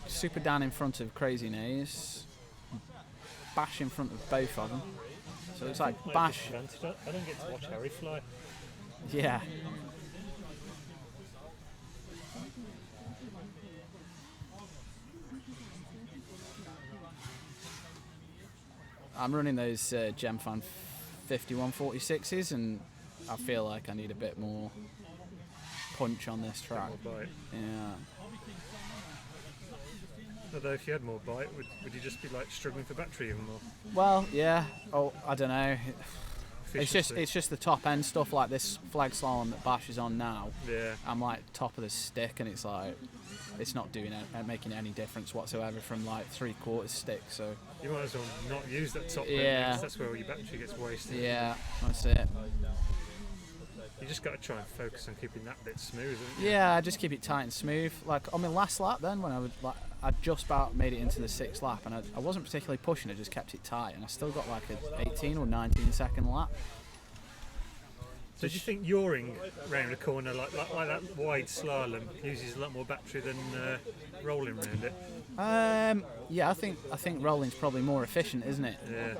S2: Super Dan in front of Crazy Naze. Bash in front of both of them. So it's like Bash.
S5: I don't get to watch Harry fly.
S2: Yeah. I'm running those Gemfan 5146s and I feel like I need a bit more punch on this track.
S5: More bite.
S2: Yeah.
S5: Although if you had more bite, would you just be like struggling for battery even more?
S2: Well, yeah. Oh, I don't know.
S5: Efficiency.
S2: It's just the top end stuff like this flag slalom that Bash is on now.
S5: Yeah.
S2: I'm like top of the stick and it's like it's not doing making any difference whatsoever from like 3/4 stick. So
S5: you might as well not use that top bit,
S2: yeah,
S5: because that's where all your battery gets wasted.
S2: Yeah, that's it.
S5: You just got to try and focus on keeping that bit smooth, haven't you?
S2: Yeah, just keep it tight and smooth. Like on my last lap, then when I just about made it into the 6th lap, and I wasn't particularly pushing. I just kept it tight, and I still got like a 18 or 19 second lap.
S5: So do you think yawing round a corner like that wide slalom uses a lot more battery than rolling round it?
S2: Yeah, I think rolling's probably more efficient, isn't it?
S5: Yeah.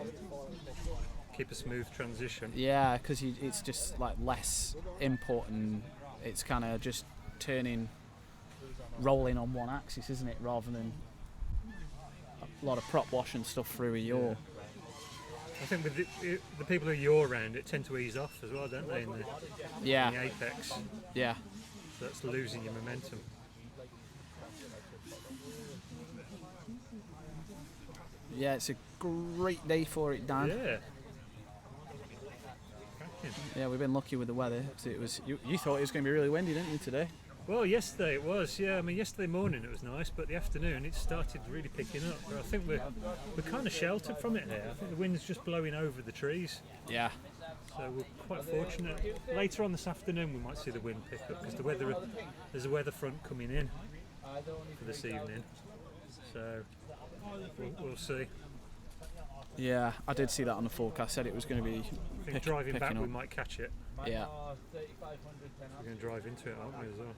S5: Keep a smooth transition.
S2: Yeah, because it's just like less input and it's kind of just rolling on one axis, isn't it? Rather than a lot of prop wash and stuff through a yaw.
S5: I think with the people who yaw around it tend to ease off as well, don't they? In the apex.
S2: Yeah.
S5: So that's losing your momentum.
S2: Yeah, it's a great day for it, Dan.
S5: Yeah.
S2: Yeah, we've been lucky with the weather. So it was. You thought it was going to be really windy, didn't you, today?
S5: Well, yesterday it was. Yeah, I mean, yesterday morning it was nice, but the afternoon it started really picking up. But I think we're kind of sheltered from it here. I think the wind's just blowing over the trees.
S2: Yeah.
S5: So we're quite fortunate. Later on this afternoon we might see the wind pick up because there's a weather front coming in for this evening. So we'll see.
S2: Yeah, I did see that on the forecast. Said it was going to be.
S5: I think driving back
S2: up.
S5: we might catch it.
S2: Yeah.
S5: We're going to drive into it, aren't we, as well?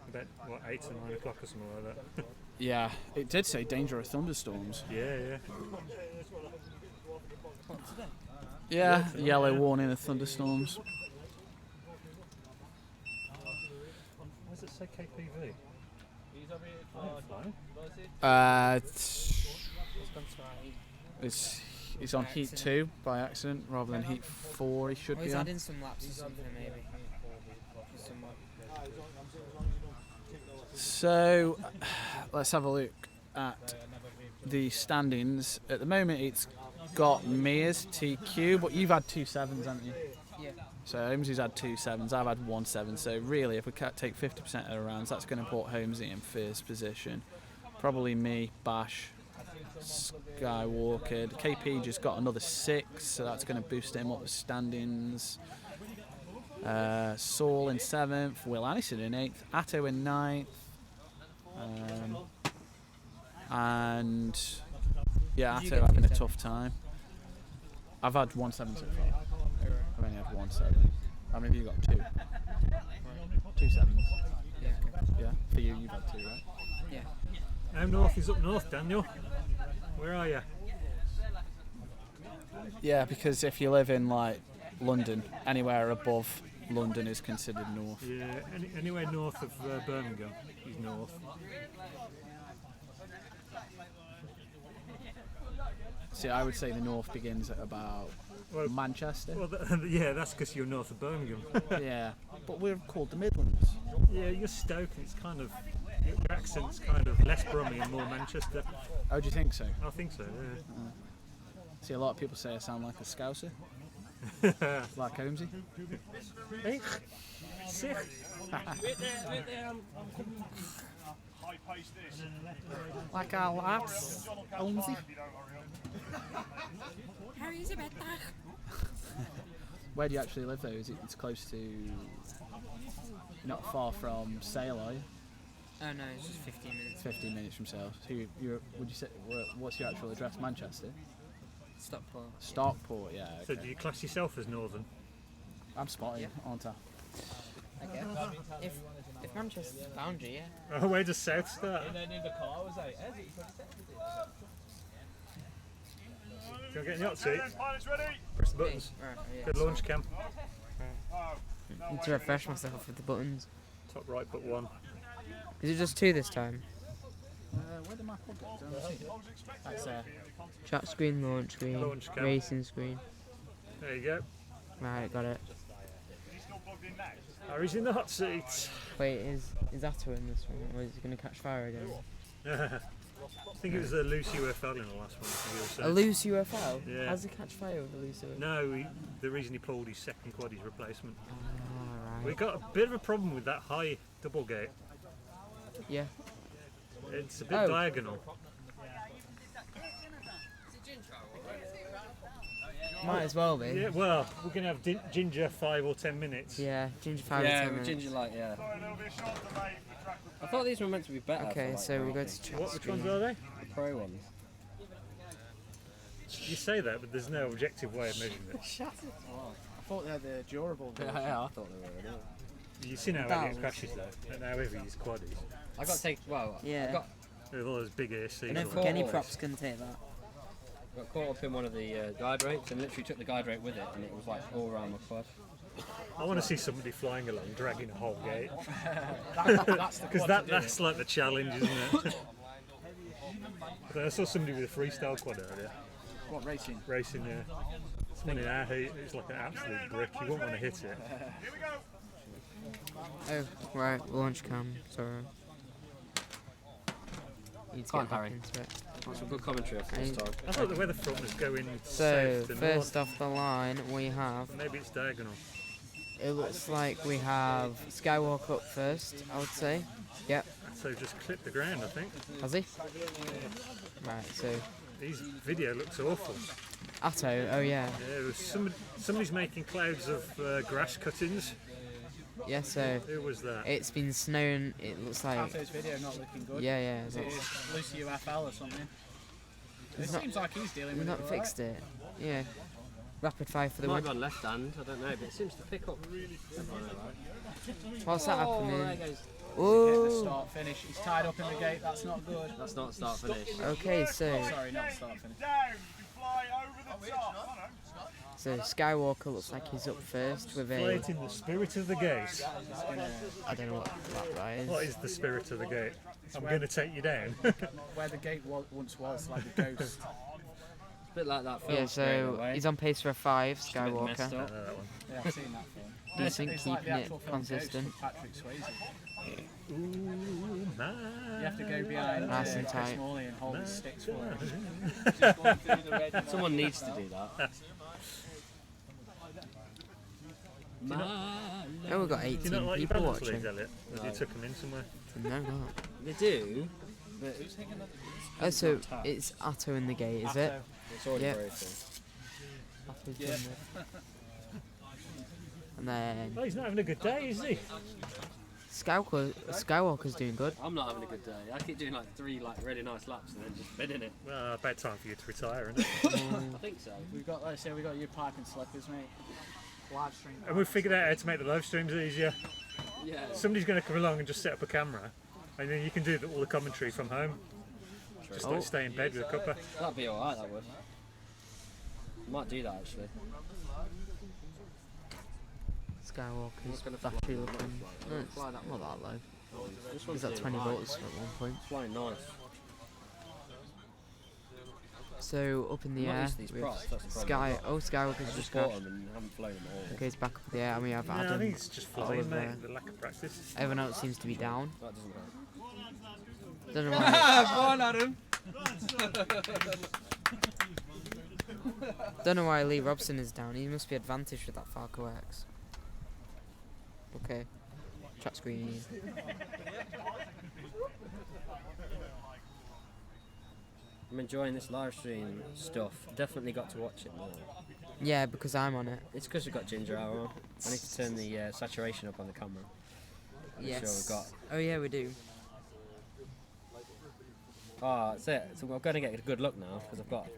S5: About, 8 to 9 o'clock or something like that.
S2: Yeah, it did say danger of thunderstorms.
S5: Yeah.
S2: Yeah, yellow warning of thunderstorms.
S5: Why does it say KPV?
S2: He's on heat 2 by accident rather than heat 4. He should
S13: He's
S2: be on.
S13: adding some laps or something maybe.
S2: So let's have a look at the standings. At the moment, it's got me as TQ, but you've had 2 7s, haven't you?
S13: Yeah.
S2: So Holmesy's had 2 7s. I've had 1 7. So really, if we take 50% of the rounds, that's going to put Holmesy in first position. Probably me, Bash, Skywalker. KP just got another 6, so that's going to boost him up the standings. Saul in 7th, Will Addison in 8th, Atto in 9th, and yeah, Atto having a tough time. I've had 1 7 so far. I've only had 1 7. How many have you got? 2? 2 7s.
S13: Yeah.
S2: Yeah. For you, you've had 2, right?
S13: Yeah.
S5: How north is up north, Daniel? Where are you?
S2: Yeah, because if you live in like London, anywhere above London is considered north.
S5: Yeah, anywhere north of Birmingham is north.
S2: See, I would say the north begins at about Manchester.
S5: Well, yeah, that's because you're north of Birmingham.
S2: Yeah, but we're called the Midlands.
S5: Yeah, you're Stoke, and it's kind of your accent's kind of less Brummie and more Manchester.
S2: Oh, do you think so?
S5: I think so. Yeah.
S2: See, a lot of people say I sound like a Scouser. Like Holmesy.
S5: Hey, sick.
S2: Like our lads, Holmesy.
S13: Harry is a bit
S2: Where do you actually live though? It's close to, not far from Sale, are you?
S13: Oh no, it's just 15 minutes.
S2: 15 minutes from Sale. So would you say, what's your actual address? Manchester?
S13: Stockport.
S2: Stockport, yeah. Okay.
S5: So do you class yourself as northern?
S2: I'm spotting, aren't I?
S13: I guess. If Manchester's the boundary, yeah.
S5: Oh, where does south start? Can I get in the hot seat? Press the buttons. Good launch cam.
S13: I need to refresh myself with the buttons.
S5: Top right but 1.
S13: Is it just 2 this time?
S2: Where did my plug go? Don't see it. That's there.
S13: Chat screen, launch screen,
S5: Launch cam.
S13: racing screen.
S5: There you go.
S13: Right, got it.
S5: Harry's in the hot seat.
S13: Wait, is Atto in this one, or is he going to catch fire again?
S5: I think it was a loose UFL in the last one.
S13: A loose UFL?
S5: Yeah.
S13: How does he catch fire with a loose UFL?
S5: No, the reason he pulled his second quad, his replacement.
S13: Right.
S5: We got a bit of a problem with that high double gate.
S13: Yeah.
S5: It's a bit diagonal.
S13: Might as well be.
S5: Yeah, well, we're going to have Ginger 5 or 10 minutes.
S13: Yeah, Ginger 5 or 10 minutes.
S7: Ginger light, yeah. I thought these were meant to be better.
S13: Okay, so we go to chat
S5: Which
S13: screen.
S5: ones are they?
S7: The pro ones.
S5: You say that, but there's no objective way of measuring it.
S2: Shut it. I thought they had the durable.
S7: Yeah, I thought they were.
S5: You've seen how Elliot crashes though, and how heavy his quad is.
S7: I got to take, well,
S13: Yeah.
S7: I got
S5: With all those big ACs.
S13: I don't think any props can take that.
S7: got caught up in one of the guide rates and literally took the guide rate with it, and it was like all around my quad.
S5: I want to see somebody flying along, dragging a whole gate.
S2: That's the
S5: Because that's like the challenge, isn't it? I saw somebody with a freestyle quad earlier.
S2: What, racing?
S5: Racing, yeah. Someone in our heat, it's like an absolute brick. You won't want to hit it.
S13: Oh, right, launch cam, sorry. Need to get back into it.
S7: That's some good commentary for this time.
S5: I thought the weather front was going
S13: So,
S5: south to
S13: first
S5: north.
S13: off the line, we have...
S5: Maybe it's diagonal.
S13: It looks like we have Skywalker up first, I would say. Yep.
S5: So just clip the ground, I think.
S13: Has he? Right, so...
S5: His video looks awful.
S13: Atto, oh yeah.
S5: Yeah, it was somebody's making clouds of grass cuttings.
S13: Yeah, so...
S5: Who was that?
S13: It's been snowing, it looks like...
S2: Atto's video not looking good.
S13: Yeah, yeah.
S2: Is it Lucy UFL or something? It
S13: not-
S2: seems like he's dealing
S13: We've
S2: with
S13: not
S2: it.
S13: fixed it. Yeah. Rapid fire for the
S7: Might
S13: win.
S7: be on left hand, I don't know, but it seems to pick up.
S13: What's that
S7: Oh, there
S13: happening?
S7: goes.
S2: Hit the
S13: Oh!
S2: start finish. He's tied up in the gate. That's not good.
S7: That's not start finish.
S13: Okay, so...
S2: Sorry, not start finish.
S13: So Skywalker looks like he's up first with a...
S5: Inflating the spirit of the gate.
S13: I don't know what that is.
S5: What is the spirit of the gate? I'm going to take you down.
S2: Where the gate once was, like a ghost.
S7: bit like that film.
S13: Yeah, so he's on pace for a 5,
S7: Just a bit messed
S13: Skywalker.
S7: up.
S2: Yeah, I've seen that film.
S13: Decent,
S2: It's like the
S13: keeping it
S2: actual film Ghost
S13: consistent.
S2: with Patrick Swayze.
S5: Ooh,
S2: You have to go behind
S13: Nice and
S2: Chris
S13: tight.
S2: Morley and hold his sticks for him.
S7: Someone needs to do that.
S13: Oh, we've got
S5: Do you
S13: 18
S5: not like your
S13: people
S5: balance
S13: watching.
S5: leads, Elliot? Or you took them in somewhere?
S13: No, not.
S7: They do, but
S13: Oh, so it's Atto in the gate, is it?
S7: it's already
S13: Yep.
S7: broken.
S13: Atto's done with. And then
S5: Oh, he's not having a good day, is he?
S13: Skywalker's doing good.
S7: I'm not having a good day. I keep doing like 3 like really nice laps and then just spinning it.
S5: Well, about time for you to retire, isn't it?
S7: I think so.
S2: We've got, let's say, we got your pipe and slippers, mate. Live stream.
S5: And we've figured out how to make the live streams easier.
S7: Yeah.
S5: Somebody's going to come along and just set up a camera, and then you can do all the commentary from home. Just like stay in bed with a cuppa.
S7: That'd be alright, that would. Might do that actually.
S13: Skywalker's battery looking. No, it's not that low. He's at 20 volts at one point.
S7: It's flying nice.
S13: So up in the
S7: I'm not
S13: air
S7: used to these
S13: with
S7: props, that's the problem.
S13: Skywalker's
S7: I
S13: just
S7: bought
S13: crashed.
S7: them and haven't flown them at all.
S13: Okay, he's back up in the air, and we have
S5: Yeah, I
S13: Adam.
S5: think it's just flying,
S13: Oliver.
S5: mate, the lack of practice.
S13: Everyone else seems to be down.
S7: That doesn't help.
S13: Don't know why.
S4: Come on, Adam.
S13: Don't know why Lee Robson is down. He must be advantaged with that Falco X. Okay. Chat screen.
S7: I'm enjoying this live stream stuff. Definitely got to watch it more.
S13: Yeah, because I'm on it.
S7: It's because we've got ginger hour on. I need to turn the saturation up on the camera.
S13: Yes.
S7: Sure we've got.
S13: Oh yeah, we do.
S7: Oh, that's it. So I'm going to get a good look now because I've got.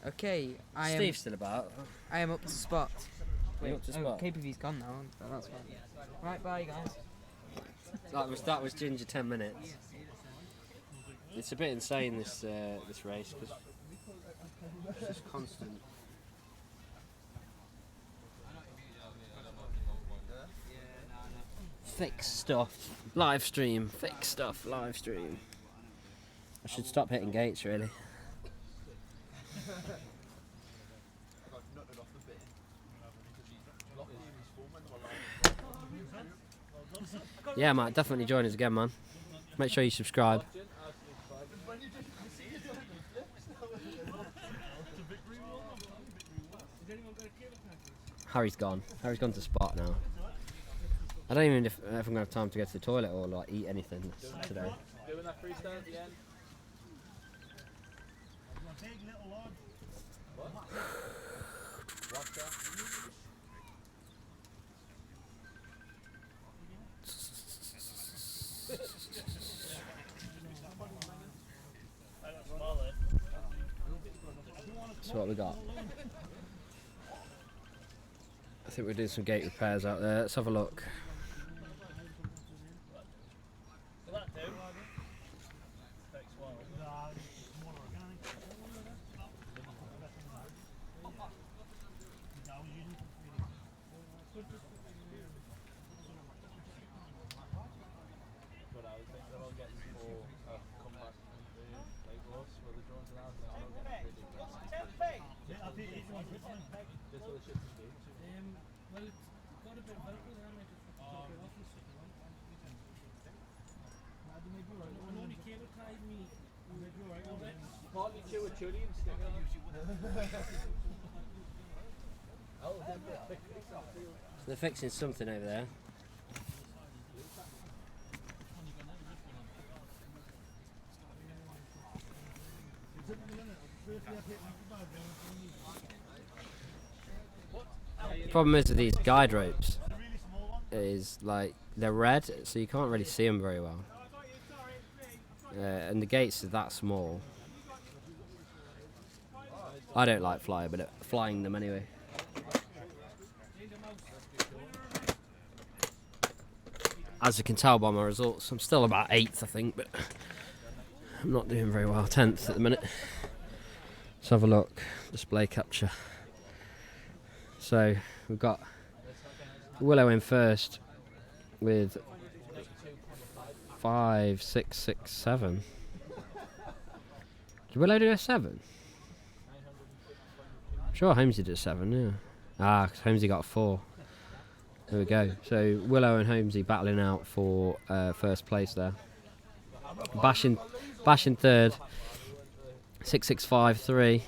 S13: Okay,
S7: Steve's still about.
S13: I am up to spot.
S7: Are you up to spot?
S13: KPV's gone now, but that's fine. Right, bye guys.
S7: That was ginger 10 minutes. It's a bit insane this this race because it's just constant. Fix stuff, live stream. Fix stuff, live stream. I should stop hitting gates really. Yeah, Matt, definitely join us again, man. Make sure you subscribe. Harry's gone. Harry's gone to spot now. I don't even know if I'm gonna have time to go to the toilet or like eat anything today.
S10: Doing that freestyle at the end. What's that?
S7: So what we got? I think we're doing some gate repairs out there. Let's have a look. They're fixing something over there. Problem is with these guide ropes is like they're red, so you can't really see them very well. And the gates are that small. I don't like flying them anyway. As you can tell by my results, I'm still about 8th, I think, but I'm not doing very well. 10th at the minute. Let's have a look. Display capture. So we've got Willow in first with 5, 6, 6, 7. Did Willow do a 7? I'm sure Holmesy did a 7, yeah. Ah, because Holmesy got a 4. There we go. So Willow and Holmesy battling out for first place there. Bashing third. 6653.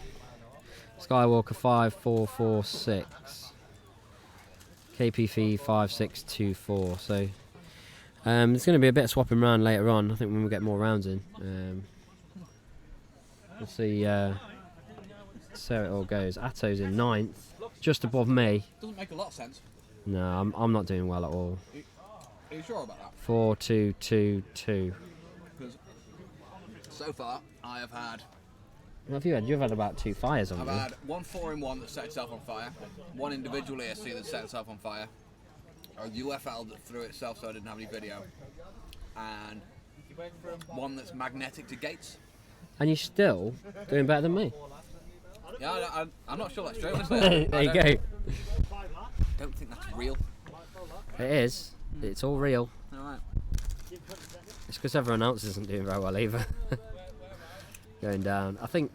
S7: Skywalker 5446. KPV 5624. So there's going to be a bit of swapping around later on. I think when we get more rounds in. We'll see how it all goes. Atto's in 9th, just above me.
S4: Doesn't make a lot of sense.
S7: No, I'm not doing well at all.
S4: Are you sure about that?
S7: 4-2-2-2.
S4: Because so far I have had.
S7: What have you had? You've had about 2 fires on
S4: I've
S7: you.
S4: had one 4-in-1 that set itself on fire, one individual ESC that set itself on fire, a UFL that threw itself so I didn't have any video, and one that's magnetic to gates.
S7: And you're still doing better than me.
S4: Yeah, I'm not sure that's true. Honestly.
S7: There you go.
S4: Don't think that's real.
S7: It is. It's all real.
S4: Alright.
S7: It's because everyone else isn't doing very well either. Going down. I think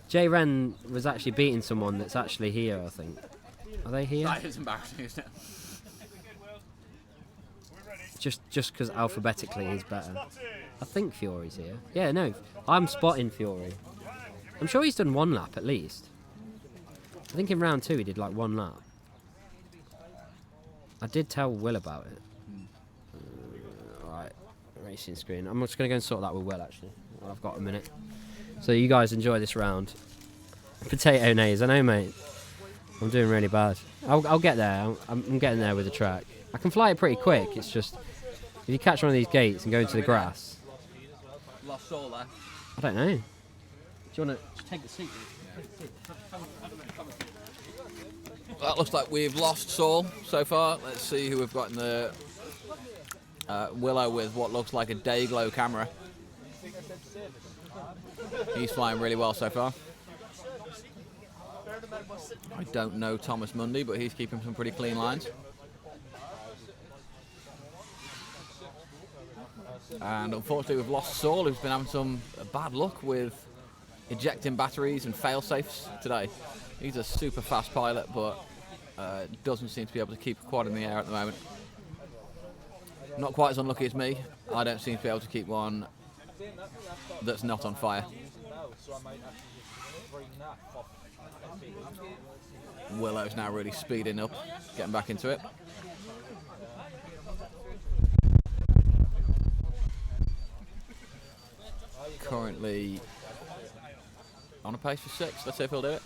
S7: J Ren was actually beating someone that's actually here, I think. Are they here?
S4: That is embarrassing, isn't it?
S7: Just because alphabetically he's better. I think Fury's here. Yeah, no. I'm spotting Fury. I'm sure he's done 1 lap at least. I think in round 2 he did like 1 lap. I did tell Will about it. Right, racing screen. I'm just going to go and sort that with Will actually. I've got a minute. So you guys enjoy this round. Potato nays, I know mate. I'm doing really bad. I'll get there. I'm getting there with the track. I can fly it pretty quick. It's just if you catch one of these gates and go into the grass.
S4: Lost soul there.
S7: I don't know. Do you want to take the seat?
S4: That looks like we've lost Saul so far. Let's see who we've got in the Willow with what looks like a Dayglow camera. He's flying really well so far. I don't know Thomas Mundy, but he's keeping some pretty clean lines. And unfortunately we've lost Saul, who's been having some bad luck with ejecting batteries and fail-safes today. He's a super fast pilot, but doesn't seem to be able to keep a quad in the air at the moment. Not quite as unlucky as me. I don't seem to be able to keep one that's not on fire. Willow's now really speeding up, getting back into it. Currently on a pace for 6. Let's see if he'll do it.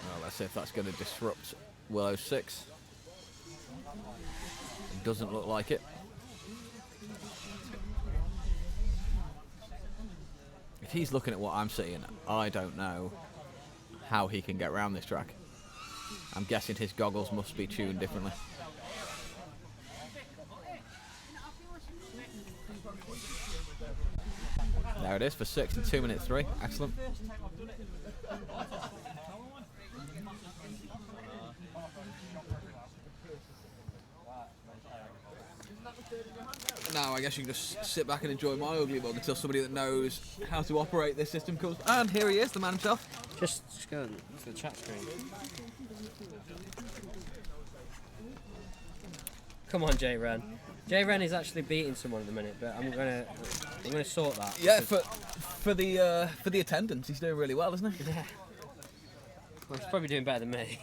S4: Well, let's see if that's going to disrupt Willow's 6. It doesn't look like it. If he's looking at what I'm seeing, I don't know how he can get around this track. I'm guessing his goggles must be tuned differently. There it is for 6 and 2 minutes 3. Excellent. Now I guess you can just sit back and enjoy my ugly mug until somebody that knows how to operate this system comes. And here he is, the man himself.
S7: Just go to the chat screen. Come on, J Ren. J Ren is actually beating someone at the minute, but I'm gonna sort that.
S4: Yeah, for the attendance, he's doing really well, isn't he?
S7: Yeah. Well, he's probably doing better than me.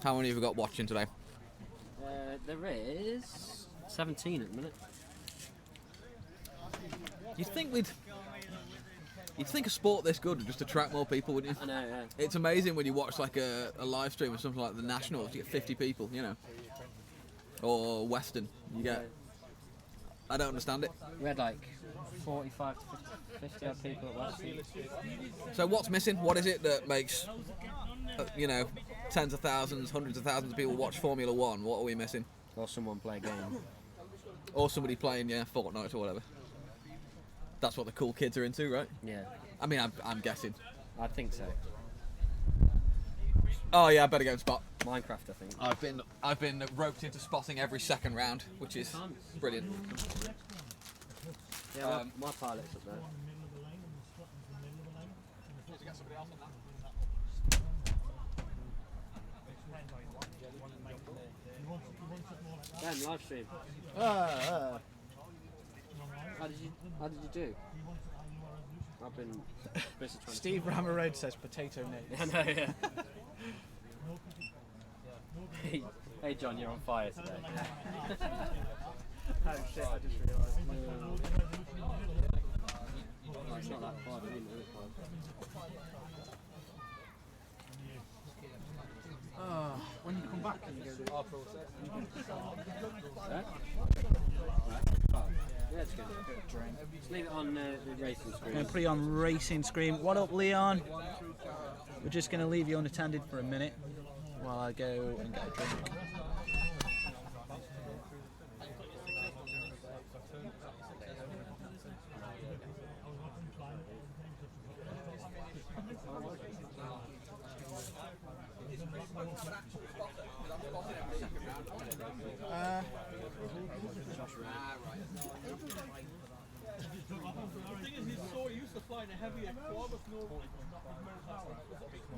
S4: How many have we got watching today?
S7: There is 17 at the minute.
S4: You'd think a sport this good would just attract more people, wouldn't you?
S7: I know, yeah.
S4: It's amazing when you watch like a live stream of something like the Nationals, you get 50 people, you know. Or Western, you get... I don't understand it.
S7: We had like 45 to 50 odd people at Western.
S4: So what's missing? What is it that makes, you know, tens of thousands, hundreds of thousands of people watch Formula One, what are we missing?
S7: Or someone play a game.
S4: Or somebody playing, Fortnite or whatever. That's what the cool kids are into, right?
S7: Yeah.
S4: I mean, I'm guessing.
S7: I think so.
S4: Oh yeah, I better go and spot.
S7: Minecraft, I think.
S4: I've been roped into spotting every second round, which is brilliant.
S7: Yeah, my pilot's up there. Ben, live stream. How did you do? I've been busy trying
S2: Steve Ramarode says potato nades.
S7: I know, yeah. Hey John, you're on fire today.
S2: Oh shit, I just realised.
S7: No, it's not that far, I didn't really far.
S2: When you come back, can you go do our process?
S7: Yeah, it's good. Just leave it on the racing screen.
S2: I'm going to put it on racing screen. What up, Leon? We're just going to leave you unattended for a minute while I go and get a drink.
S12: The thing is, he's so used to flying a heavier quad with no power.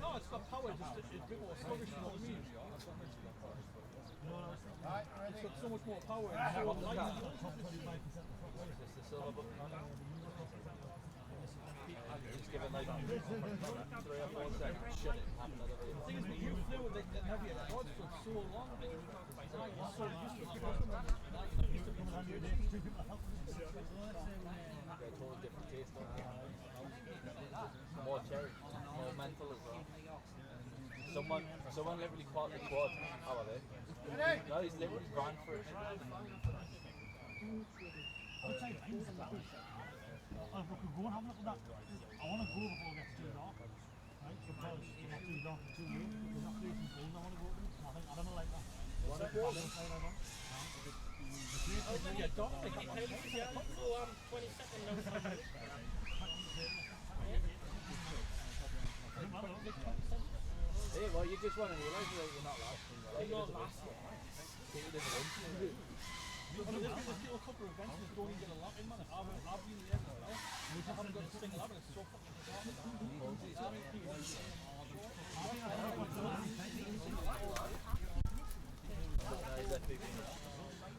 S12: No, it's got power, just it's a bit more sluggish, you know what I mean? It's got so much more power and so light.
S10: Just give it like 3 or 4 seconds, shut it, have another
S12: The thing is, when you flew with the heavier quads for so long, you're so used to it.
S10: totally different taste on it. More cherry, more mental as well. Someone literally caught the quad. How are they? No, he's literally ran for it.
S12: If we could go and have a look at that, I want to go before it gets too dark, right? Because it's not too dark and too late. We're not creating cold, I want to go to them. I don't like that. What's that? Yeah, dark. Like, yeah, 20 seconds.
S10: Hey, well, you just want to realise that you're not last.
S12: You're not last. There's been a couple of events that don't even get a lap in, man. I've been there as well. We just haven't got a single lap and it's so fucking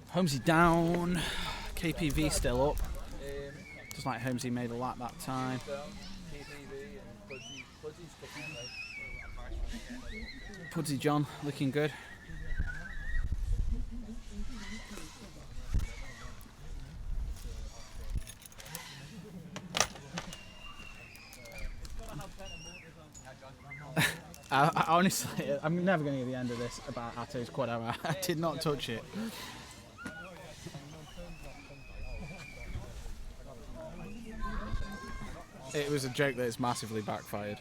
S2: Holmesy down. KPV still up. Just like Holmesy made a lap that time. Pudsey John looking good. I honestly, I'm never going to get the end of this about Atto's quad hour. I did not touch it. It was a joke that it's massively backfired.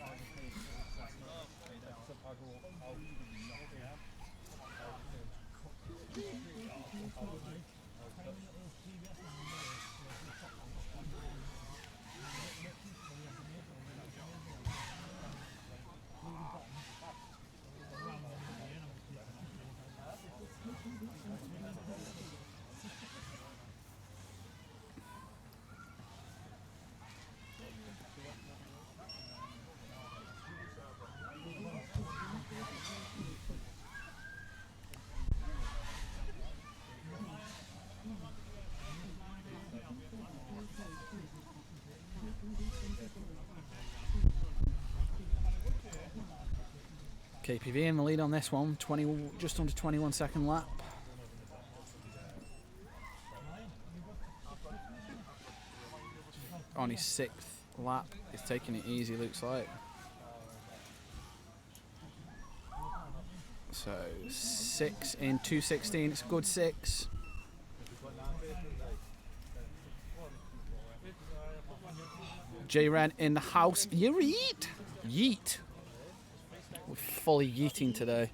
S2: KPV in the lead on this one, just under 21 second lap. On his 6th lap, he's taking it easy, looks like. So 6 in 2:16, it's a good 6. J-Ren in the house, yeet! We're fully yeeting today.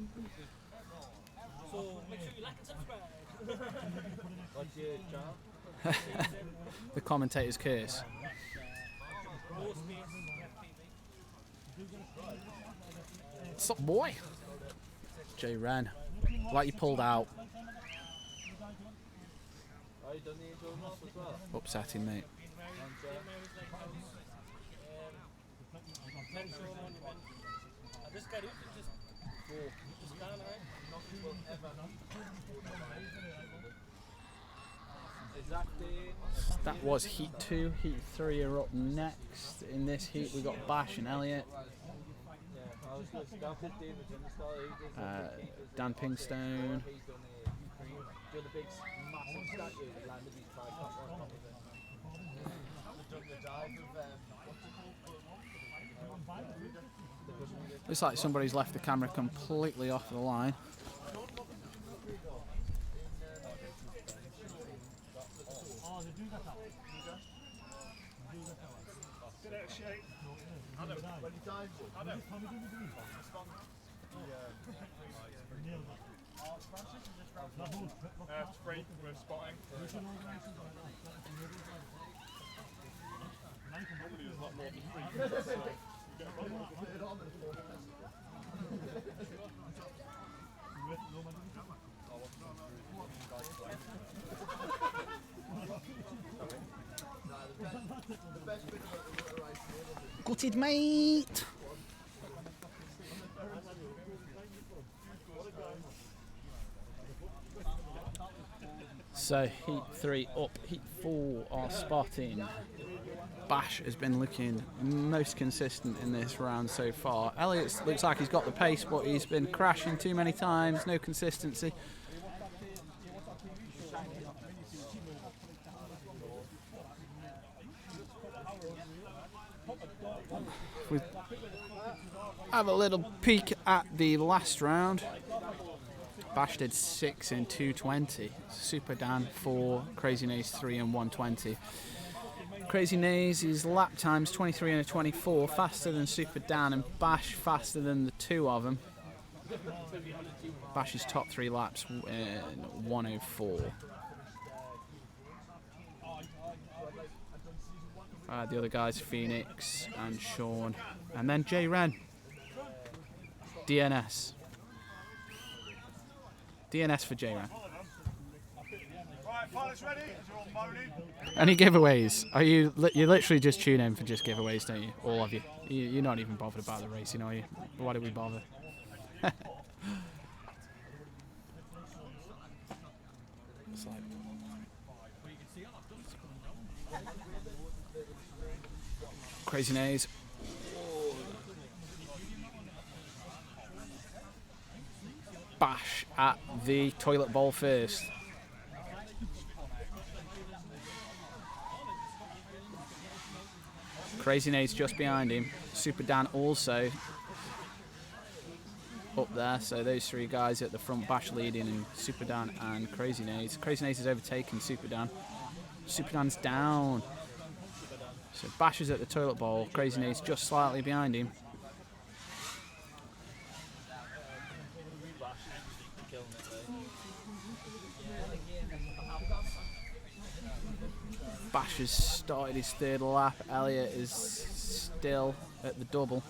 S10: So make sure you like and subscribe. What's your channel?
S2: The commentator's curse.
S10: No space.
S2: What's up, boy? Jay Wren. Like you pulled out.
S10: Oh, you done the intro enough as well?
S2: Upsetting, mate.
S10: I just got it. Just down, right?
S2: That was heat 2. Heat 3 are up next. In this heat, we got Bash and Elliot. Dan Pingstone. Looks like somebody's left the camera completely off the line.
S8: Free for spotting. Normally there's a lot more than 3 minutes, so you get a lot more.
S2: Gutted, mate. So heat 3 up, heat 4 are spotting. Bash has been looking most consistent in this round so far. Elliot looks like he's got the pace, but he's been crashing too many times, no consistency. We have a little peek at the last round. Bash did 6 in 2:20. Super Dan 4, Crazy Naze 3 in 1:20. Crazy Naze's lap times 23 and a 24, faster than Super Dan, and Bash faster than the two of them. Bash's top 3 laps in 1:04. The other guys, Phoenix and Sean, and then Jay Wren. DNS. DNS for Jay Wren.
S8: Right, pilots ready? You're all moaning.
S2: Any giveaways? Are you literally just tune in for just giveaways, don't you? All of you. You're not even bothered about the racing, are you? Why do we bother? Crazy Naze. Bash at the toilet bowl first. Crazy Naze just behind him. Super Dan also up there. So those 3 guys at the front, Bash leading, and Super Dan and Crazy Naze. Crazy Naze has overtaken Super Dan. Super Dan's down. So Bash is at the toilet bowl. Crazy Naze just slightly behind him. Bash has started his 3rd lap. Elliot is still at the double.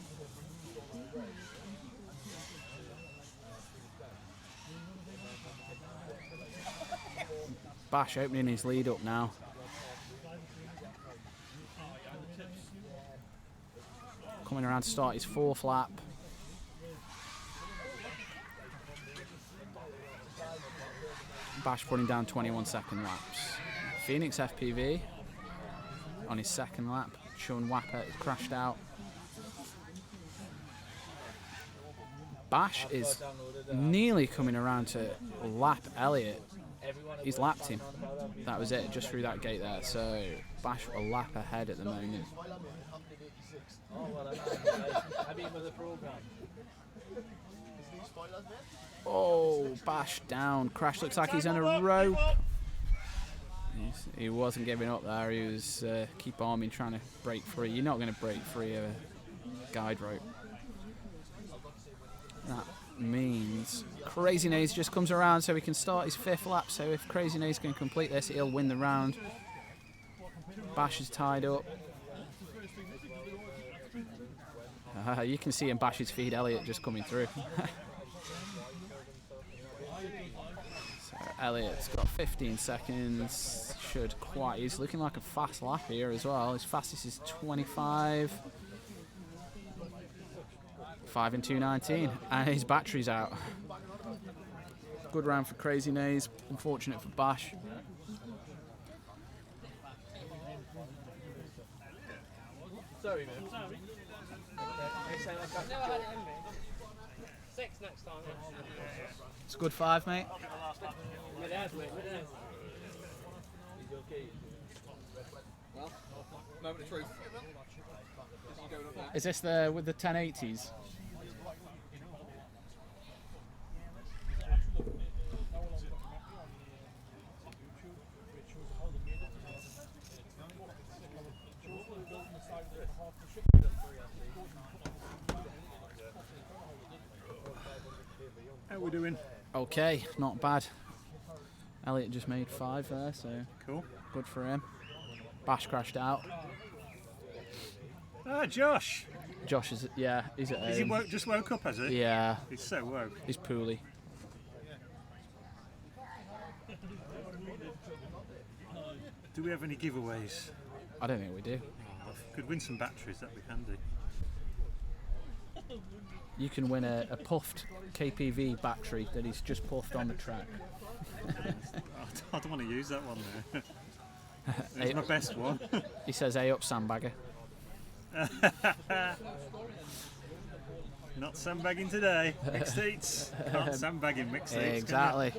S2: Bash opening his lead up now. Coming around to start his 4th lap. Bash running down 21-second laps. Phoenix FPV on his 2nd lap. Sean Wapper has crashed out. Bash is nearly coming around to lap Elliot. He's lapped him. That was it, just through that gate there. So Bash a lap ahead at the moment. Oh, Bash down. Crash looks like he's on a rope. He wasn't giving up there. He was keep arming, trying to break free. You're not going to break free of a guide rope. Crazy Naze just comes around so he can start his 5th lap. So if Crazy Naze can complete this, he'll win the round. Bash is tied up. You can see in Bash's feed Elliot just coming through. So Elliot's got 15 seconds. He's looking like a fast lap here as well. His fastest is 25. 5 and 2:19, and his battery's out. Good round for Crazy Naze. Unfortunate for Bash.
S10: Sorry, man. Never had it in me. 6 next time.
S2: It's a good 5, mate.
S10: Mid-airs, mate. Mid-airs.
S4: Well, moment of truth.
S2: Is this the with the 1080s?
S5: How we doing?
S2: Okay, not bad. Elliot just made 5 there, so
S5: cool.
S2: Good for him. Bash crashed out.
S5: Ah, Josh.
S2: Josh is he's at home.
S5: Is he just woke up, has he?
S2: Yeah.
S5: He's so woke.
S2: He's poorly.
S5: Do we have any giveaways?
S2: I don't think we do.
S5: Oh, could win some batteries, that'd be handy.
S2: You can win a puffed KPV battery that he's just puffed on the track.
S5: I don't want to use that one there. It's my best one.
S2: He says, "Hey up, sandbagger."
S5: Not sandbagging today. Mixed eats. Not sandbagging mixed eats.
S2: Exactly.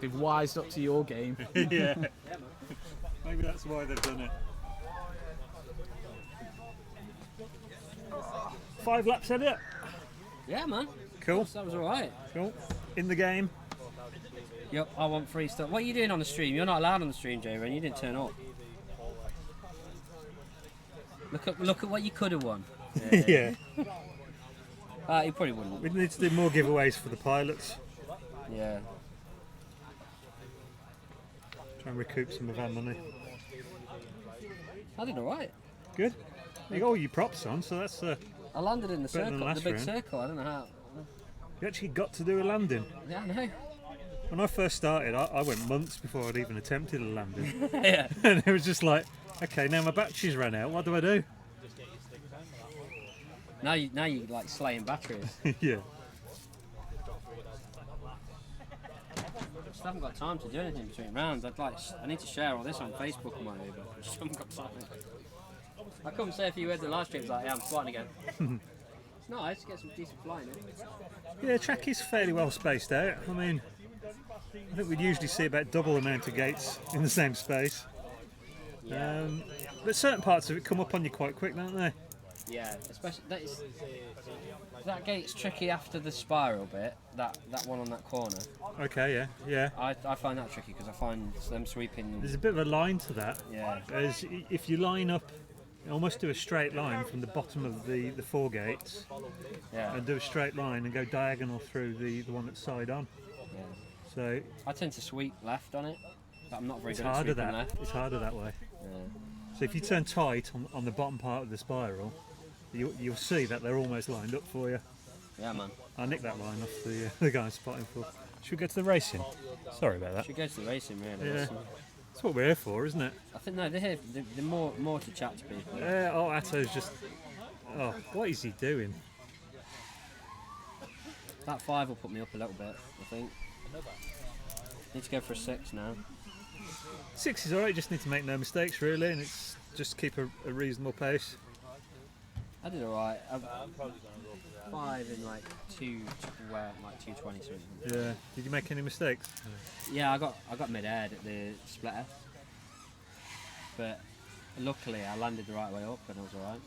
S2: They've wised up to your game.
S5: Yeah. Maybe that's why they've done it. 5 laps, Elliot?
S7: Yeah, man.
S5: Cool.
S7: That was alright.
S5: Cool. In the game.
S7: Yep, I want free stuff. What are you doing on the stream? You're not allowed on the stream, Jay Ren. You didn't turn up. Look at what you could have won.
S5: Yeah.
S7: You probably wouldn't.
S5: We need to do more giveaways for the pilots.
S7: Yeah.
S5: Try and recoup some of our money.
S7: I did alright.
S5: Good. You got all your props on, so that's
S7: I landed in the
S5: better than
S7: circle, the
S5: last
S7: big
S5: round.
S7: circle. I don't know how.
S5: You actually got to do a landing.
S7: Yeah, I know.
S5: When I first started, I went months before I'd even attempted a landing.
S7: Yeah.
S5: And it was just like, okay, now my batteries ran out. What do I do?
S7: Now you like slaying batteries.
S5: Yeah.
S7: Just haven't got time to do anything between rounds. I need to share all this on Facebook on my way, but I just haven't got time. I come say a few words in live streams like, yeah, I'm flying again. It's nice to get some decent flying in.
S5: Yeah, the track is fairly well spaced out. I mean, I think we'd usually see about double the amount of gates in the same space.
S7: Yeah.
S5: But certain parts of it come up on you quite quick, don't they?
S7: Yeah, especially that gate's tricky after the spiral bit. That one on that corner.
S5: Okay, yeah.
S7: I find that tricky because I find them sweeping.
S5: There's a bit of a line to that.
S7: Yeah.
S5: As if you line up, almost do a straight line from the bottom of the 4 gates,
S7: Yeah.
S5: and do a straight line and go diagonal through the one that's side on.
S7: Yeah.
S5: So
S7: I tend to sweep left on it, but I'm not very
S5: it's
S7: good at
S5: harder
S7: sweeping
S5: that
S7: left.
S5: it's harder that way.
S7: Yeah.
S5: So if you turn tight on the bottom part of the spiral, you'll see that they're almost lined up for you.
S7: Yeah, man.
S5: I nicked that line off the guy I'm spotting for. Should we go to the racing? Sorry about that.
S7: Should go to the racing, really.
S5: Yeah. That's what we're here for, isn't it?
S7: I think no, they're more to chat to people.
S5: Yeah. Oh, Atto's just. Oh, what is he doing?
S7: That 5 will put me up a little bit, I think. Need to go for a 6 now.
S5: 6 is alright. Just need to make no mistakes, really, and it's just keep a reasonable pace.
S7: I did alright. 5 in like 220 something.
S5: Yeah. Did you make any mistakes?
S7: Yeah, I got mid-aired at the splitter, but luckily I landed the right way up and I was alright.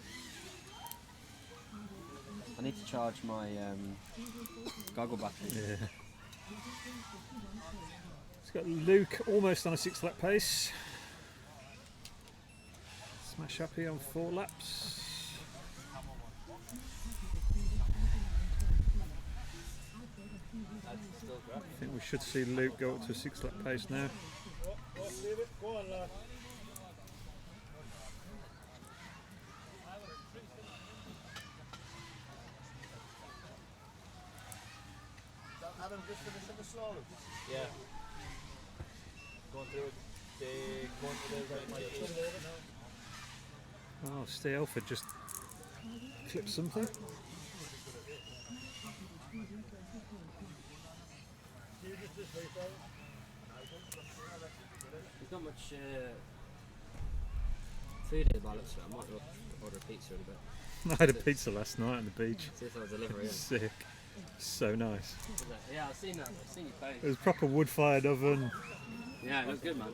S7: I need to charge my goggle battery.
S5: Yeah. It's got Luke almost on a 6 lap pace. Smash up here on 4 laps. think we should see Luke go up to a 6 lap pace now.
S12: Go on, lad.
S11: Adam just finishing the slalom?
S10: Yeah. Going through
S5: Oh, Steve Elford just clipped something.
S7: There's not much food here by the looks of it. I might order a pizza in a bit.
S5: I had a pizza last night on the beach.
S7: See if they'll deliver it.
S5: Sick. So nice.
S7: Yeah, I've seen that. I've seen you post.
S5: It was proper wood-fired oven.
S7: Yeah, it was good, man.